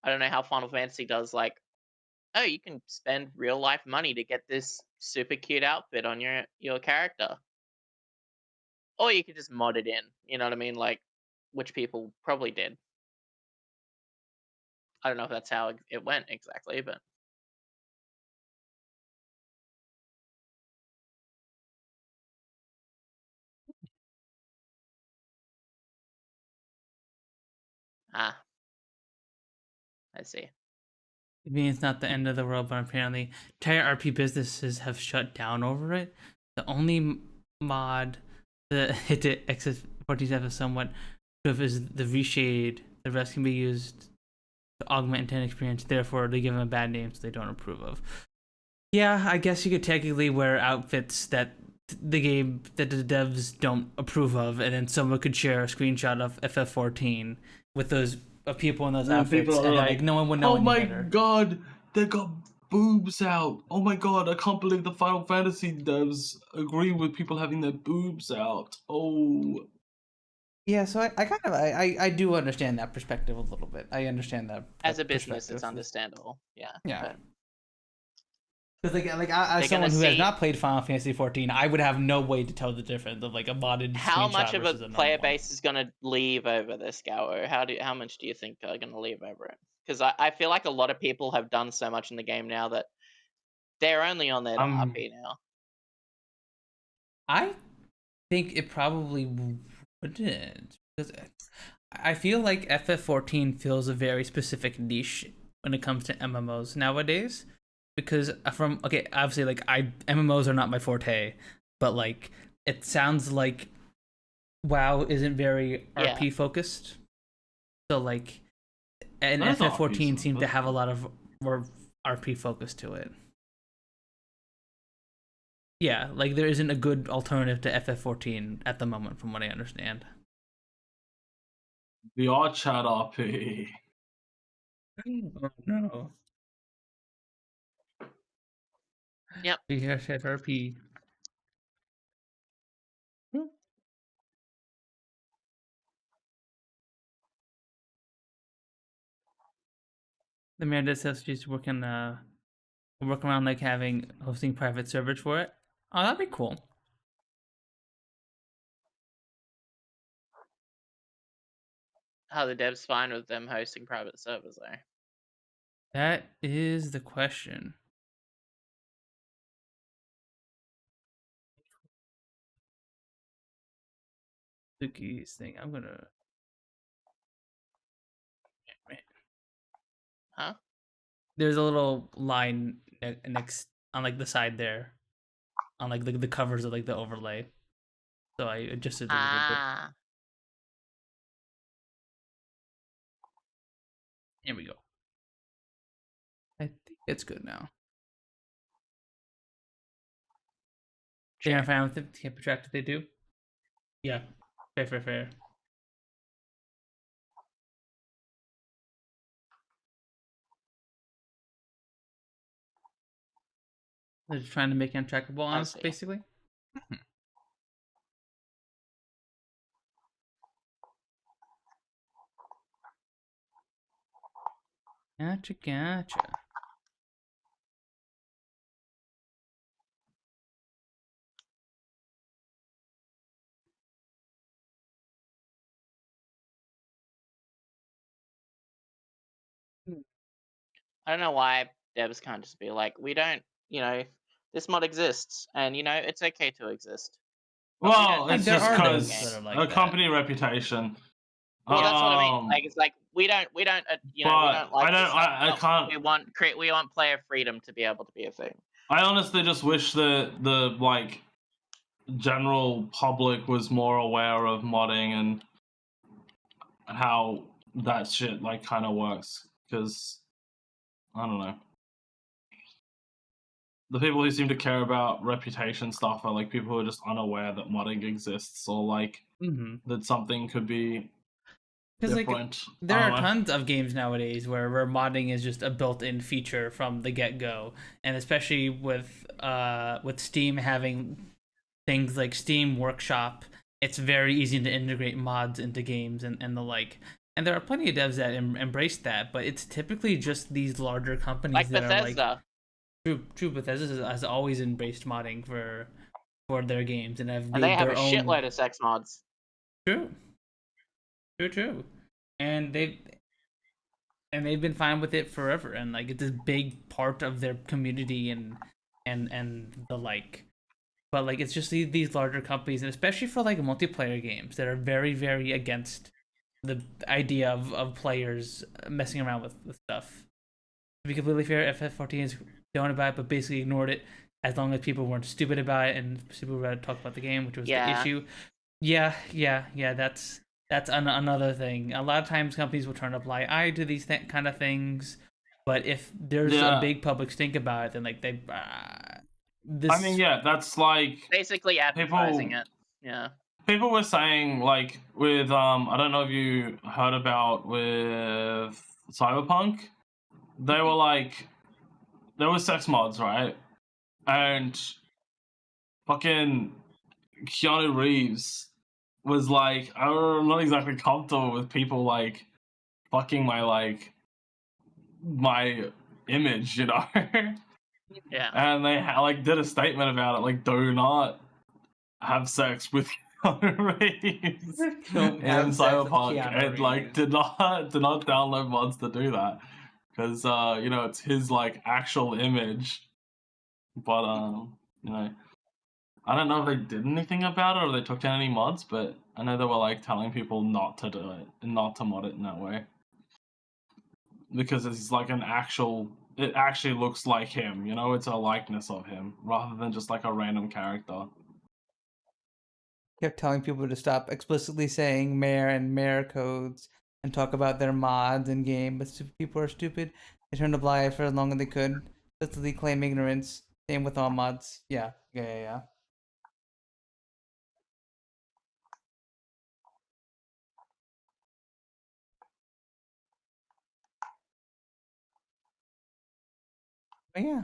I don't know how Final Fantasy does, like, oh, you can spend real life money to get this super cute outfit on your character. Or you could just mod it in, you know what I mean? Like, which people probably did. I don't know if that's how it went exactly, but I see. I mean, it's not the end of the world, but apparently entire RP businesses have shut down over it. The only mod that hit it XS47 somewhat is the V-Shade. The rest can be used to augment intent experience. Therefore, they give them a bad name, so they don't approve of. Yeah, I guess you could technically wear outfits that the devs don't approve of, and then someone could share a screenshot of FF14 with those people in those And outfits, people are and then, like, no one would know oh any my better. god, they got boobs out. Oh my god, I can't believe the Final Fantasy devs agree with people having their boobs out. Oh. Yeah, so I kind of I do understand that perspective a little bit. I understand that As a business, perspective. it's understandable. Yeah. Yeah. But Because like as they're gonna someone who has see not played Final Fantasy 14, I would have no way to tell the difference of like a modded how screenshot much of versus a a player normal one. base is gonna leave over this, Gower? How much do you think are gonna leave over it? Because I feel like a lot of people have done so much in the game now that they're only on there to RP now. I think it probably wouldn't, because I feel like FF14 fills a very specific niche when it comes to MMOs nowadays. Because obviously like MMOs are not my forte, but like it sounds like WoW isn't very Yeah. RP focused. So like, and There's FF14 RPs, seemed to that's have a cool. lot of more RP focus to it. Yeah, like there isn't a good alternative to FF14 at the moment, from what I understand. The R chat RP. Oh no. Yep. Yes, RP. The man that says she's work around like having hosting private servers for it. Oh, that'd be cool. How the devs fine with them hosting private servers though? That is the question. Sooky's thing. I'm gonna. Huh? There's a little line next on like the side there, on like the covers of like the overlay. So I adjusted a little bit. Ah. Here we go. I think it's good now. They're Sure. fine with it. Can't protract what they do. Yeah, fair. They're just trying to make it untrackable, I see. basically. Gotcha. I don't know why devs can't just be like, we don't, this mod exists, and it's okay to exist. But we Well, don't it's There just are necessarily devs game. that because are like a that. company reputation. Well, that's what I mean. Um, Like, it's like we don't, we don't but like I don't. this stuff, I but can't. we want player freedom to be able to be a thing. I honestly just wish that the like general public was more aware of modding and how that shit like kind of works. Because I don't know. The people who seem to care about reputation stuff are like people who are just unaware that modding exists or like that something could be Because different. there I are don't know. tons of games nowadays where modding is just a built-in feature from the get-go, and especially with Steam having things like Steam Workshop, it's very easy to integrate mods into games and the like. And there are plenty of devs that embrace that, but it's typically just these larger companies Like that Bethesda. are like true. Bethesda has always embraced modding for their games and have And they made have their a own. shitload of sex mods. True. And they've been fine with it forever, and like it's a big part of their community and the like. But like it's just these larger companies, and especially for like multiplayer games that are very against the idea of players messing around with stuff. To be completely fair, FF14 is known about it, but basically ignored it as long as people weren't stupid about it and people were talk about the game, which was the issue. Yeah. That's another thing. A lot of times companies will turn a blind eye to these kind of things, but if there's a big public stink about it, then like they this. I mean, yeah, that's like basically advertising it. Yeah. People were saying like with I don't know if you heard about with Cyberpunk, they were like there was sex mods, right? And fucking Keanu Reeves was like, I'm not exactly comfortable with people like fucking my image, you know? Yeah. And they like did a statement about it, like, do not have sex with Keanu Reeves in Cyberpunk, and like did not download mods to do that because it's his like actual image. But I don't know if they did anything about it or they took down any mods, but I know they were like telling people not to do it and not to mod it in that way because it's like it actually looks like him, it's a likeness of him rather than just like a random character. Kept telling people to stop explicitly saying mayor and mayor codes and talk about their mods in game, but people are stupid. They turned a blind eye for as long as they could, explicitly claim ignorance. Same with all mods. Yeah. But yeah,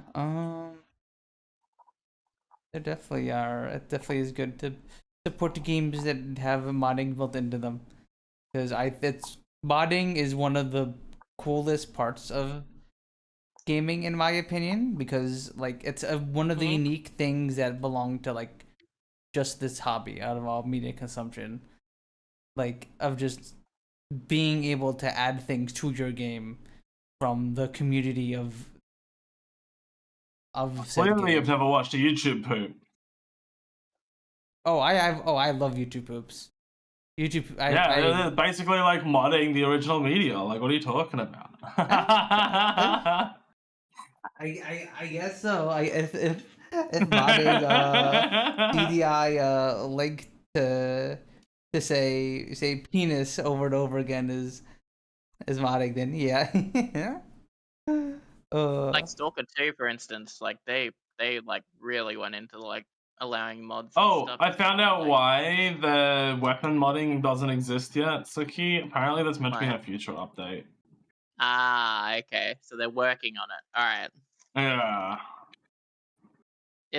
there definitely are. It definitely is good to support the games that have modding built into them, because modding is one of the coolest parts of gaming in my opinion, because like it's one of the unique things that belong to like just this hobby out of all media consumption, like of just being able to add things to your game from the community of Clearly you've never watched a YouTube poop. I love YouTube poops. They're basically like modding the original media. Like, what are you talking about? I guess so. If modding CDI link to say penis over and over again is modding, then yeah. Like Stalker 2, for instance, like they like really went into like allowing mods. Oh, and stuff. I found out why the weapon modding doesn't exist yet, Sooky. Apparently that's meant to be in a future update. Ah, okay. So they're working on it. Alright. Yeah.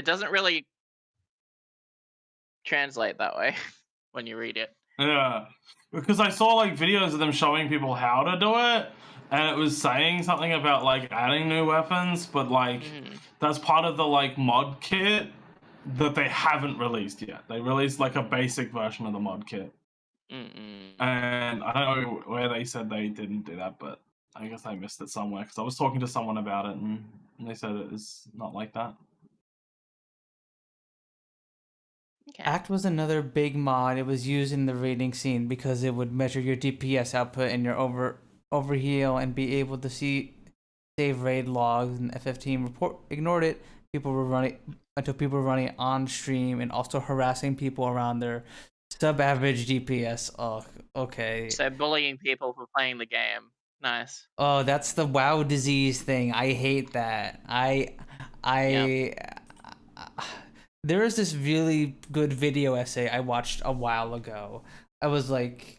it doesn't really translate that way when you read it. Yeah, because I saw like videos of them showing people how to do it, and it was saying something about like adding new weapons, but like that's part of the like mod kit that they haven't released yet. They released like a basic version of the mod kit, and I don't know where they said they didn't do that, but I guess I missed it somewhere because I was talking to someone about it, and they said it is not like that. Okay. Act was another big mod. It was used in the raiding scene because it would measure your DPS output and your overheal and be able to save raid logs. And F15 report ignored it. People were running on stream and also harassing people around their sub-average DPS. Oh, okay. So bullying people for playing the game. Nice. Oh, that's the WoW disease thing. I hate that. There is this really good video essay I watched a while ago. I was like,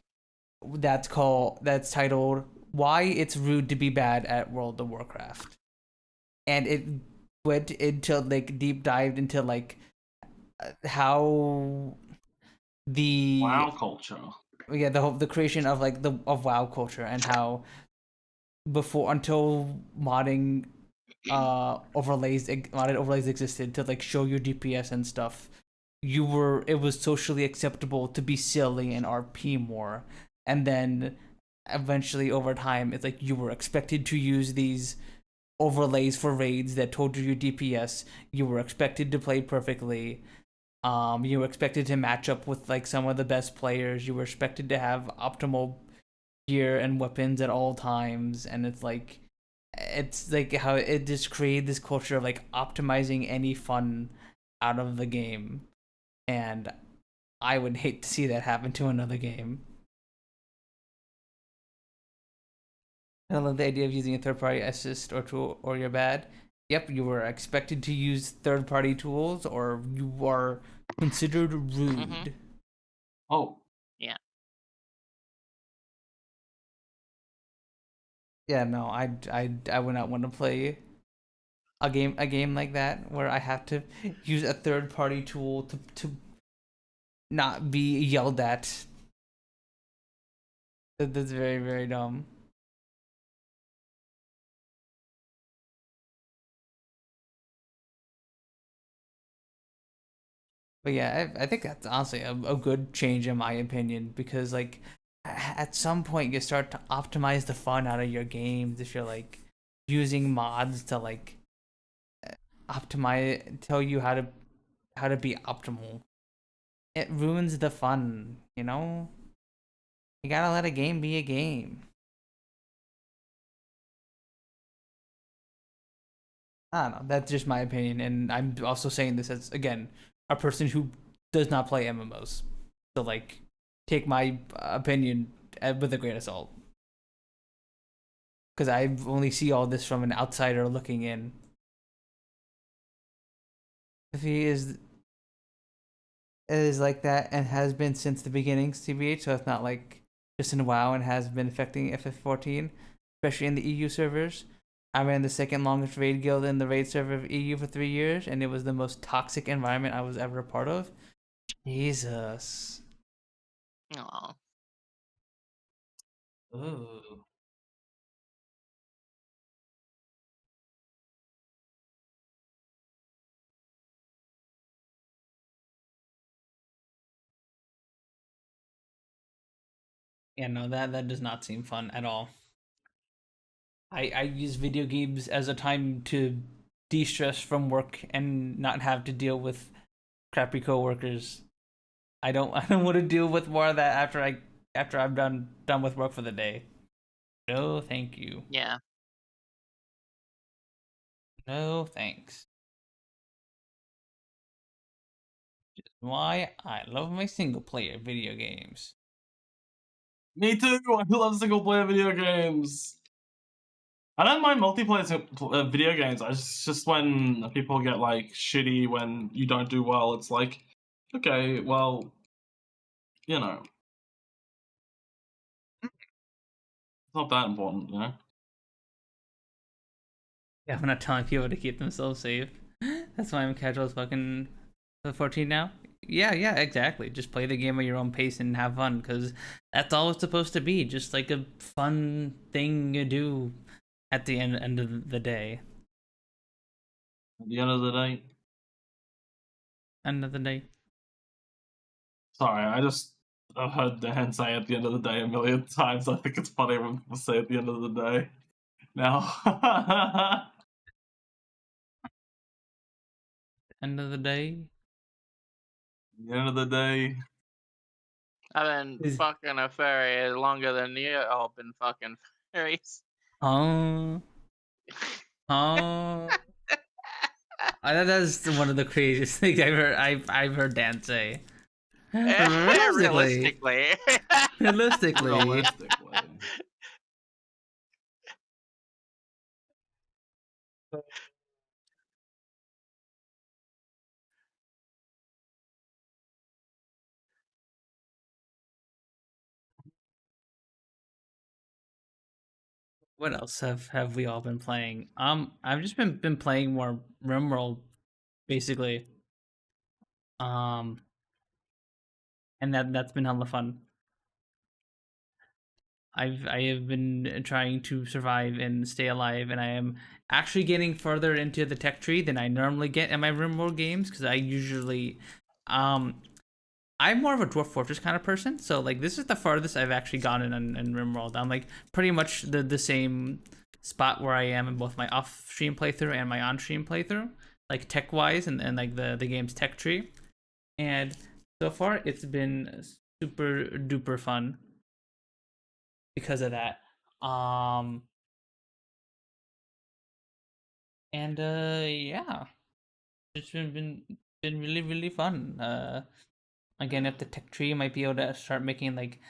that's titled "Why It's Rude to Be Bad at World of Warcraft," and it went into like deep dived into like how the WoW culture. Yeah, the creation of like of WoW culture and how until modding modded overlays existed to like show your DPS and stuff, it was socially acceptable to be silly and RP more, and then eventually over time it's like you were expected to use these overlays for raids that told you your DPS. You were expected to play perfectly. You were expected to match up with like some of the best players. You were expected to have optimal gear and weapons at all times, and it's like how it just created this culture of like optimizing any fun out of the game, and I would hate to see that happen to another game. I love the idea of using a third-party assist or tool, or you're bad. Yep, you were expected to use third-party tools, or you are considered rude. Oh. Yeah. Yeah, no, I would not want to play a game like that where I have to use a third party tool to not be yelled at. That's very, very dumb. But yeah, I think that's honestly a good change in my opinion, because like at some point you start to optimize the fun out of your games if you're like using mods to like tell you how to be optimal. It ruins the fun, you know? You gotta let a game be a game. I don't know, that's just my opinion, and I'm also saying this as, again, a person who does not play MMOs. So, like, take my opinion with a grain of salt. Because I only see all this from an outsider looking in. If he is like that and has been since the beginning, CBH, so it's not like just in WoW and has been affecting FF14, especially in the EU servers. I ran the second longest raid guild in the raid server of EU for 3 years, and it was the most toxic environment I was ever a part of. Jesus. Aww. Ooh. Yeah, no, that does not seem fun at all. I use video games as a time to de-stress from work and not have to deal with crappy coworkers. I don't want to deal with more of that after I'm done with work for the day. No, thank you. Yeah. No, thanks. Just why I love my single player video games. Me too. I love single player video games. I don't mind multiplayer video games. It's just when people get like shitty when you don't do well. It's like, okay, well, you know, it's not that important, you know. Yeah, I'm not telling people to keep themselves safe. That's why I'm casual as fucking 14 now. Yeah, yeah, exactly. Just play the game at your own pace and have fun, because that's all it's supposed to be. Just like a fun thing you do at the end of the day. At the end of the day, End of the day. sorry, I've heard Dan say at the end of the day a million times. I think it's funny when people say at the end of the day. Now, End of the day. the end of the day, I've been Is fucking a furry longer than you all been fucking furries. oh oh. That's one of the craziest things I've heard Dan say. Realistically, Realistically. realistically, realistically. what else have we all been playing? I've just been playing more Rimworld, basically. Um, and that's been hella fun. I have been trying to survive and stay alive, and I am actually getting further into the tech tree than I normally get in my Rimworld games, because I usually, um, I'm more of a Dwarf Fortress kind of person. So like this is the farthest I've actually gotten in Rimworld. I'm like pretty much the same spot where I am in both my off stream playthrough and my on stream playthrough, like tech wise, and like the game's tech tree. And so far it's been super duper fun because of that. Um and yeah, it's been really fun. Again, if the tech tree might be able to start making like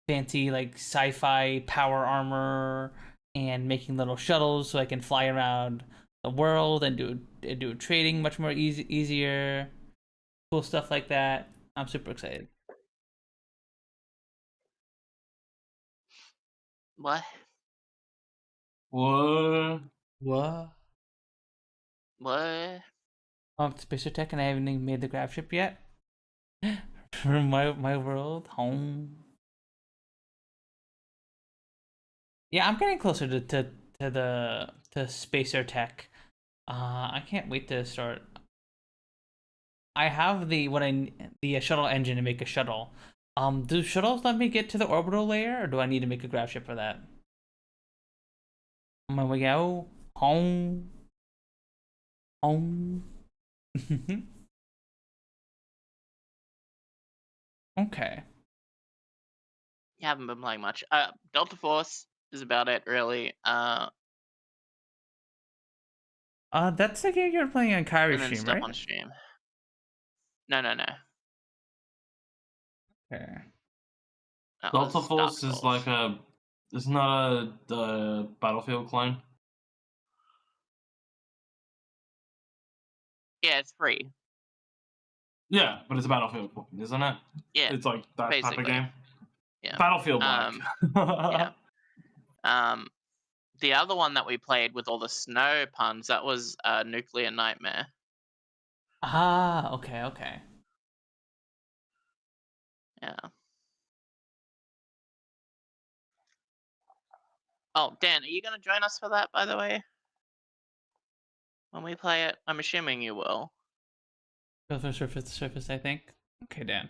fancy like sci-fi power armor and making little shuttles so I can fly around the world and do trading much more easier, cool stuff like that. I'm super excited. What? What? What? What? Oh, it's Spacer Tech, and I haven't even made the grab ship yet. From my world home. Yeah, I'm getting closer to Spacer Tech. I can't wait to start. I have the shuttle engine to make a shuttle. Do shuttles let me get to the orbital layer, or do I need to make a grab ship for that? On my way out, home, home. Okay. You haven't been playing much. Delta Force is about it, really. That's the game you're playing on Kyrie And then stream, stuff right? on stream. No. Okay. That Delta was Dark Force is Souls. like it's not a Battlefield clone. Yeah, it's free. Yeah, but it's a Battlefield, isn't it? Yeah, It's like that type of basically. game. Yeah. Battlefield like. Yeah. The other one that we played with all the snow puns, that was Nuclear Nightmare. Ah, okay. Yeah. Oh, Dan, are you going to join us for that, by the way? When we play it? I'm assuming you will. Go for surface, I think. Okay, Dan.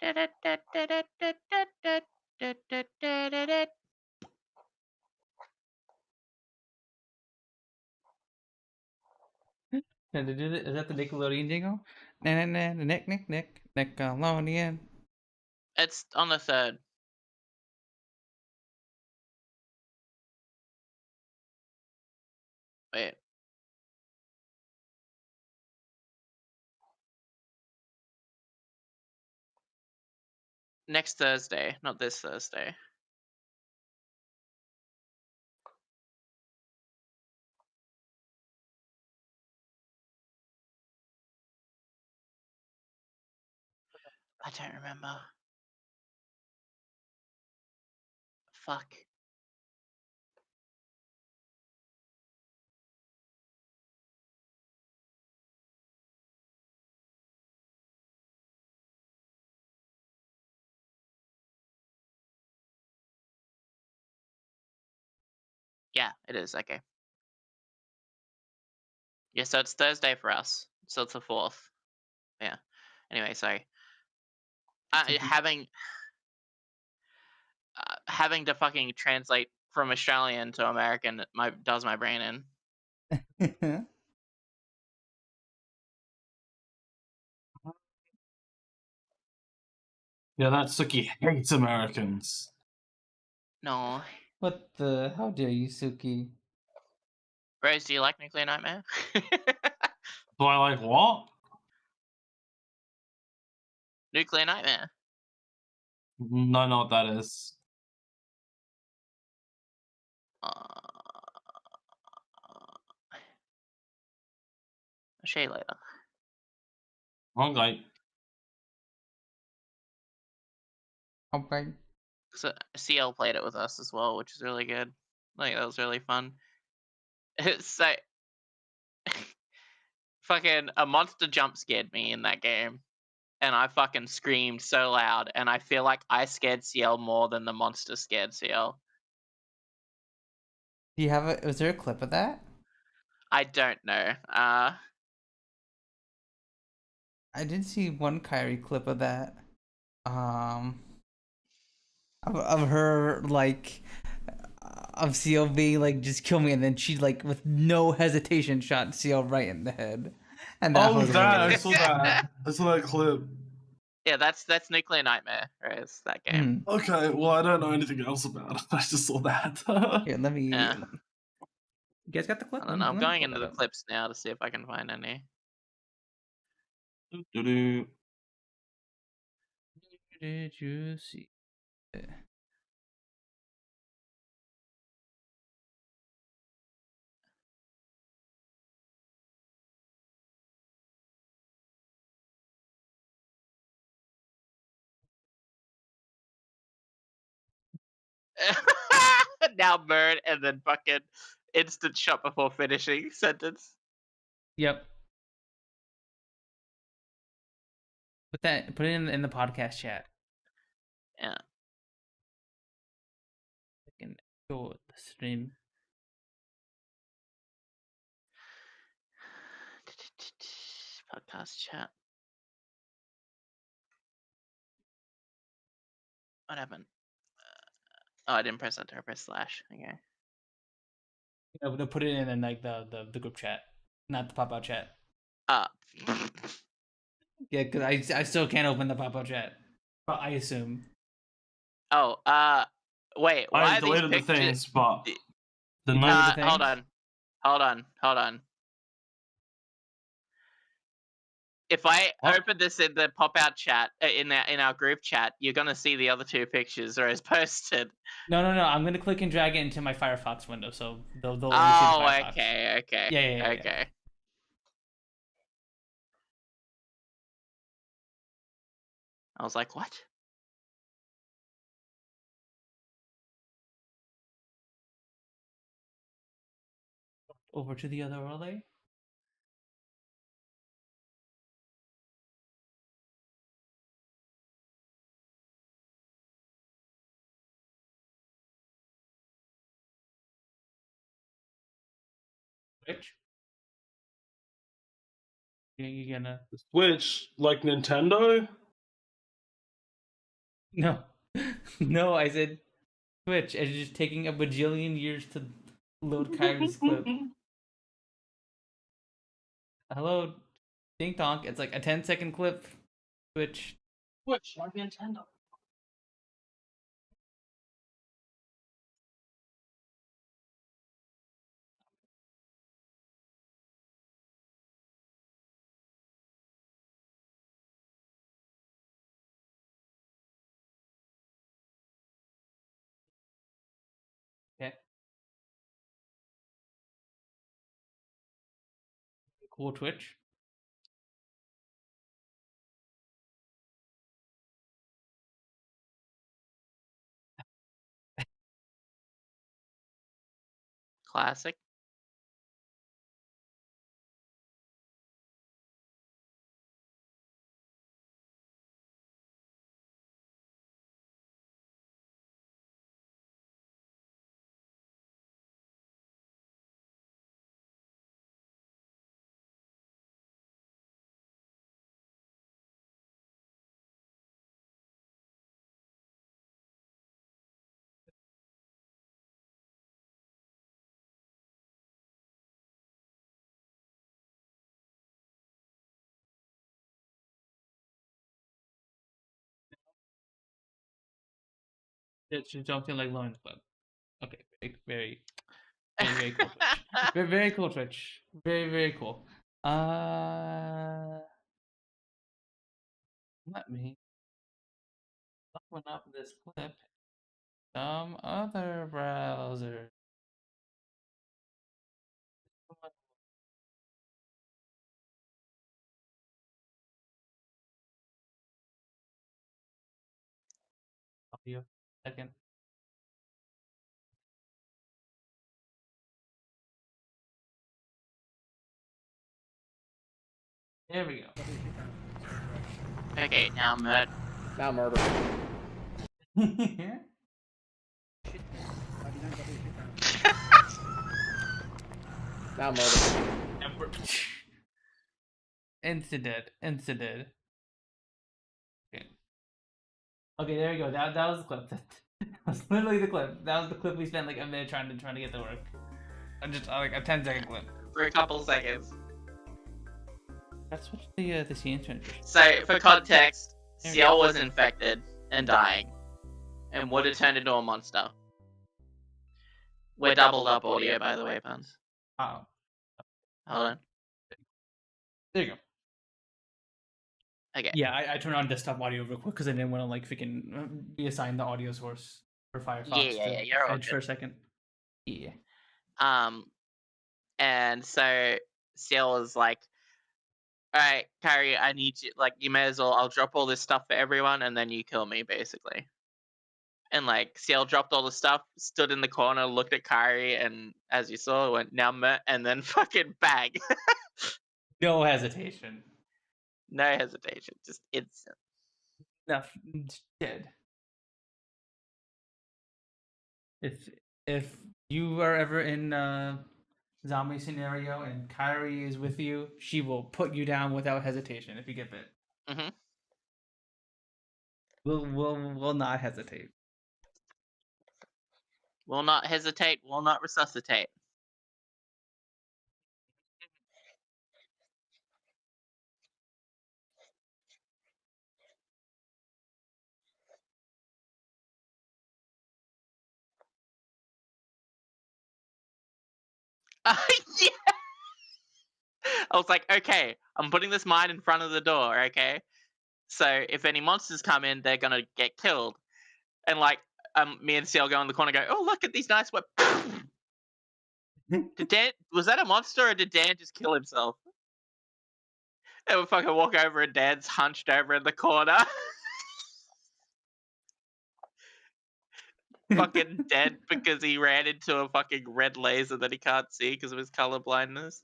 Is that the Nickelodeon jingle? Nickelodeon. It's on the 3rd. Wait. Next Thursday, not this Thursday. I don't remember. fuck. Yeah, it is. Okay. Yeah, so it's Thursday for us. So it's the 4th. Yeah. Anyway, sorry. Having to fucking translate from Australian to American does my brain in. Yeah, that Sooky hates Americans. No. What the? How dare you, Sooky? Rose, do you like Nuclear Nightmare? Do I like what? Nuclear Nightmare. No, know what that is. I'll show you later. Okay. Okay. So CL played it with us as well, which is really good. Like, that was really fun. It's like fucking a monster jump scared me in that game, and I fucking screamed so loud, and I feel like I scared CL more than the monster scared CL. Do you have a? Was there a clip of that? I don't know. I did see one Kyrie clip of that. Of her like of CL being like just kill me, and then she like with no hesitation shot CL right in the head, and that Oh, was that I hilarious. saw that. I saw that clip. Yeah, that's Nuclear Nightmare, right? It's that game. Okay, well I don't know anything else about it. I just saw that. Here, let me. Yeah. You guys got the clip? I don't know. I'm Let me going pull into that the up. clips now to see if I can find any. Doo-doo. Did you see it? Now bird and then fucking instant shot before finishing sentence. Yep. Put it in the podcast chat. Yeah. I can show the stream. Podcast chat. What happened? Oh, I didn't press enter. I pressed slash. Okay. Yeah, but put it in like the group chat, not the pop out chat. Yeah, because I still can't open the pop out chat. But I assume. Oh, wait. Why I are these deleted the pictures? things, but the You no. deleted the Hold things? on. If I What? open this in the pop out chat in our group chat, you're gonna see the other two pictures are as posted. No. I'm gonna click and drag it into my Firefox window, so they'll only see the Firefox. Okay. Yeah. Okay. I was like, what? Over to the other overlay. Switch. You're gonna Switch, like Nintendo? no, no. I said Switch. It's just taking a bajillion years to load Kyrie's clip. Hello, Ding Donk. It's like a 10-second clip. Switch. Switch, like Nintendo. Okay. Cool Twitch. Classic. Just don't feel like loaning the club. Okay, very cool Twitch. Very cool Twitch. Very cool. Let me open up this clip. Some other browser. Audio. Second. There we go. Okay, now murder. Now murder. Now murder. Incident. Okay, there we go. That was the clip. That was literally the clip. That was the clip we spent like a minute trying to get to work. Just like a 10-second clip. For a couple seconds. That's what the scene transition. So, for context, Siel was infected and dying, and would have turned into a monster. We're doubled up audio, by the way, Punz. Oh, Hold on. there you go. Okay. Yeah, I turned on desktop audio real quick because I didn't want to like freaking reassign the audio source for Firefox Yeah, to you're all Edge for a second. Yeah. And so Siel was like, alright, Kyrie, I need you, like, you may as well, I'll drop all this stuff for everyone, and then you kill me, basically. And, like, Siel dropped all the stuff, stood in the corner, looked at Kyrie, and, as you saw, went, now, and then fucking bang. No hesitation. No hesitation, just instant. Enough. Dead. If you are ever in zombie scenario and Kyrie is with you, she will put you down without hesitation if you get bit. Mm-hmm. We'll not hesitate. Will not hesitate, will not resuscitate. Yeah. I was like, okay, I'm putting this mine in front of the door, okay? So if any monsters come in, they're gonna get killed. And like, me and Siel go in the corner, and go, oh look at these nice weapons. Did Dan? Was that a monster, or did Dan just kill himself? And we fucking walk over, and Dan's hunched over in the corner, fucking dead because he ran into a fucking red laser that he can't see because of his color blindness.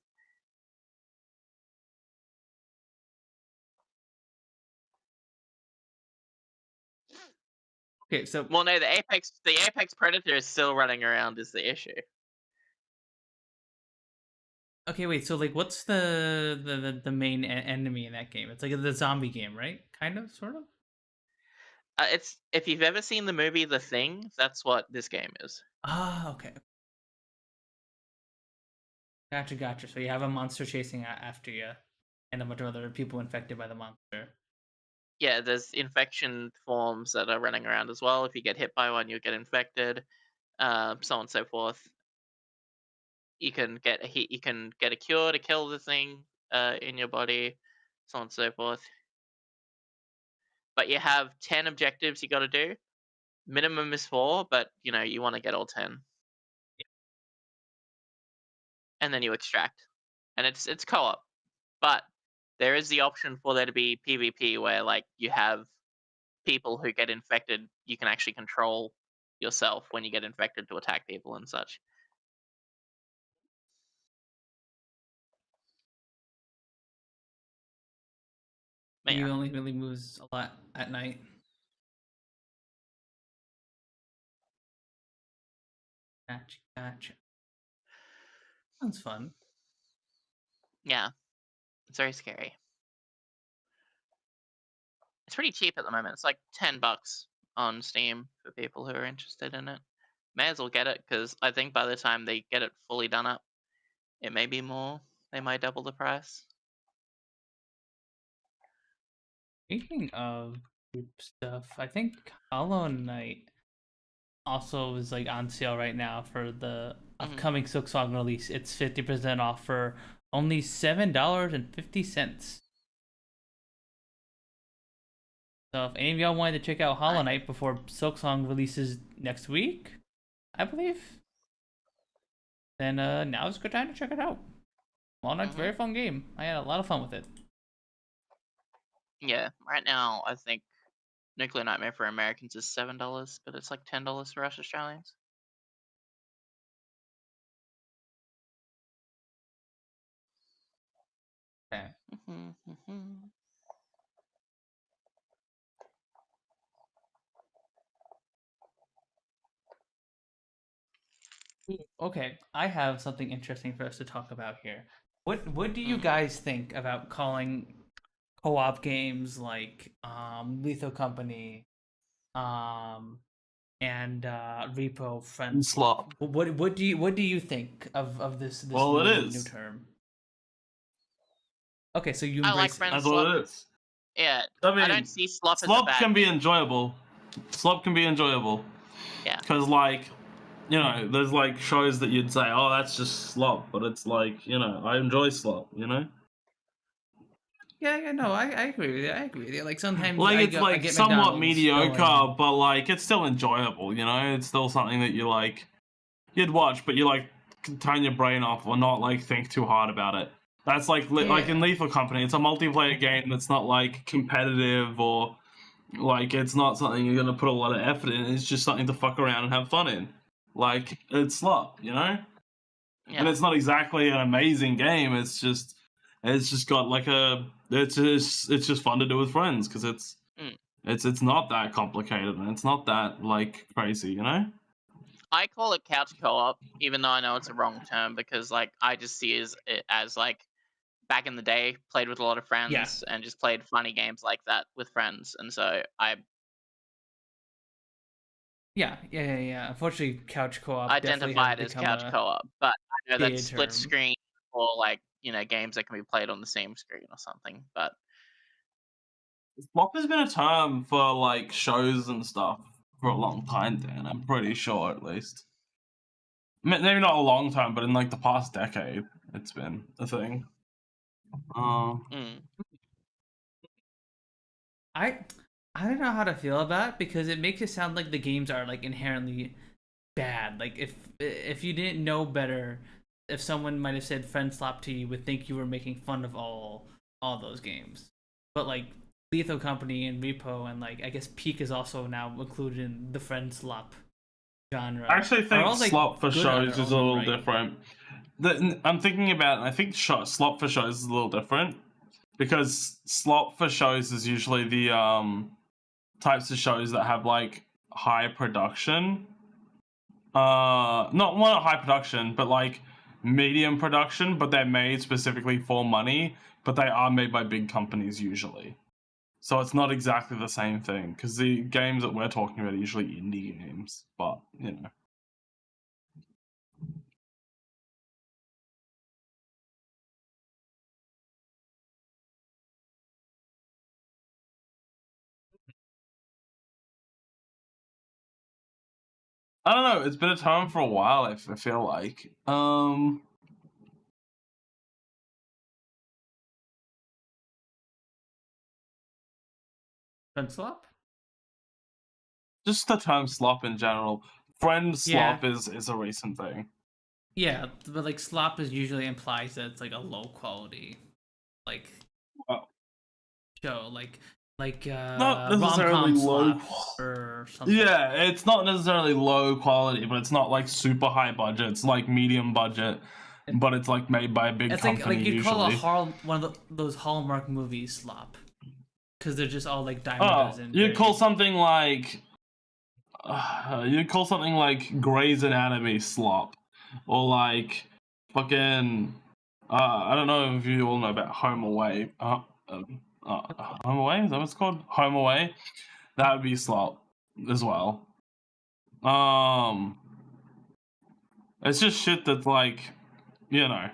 Okay, so Well, no, the apex predator is still running around. Is the issue? okay, wait. So like, what's the main enemy in that game? It's like the zombie game, right? Kind of, sort of. It's if you've ever seen the movie The Thing, that's what this game is. Ah, okay. Gotcha. So you have a monster chasing after you, and a bunch of other people infected by the monster. Yeah, there's infection forms that are running around as well. If you get hit by one, you'll get infected, so on and so forth. You can get a cure to kill the thing in your body, so on and so forth. But you have 10 objectives you got to do. Minimum is 4, but you want to get all 10. Yeah. And then you extract, and it's co-op, but there is the option for there to be PvP where like you have people who get infected. You can actually control yourself when you get infected to attack people and such. He Yeah. only really moves a lot at night. Gotcha. Sounds fun. Yeah. It's very scary. It's pretty cheap at the moment. It's like $10 on Steam for people who are interested in it. May as well get it, because I think by the time they get it fully done up, it may be more. They might double the price. Speaking of group stuff, I think Hollow Knight also is like on sale right now for the upcoming Silksong release. It's 50% off for only $7.50. So if any of y'all wanted to check out Hollow Knight before Silksong releases next week, I believe, then now is a good time to check it out. Hollow Knight's a very fun game. I had a lot of fun with it. Yeah, right now I think Nuclear Nightmare for Americans is $7, but it's like $10 for us Australians. Okay. Okay, I have something interesting for us to talk about here. What do you guys think about calling co-op games like Lethal Company, and Repo Friends? Slop. What do you think of this Well, it new is. term? Okay, so you I like embrace it. Friends That's Slop. what it is. Yeah, I mean, I don't see Slop as a Slop bad can be thing. enjoyable. Slop can be enjoyable. Yeah. Because, like, you know, there's like shows that you'd say, oh, that's just slop, but it's like, you know, I enjoy slop, you know? Yeah, no, I agree with you. I agree with you. Like sometimes Like, I it's like get somewhat McDonald's mediocre, going- but like, it's still enjoyable, you know? It's still something that you like, you'd watch, but you like, can turn your brain off or not like think too hard about it. That's like, like in Yeah. Lethal Company, it's a multiplayer game that's not like competitive or like it's not something you're gonna put a lot of effort in. It's just something to fuck around and have fun in. Like it's slop, you know. Yeah. And it's not exactly an amazing game. It's just got like a it's just fun to do with friends because it's not that complicated and it's not that like crazy, you know. I call it couch co-op, even though I know it's a wrong term, because like I just see it as like back in the day, played with a lot of friends and just played funny games like that with friends, and so I Yeah. Unfortunately, couch co-op identify it as couch co-op, but I know big that's split term. screen or like, you know, games that can be played on the same screen or something. But Slop has been a term for like shows and stuff for a long time, Dan. I'm pretty sure, at least. Maybe not a long time, but in like the past decade, it's been a thing. I don't know how to feel about it because it makes it sound like the games are like inherently bad. Like if you didn't know better, if someone might have said friend slap to you, would think you were making fun of all those games. But like Lethal Company and Repo and like I guess Peak is also now included in the friend slap genre. I actually think all, like, slop for good on shows their is a own little right. different. I'm thinking about it, I think slop for shows is a little different because slop for shows is usually the types of shows that have like high production. Not high production, but like medium production, but they're made specifically for money, but they are made by big companies usually. So it's not exactly the same thing because the games that we're talking about are usually indie games, but you know. I don't know. It's been a term for a while. I feel like. Friend slap? Just the term slop in general. Friend slop is a recent thing. Yeah, but like slop is usually implies that it's like a low quality, like show, like not necessarily low or something. Yeah, it's not necessarily low quality, but it's not like super high budget. It's like medium budget, but it's like made by a big company. Like you usually. call one of those Hallmark movies slop. because they're just all like dime a Oh, dozen. you'd call something like Grey's Anatomy slop, or like fucking I don't know if you all know about Home Away. Home Away, is that what it's called? Home Away. That would be slop as well. It's just shit that's like, you know,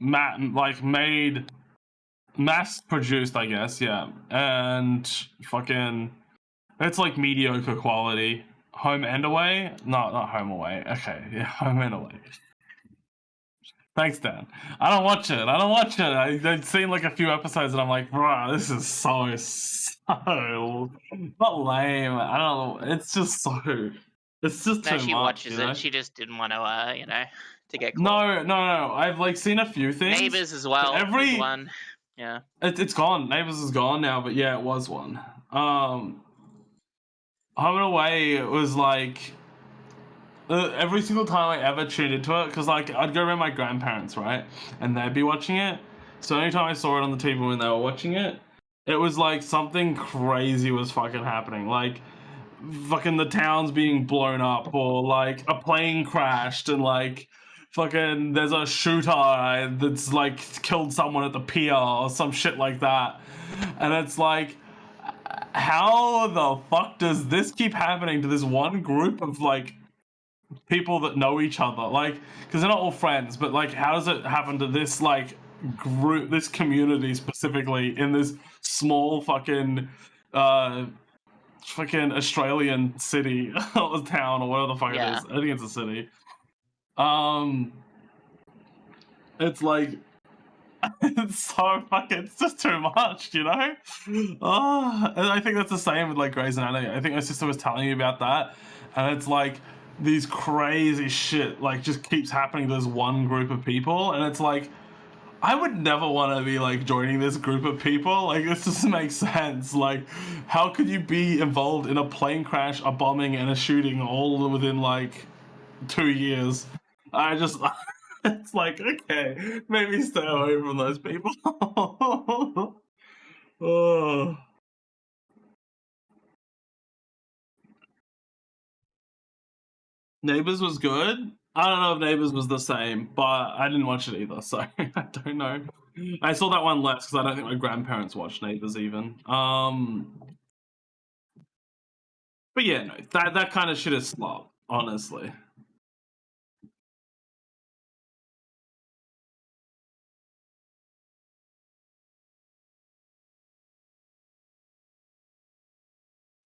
made, mass produced, I guess, yeah, and fucking, it's like mediocre quality. Home and Away? No, not Home Away. Okay, yeah, Home and Away. Thanks, Dan. I don't watch it. I've seen like a few episodes and I'm like, bro, this is so not lame. I don't know. It's just so. It's just No, too she much. watches you know? it. She just didn't want to, to get caught. No. I've like seen a few things. Neighbours as well. Every one. Yeah. It's gone. Neighbours is gone now, but yeah, it was one. Home and Away was like. Every single time I ever tuned into it, because like I'd go around my grandparents, right, and they'd be watching it. So anytime I saw it on the TV when they were watching it, it was like something crazy was fucking happening, like fucking the town's being blown up, or like a plane crashed, and like fucking there's a shooter that's like killed someone at the pier or some shit like that, and it's like, how the fuck does this keep happening to this one group of like people that know each other, like, because they're not all friends, but like, how does it happen to this like group, this community specifically in this small fucking Australian city or town or whatever the fuck it is? I think it's a city. It's like it's so fucking, it's just too much, you know? Oh, and I think that's the same with like Grey's Anatomy. I think my sister was telling me about that, and it's like these crazy shit like just keeps happening to this one group of people, and it's like, I would never want to be like joining this group of people. Like, this doesn't make sense. Like, how could you be involved in a plane crash, a bombing, and a shooting all within like 2 years? I just it's like, okay, maybe stay away from those people. Oh. Neighbours was good. I don't know if Neighbours was the same, but I didn't watch it either, so I don't know. I saw that one less because I don't think my grandparents watched Neighbours even. But yeah, no, that kind of shit is slop, honestly.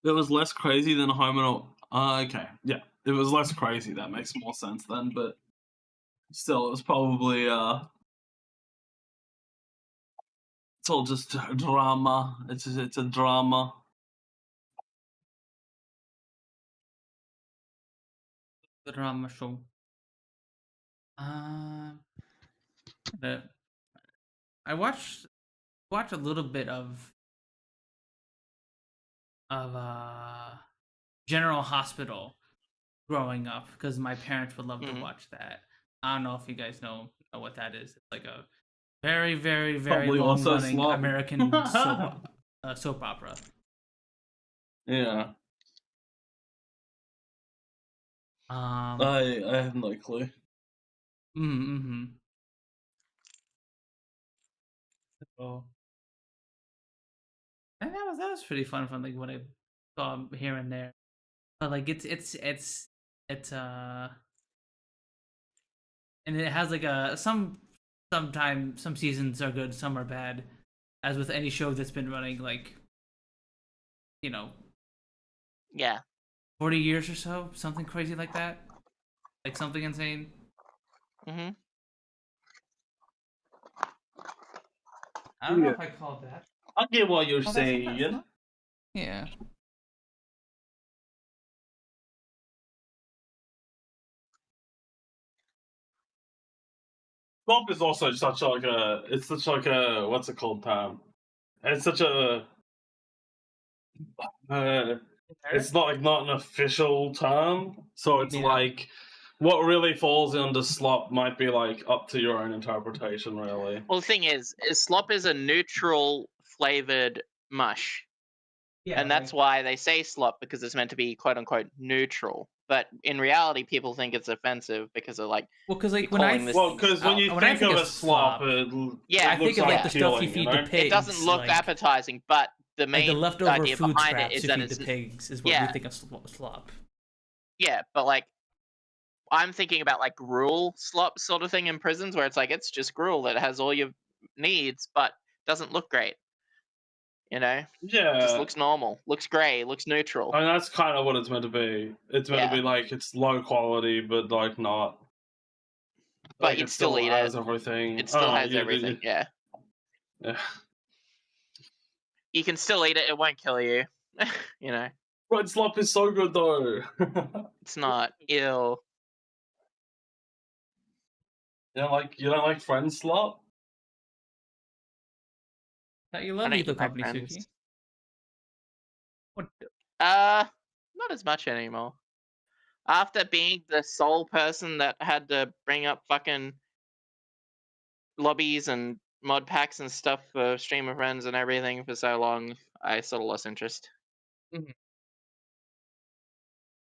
It was less crazy than Home and okay, yeah, it was less crazy. That makes more sense then, but still, it was probably it's all just drama. It's a drama. The drama show. I watched a little bit of General Hospital growing up because my parents would love to watch that. I don't know if you guys know what that is. It's like a very, very, very long running American soap opera. Yeah. I have no clue. So, and that was pretty fun from like what I saw here and there. But like it's and it has like sometimes some seasons are good, some are bad, as with any show that's been running like, 40 years or so, something crazy like that, like something insane. I don't know if I call that. I get what you're saying. Yeah. Slop is also such like a, it's such like a, what's it called, it's such a, it's not an official term, so it's like, what really falls under slop might be like up to your own interpretation, really. Well, the thing is slop is a neutral flavored mush. Yeah, And that's why they say slop, because it's meant to be quote unquote neutral. But in reality, people think it's offensive because of like, well, because like you're calling this. Well, because when you when I think think of of a slop, slop, Yeah, I it looks think of like like the stuff you peeling, feed you the know? pigs. it doesn't look like, appetizing, but the like main the leftover idea food behind it scraps is you that feed it's the pigs is what we yeah. think of slop. Yeah, but like I'm thinking about like gruel slop sort of thing in prisons, where it's like it's just gruel that has all your needs, but doesn't look great. You know, Yeah. just looks normal, looks grey, looks neutral. I mean, that's kind of what it's meant to be. It's meant to be like it's low quality, but like not. But Like, you'd it still eat has it. everything. It still Oh, has everything. Yeah. Yeah. You can still eat it. It won't kill you. You know, Red slop is so good though. it's not ill. You don't like friend slop? You I love don't Lethal eat my Company, friends. Sooky. What? Not as much anymore. After being the sole person that had to bring up fucking lobbies and mod packs and stuff for Stream of Friends and everything for so long, I sort of lost interest.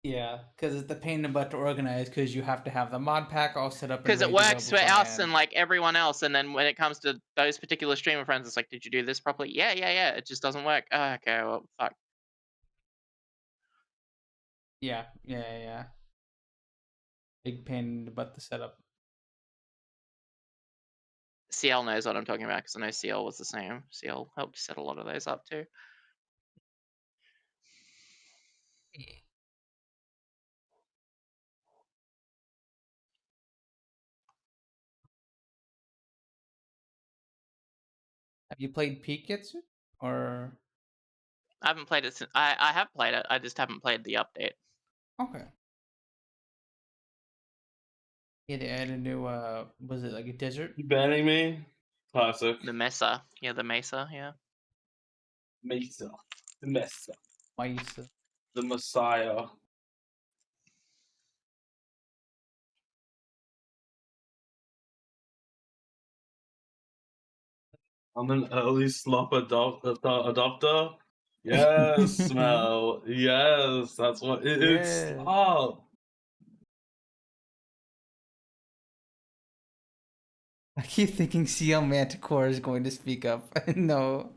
Yeah, because it's the pain in the butt to organize because you have to have the mod pack all set up. Because it ready to go works for us beforehand. and like everyone else, and then when it comes to those particular Stream of Friends, it's like, did you do this properly? Yeah. It just doesn't work. Oh, okay, well, fuck. Yeah. Big pain in the butt to set up. Siel knows what I'm talking about because I know Siel was the same. Siel helped set a lot of those up too. Have you played Peak yet, Sue? Or I haven't played it since. I have played it. I just haven't played the update. okay. Yeah, they added a new. Was it like a desert? You banning me? Classic. The Mesa. Yeah, the Mesa. Yeah. Mesa. The Mesa. Mesa. The Messiah. I'm an early slop adopter. Yes, Mel. Yes, that's what it's. Yeah. Oh. I keep thinking CL Manticore is going to speak up. No.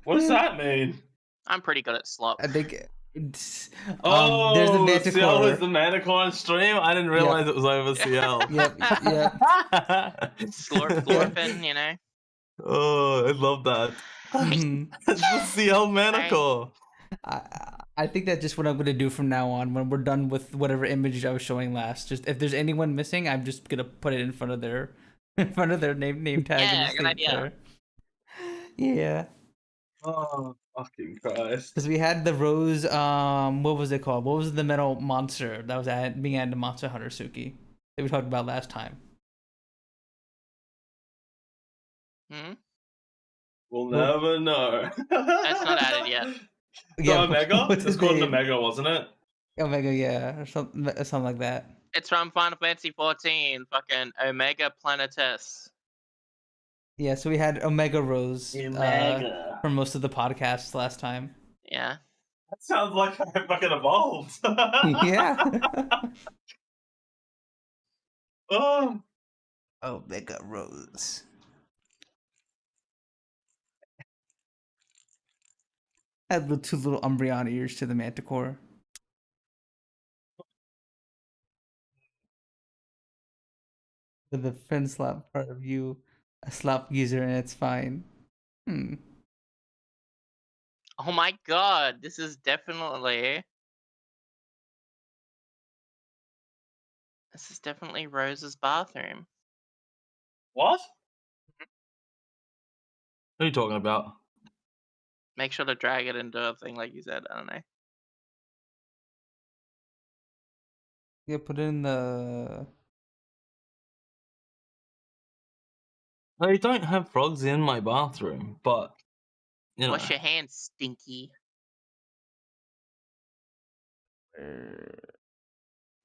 What does that mean? I'm pretty good at slop. I think it's, Oh, there's the CL Manticore. is the Manticore on stream? I didn't realize it was over CL. Yep. Slorping, you know? Oh, I love that. It's the CL Manticore. I think that's just what I'm gonna do from now on. When we're done with whatever image I was showing last, just if there's anyone missing, I'm just gonna put it in front of their name tag. Yeah, and good idea. Yeah. Oh, fucking Christ. Because we had the rose. What was it called? What was the metal monster that was being added to Monster Hunter Sooky that we talked about last time? We'll never know. That's not added yet. The Omega? what's It's his called an name? Omega, wasn't it? Omega, yeah, or something like that. It's from Final Fantasy 14, fucking Omega Planetes. Yeah, so we had Omega Rose Omega. for most of the podcasts last time. Yeah. That sounds like I fucking evolved. Yeah. Oh. Omega Rose. Had the two little Umbreon ears to the Manticore. With the friend slap part of you, a slap user, and it's fine. Oh my god, this is definitely... This is definitely Rose's bathroom. What? What are you talking about? Make sure to drag it into a thing like you said, I don't know. Yeah, put it in the... I don't have frogs in my bathroom, but, you know. Wash your hands, stinky.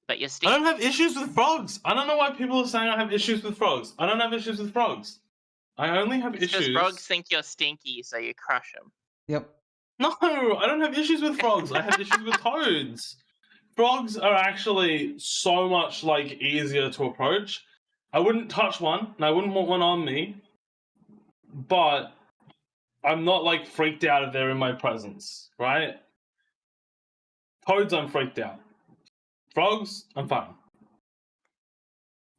But you're I stinky. don't have issues with frogs. I don't know why people are saying I have issues with frogs. I don't have issues with frogs. I only have Because issues. frogs think you're stinky, so you crush them. Yep. No, I don't have issues with frogs. I have issues with toads. Frogs are actually so much like easier to approach. I wouldn't touch one, and I wouldn't want one on me. But I'm not like freaked out if they're in my presence, right? Toads, I'm freaked out. Frogs, I'm fine.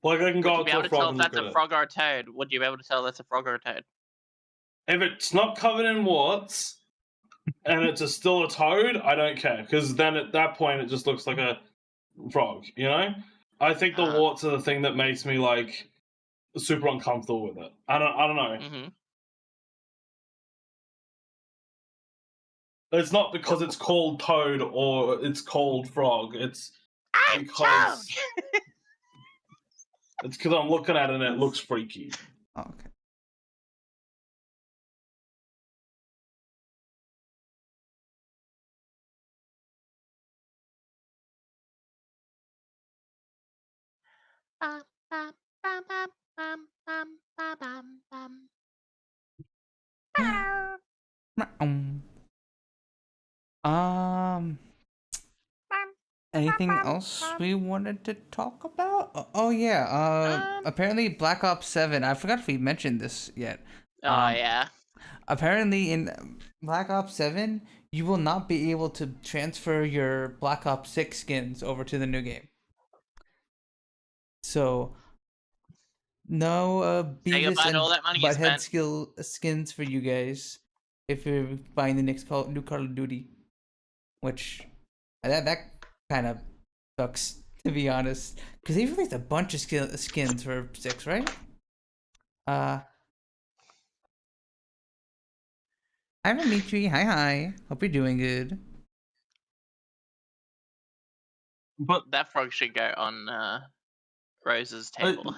Like I can Would go you up be to able a to frog tell if and look that's at a it. frog or a toad? Would you be able to tell that's a frog or a toad? If it's not covered in warts and it's still a toad, I don't care, because then at that point it just looks like a frog. You know, I think the warts are the thing that makes me like super uncomfortable with it. I don't know. Mm-hmm. It's not because it's called toad or it's called frog. It's because it's because I'm looking at it and it looks freaky. Oh, okay. Anything else we wanted to talk about? Oh yeah. Apparently Black Ops 7. I forgot if we mentioned this yet. Yeah. Apparently in Black Ops 7, you will not be able to transfer your Black Ops 6 skins over to the new game. So no Beavis goodbye to and all that money you Butthead spent. skins for you guys if you're buying the next new Call of Duty, which that kind of sucks, to be honest, because they released a bunch of skins for 6, right? Hi Dimitri, hi. Hope you're doing good. But that frog should go on Rose's table.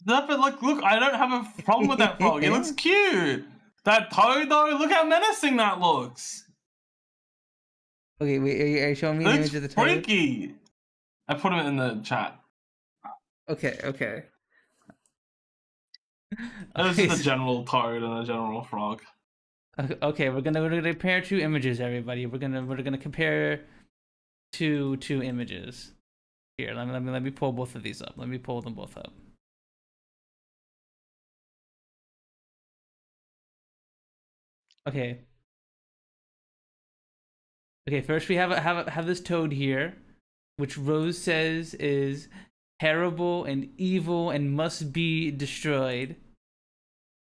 No, but look, I don't have a problem with that frog. It looks cute. That toad, though, look how menacing that looks. Okay, wait, are you showing me an image of the toad? Freaky. I put him in the chat. Okay. This is the general toad and the general frog. Okay, we're gonna compare 2 images, everybody. We're gonna compare two images. Here, let me pull both of these up. Let me pull them both up. Okay. Okay, first we have this toad here, which Rose says is terrible and evil and must be destroyed.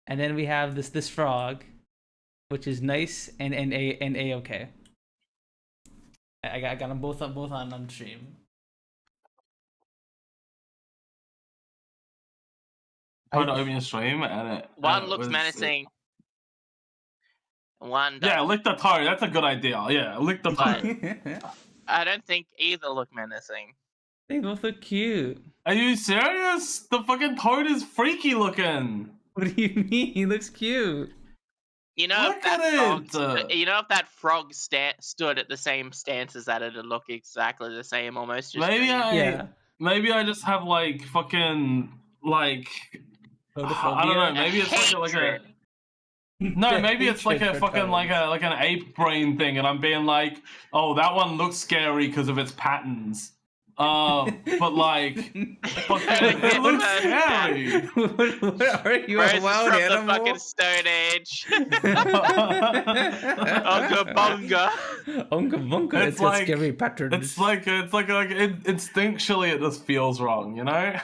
And then we have this frog, which is nice and a-okay. I got them both on stream. Tried to open your stream and it. One looks menacing. One doesn't. Yeah, lick the toad. That's a good idea. Yeah, lick the toad. I don't think either look menacing. They both look cute. Are you serious? The fucking toad is freaky looking. What do you mean? He looks cute. You know, Look if that at frog, it. you know, if that frog stood at the same stance as that, it'd look exactly the same, almost. Just Maybe yeah. Maybe I just have like fucking like. I don't know. Maybe it's like a. No, maybe it's like a fucking like an ape brain thing, and I'm being like, oh, that one looks scary because of its patterns. But like, fucking, it looks scary. What are you, Rose a wild from animal? the fucking Stone Age. Unga bunga. Unga bunga. It's like scary patterns. It's like instinctually it just feels wrong, you know.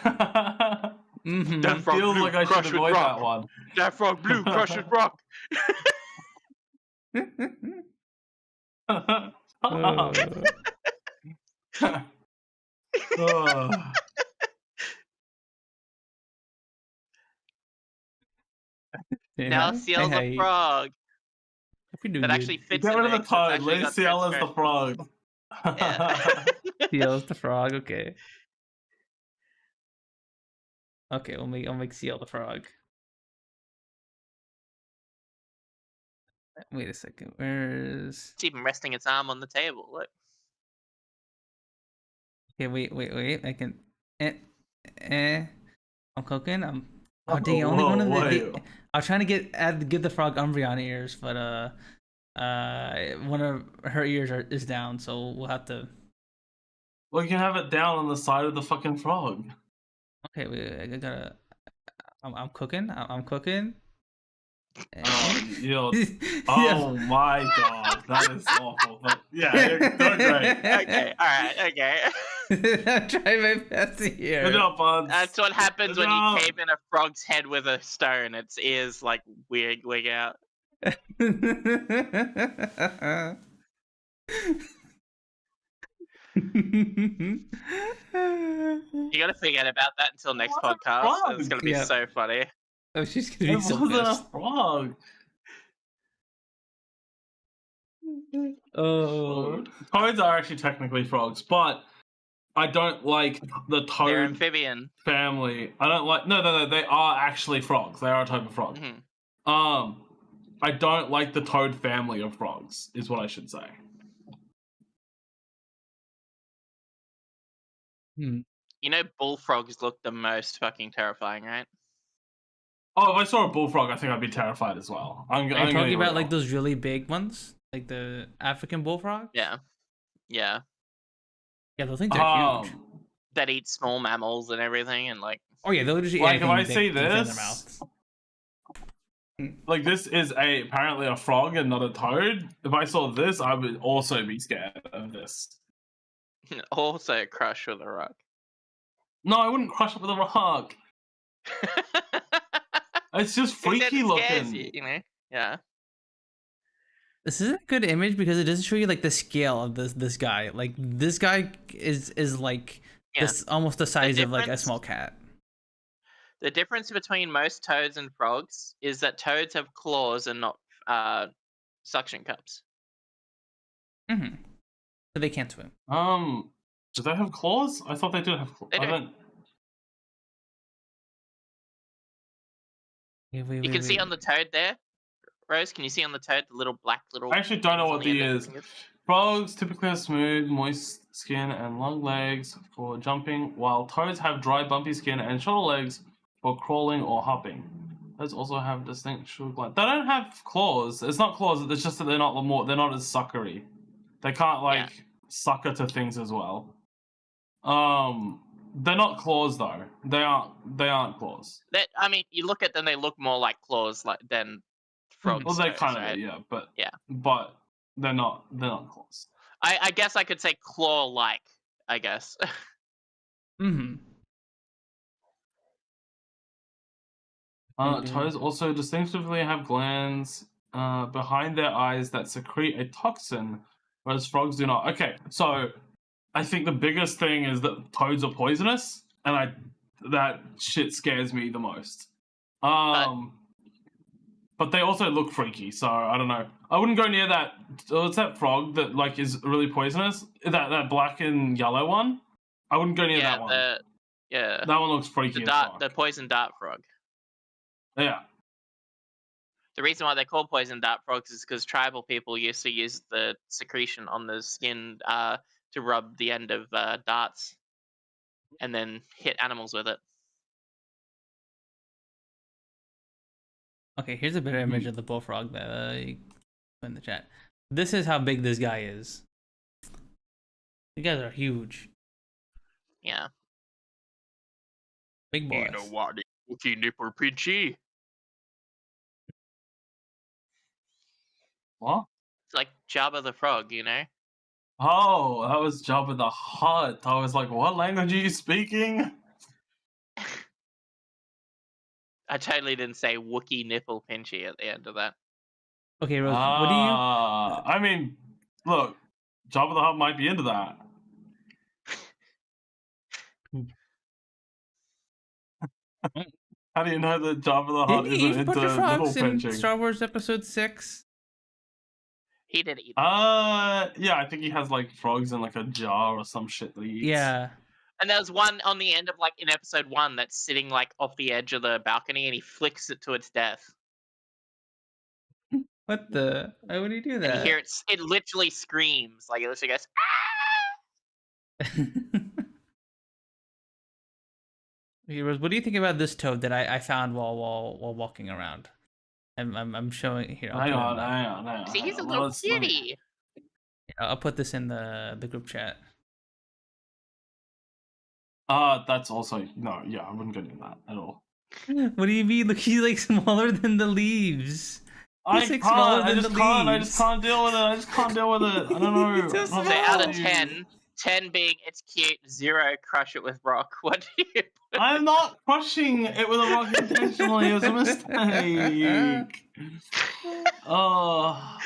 That It frog feels blue, like I should avoid that one. That frog blue, crush with rock. Now Siel's a frog. That actually fits. Get rid of the toad. Leave Leave Siel as the frog. Siel's the frog. Okay. Okay, I'll make Siel the frog. Wait a second. Where's? It's even resting its arm on the table. Look. Okay, wait. I can. I'm cooking. Oh, dang! Only one of wait. I was trying to give the frog Umbreon ears, but one of her ears is down, so we'll have to. Well, you can have it down on the side of the fucking frog. Okay, I gotta. I'm cooking. I'm cooking. Oh, Yeah. oh my god, that is awful. But yeah, you're doing great. Okay, alright, okay. I'm trying my best here. Good job, Punz. That's what happens Good when you job. cave in a frog's head with a stone. Its ears like wig out. You gotta forget about that until next What a podcast. frog. It's gonna be Yeah. so funny. Oh, she's gonna It be so wasn't a pissed. frog. Oh. Toads are actually technically frogs, but I don't like the They're toad amphibian. family. I don't like. No. They are actually frogs. They are a type of frog. Mhm. I don't like the toad family of frogs. Is what I should say. You know, bullfrogs look the most fucking terrifying, right? Oh, if I saw a bullfrog, I think I'd be terrified as well. Are you talking about like those really big ones, like the African bullfrog? Yeah. Yeah, those things are huge. That eat small mammals and everything, and like. Oh yeah, they'll just eat like if anything I they see can fit in their this, mouths. like this is apparently a frog and not a toad. If I saw this, I would also be scared of this. Also crush with a rock. No, I wouldn't crush it with a rock. It's just freaky looking. You know? Yeah. This isn't a good image because it doesn't show you like the scale of this guy. Like this guy is like this almost the size of like a small cat. The difference between most toads and frogs is that toads have claws and not suction cups. Mm-hmm. So they can't swim. Do they have claws? I thought they did have claws. They do. You can see on the toad there, Rose. Can you see on the toad the little black little? I actually don't know what the the is. Frogs typically have smooth, moist skin and long legs for jumping, while toads have dry, bumpy skin and shorter legs for crawling or hopping. Toads also have distinct short glands. They don't have claws. It's not claws. It's just that they're not as suckery. They can't sucker to things as well. They're not claws though. They aren't claws. I mean, you look at them; they look more like claws than frogs. Well, they kind of right? but they're not claws. I guess I could say claw-like. I guess. Mm-hmm. Toads also distinctively have glands behind their eyes that secrete a toxin, whereas frogs do not. Okay, so I think the biggest thing is that toads are poisonous, and that shit scares me the most. But they also look freaky, so I don't know. I wouldn't go near that. What's that frog that is really poisonous? That black and yellow one. I wouldn't go near that one. That one looks freaky. The poison dart frog. Yeah. The reason why they're called poison dart frogs is because tribal people used to use the secretion on the skin to rub the end of darts and then hit animals with it. Okay, here's a better image of the bullfrog that you put in the chat. This is how big this guy is. You guys are huge. Yeah. Big boys. You know what? Sooky nipper pinchy. What? It's like Jabba the Frog, you know? Oh, that was Jabba the Hutt. I was like, what language are you speaking? I totally didn't say Wookiee nipple pinchy at the end of that. Okay, Rose, what do you... I mean, look, Jabba the Hutt might be into that. How do you know that Jabba the Hutt isn't into nipple pinching? In Star Wars Episode 6? He did eat. Yeah, I think he has frogs in a jar or some shit that he eats. Yeah. And there's one on the end of in episode 1 that's sitting off the edge of the balcony and he flicks it to its death. What the? Why would he do that? And you hear it literally screams. It literally goes, ah! Heroes, what do you think about this toad that I found while walking around? I'm showing here. Hang on, hang on, hang on. See, he's a hang on. little Let's- let me- cutie. I'll put this in the group chat. That's also no. Yeah, I wouldn't go near that at all. What do you mean? Look, he's like smaller than the leaves. I He's, like, can't. smaller I than just the can't. I leaves. just can't deal with it. I just can't deal with it. I don't know. He's so I don't small. So know out how of you- 10, 10 being it's cute, 0 crush it with rock. What do you? I'm not crushing it with a rock intentionally. It was a mistake. Oh,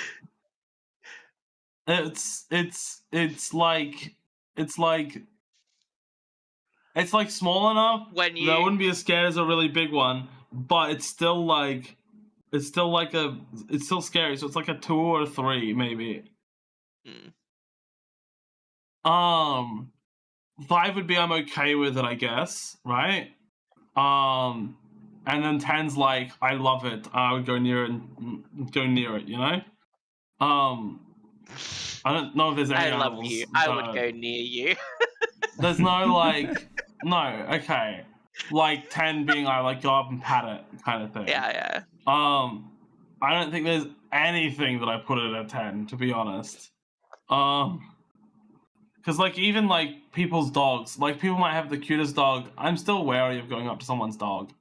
it's like small enough When that I you wouldn't be as scared as a really big one, but it's still scary. So it's like a 2 or a 3 maybe. Hmm. 5 would be I'm okay with it, I guess, right? And then 10's like I love it. I would go near it, you know. I don't know if there's any I love animals you. I would that- go near you. There's no like no, okay. Like 10 being I like go up and pat it kind of thing. Yeah. I don't think there's anything that I put it at 10, to be honest. Because like even like people's dogs, like people might have the cutest dog. I'm still wary of going up to someone's dog.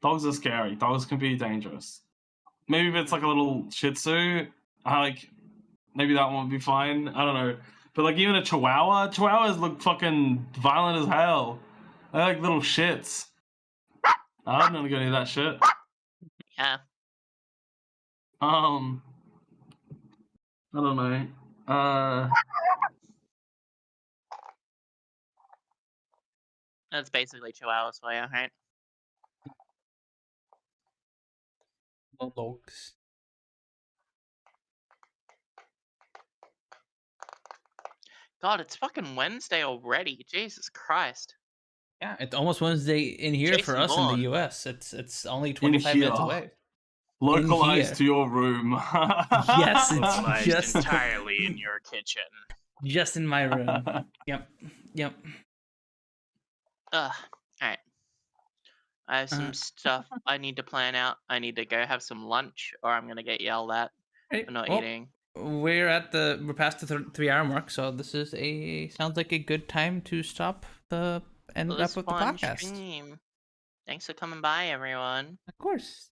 Dogs are scary. Dogs can be dangerous. Maybe if it's like a little Shih Tzu, maybe that one would be fine. I don't know. But like even a Chihuahua, Chihuahuas look fucking violent as hell. They're like little shits. I don't want to go near that shit. Yeah. I don't know. That's basically Chihuahuas for you, right? Dogs. God, it's fucking Wednesday already. Jesus Christ. Yeah, it's almost Wednesday in here for Jason us in Bourne. the U.S. It's only 25 minutes here. away. Localized here. to your room. Yes, it's Localized just entirely in your kitchen. just in my room. Yep. Ugh. Alright. I have some stuff I need to plan out. I need to go have some lunch, or I'm gonna get yelled at for not eating. We're past the 3-hour mark, so this is sounds like a good time to stop and Well, wrap this up the fun podcast. stream. Thanks for coming by, everyone. Of course.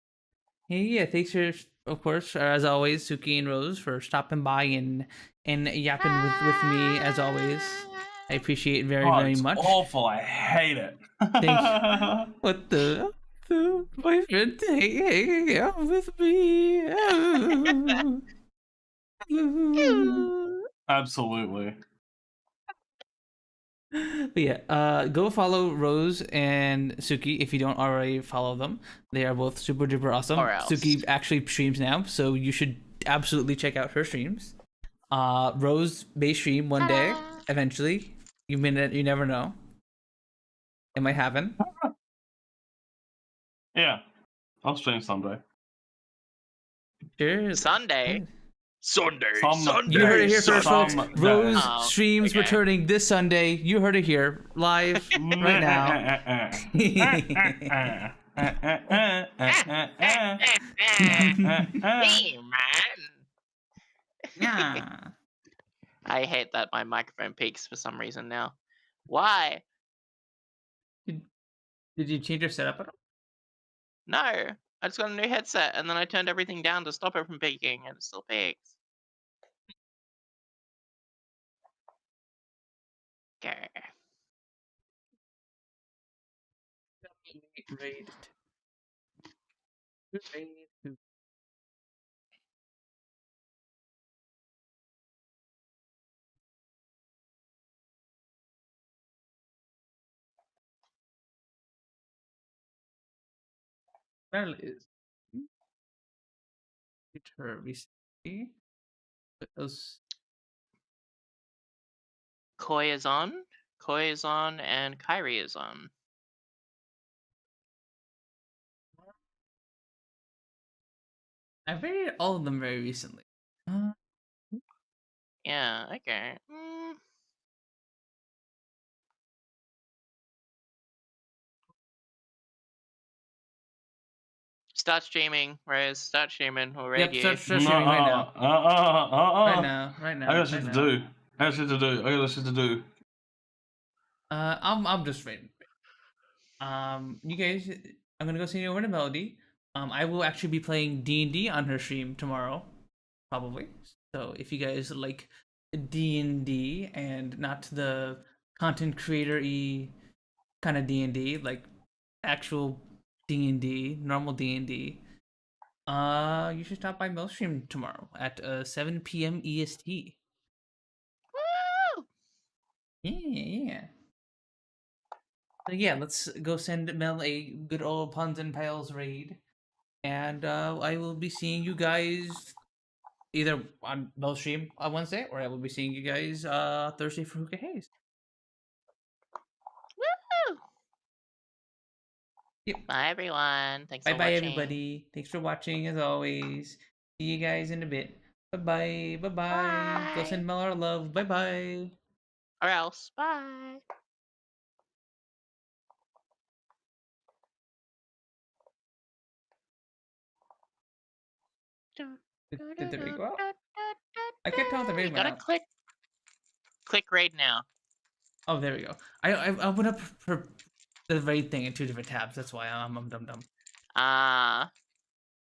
Yeah. Thanks for, of course, as always, Sooky and Rose for stopping by and yapping with me as always. I appreciate it very, Oh, very it's much. awful. I hate it. What the boyfriend hanging out with me? Absolutely. But yeah, go follow Rose and Sooky if you don't already follow them. They are both super duper awesome. Or else. Sooky actually streams now, so you should absolutely check out her streams. Rose may stream one day, eventually. You never know. It might happen. Yeah. I'll stream someday. Sure. Sunday. Sunday. Sunday. You heard it here first, folks. Someday. Rose Oh, streams okay. returning this Sunday. You heard it here, live, right now. Hey, man. Yeah. I hate that my microphone peaks for some reason now. Why? Did you change your setup at all? No. I just got a new headset and then I turned everything down to stop it from peaking and it still peaks. Okay. Well, is Twitter recently. What else? Koi is on, and Kyrie is on. I've rated all of them very recently. Yeah, okay. Start streaming, Rose. Start streaming. We'll raid Yep, you. start streaming right now. Right now. I got shit to do. I got shit to do. I got shit to do. I'm just waiting. You guys, I'm gonna go sing over to Melody. I will actually be playing D&D on her stream tomorrow, probably. So if you guys like D&D and not the content creator-y kind of D&D, like actual D&D, normal D&D, you should stop by Mel's stream tomorrow at 7 p.m. EST. Woo! Yeah. So yeah, let's go send Mel a good old Punz N Palz raid. And I will be seeing you guys either on Mel's stream on Wednesday, or I will be seeing you guys Thursday for Hookah Haze. Woo! Yep. Bye, everyone. Thanks for Bye, watching. everybody. Thanks for watching, as always. See you guys in a bit. Bye-bye. Bye-bye. Go Bye. send Mel our love. Bye-bye. Or else. Bye. Did the raid go out? I can't tell if the raid You went gotta out. click raid now. Oh, there we go. I opened up for the raid thing in 2 different tabs. That's why I'm dumb. Ah.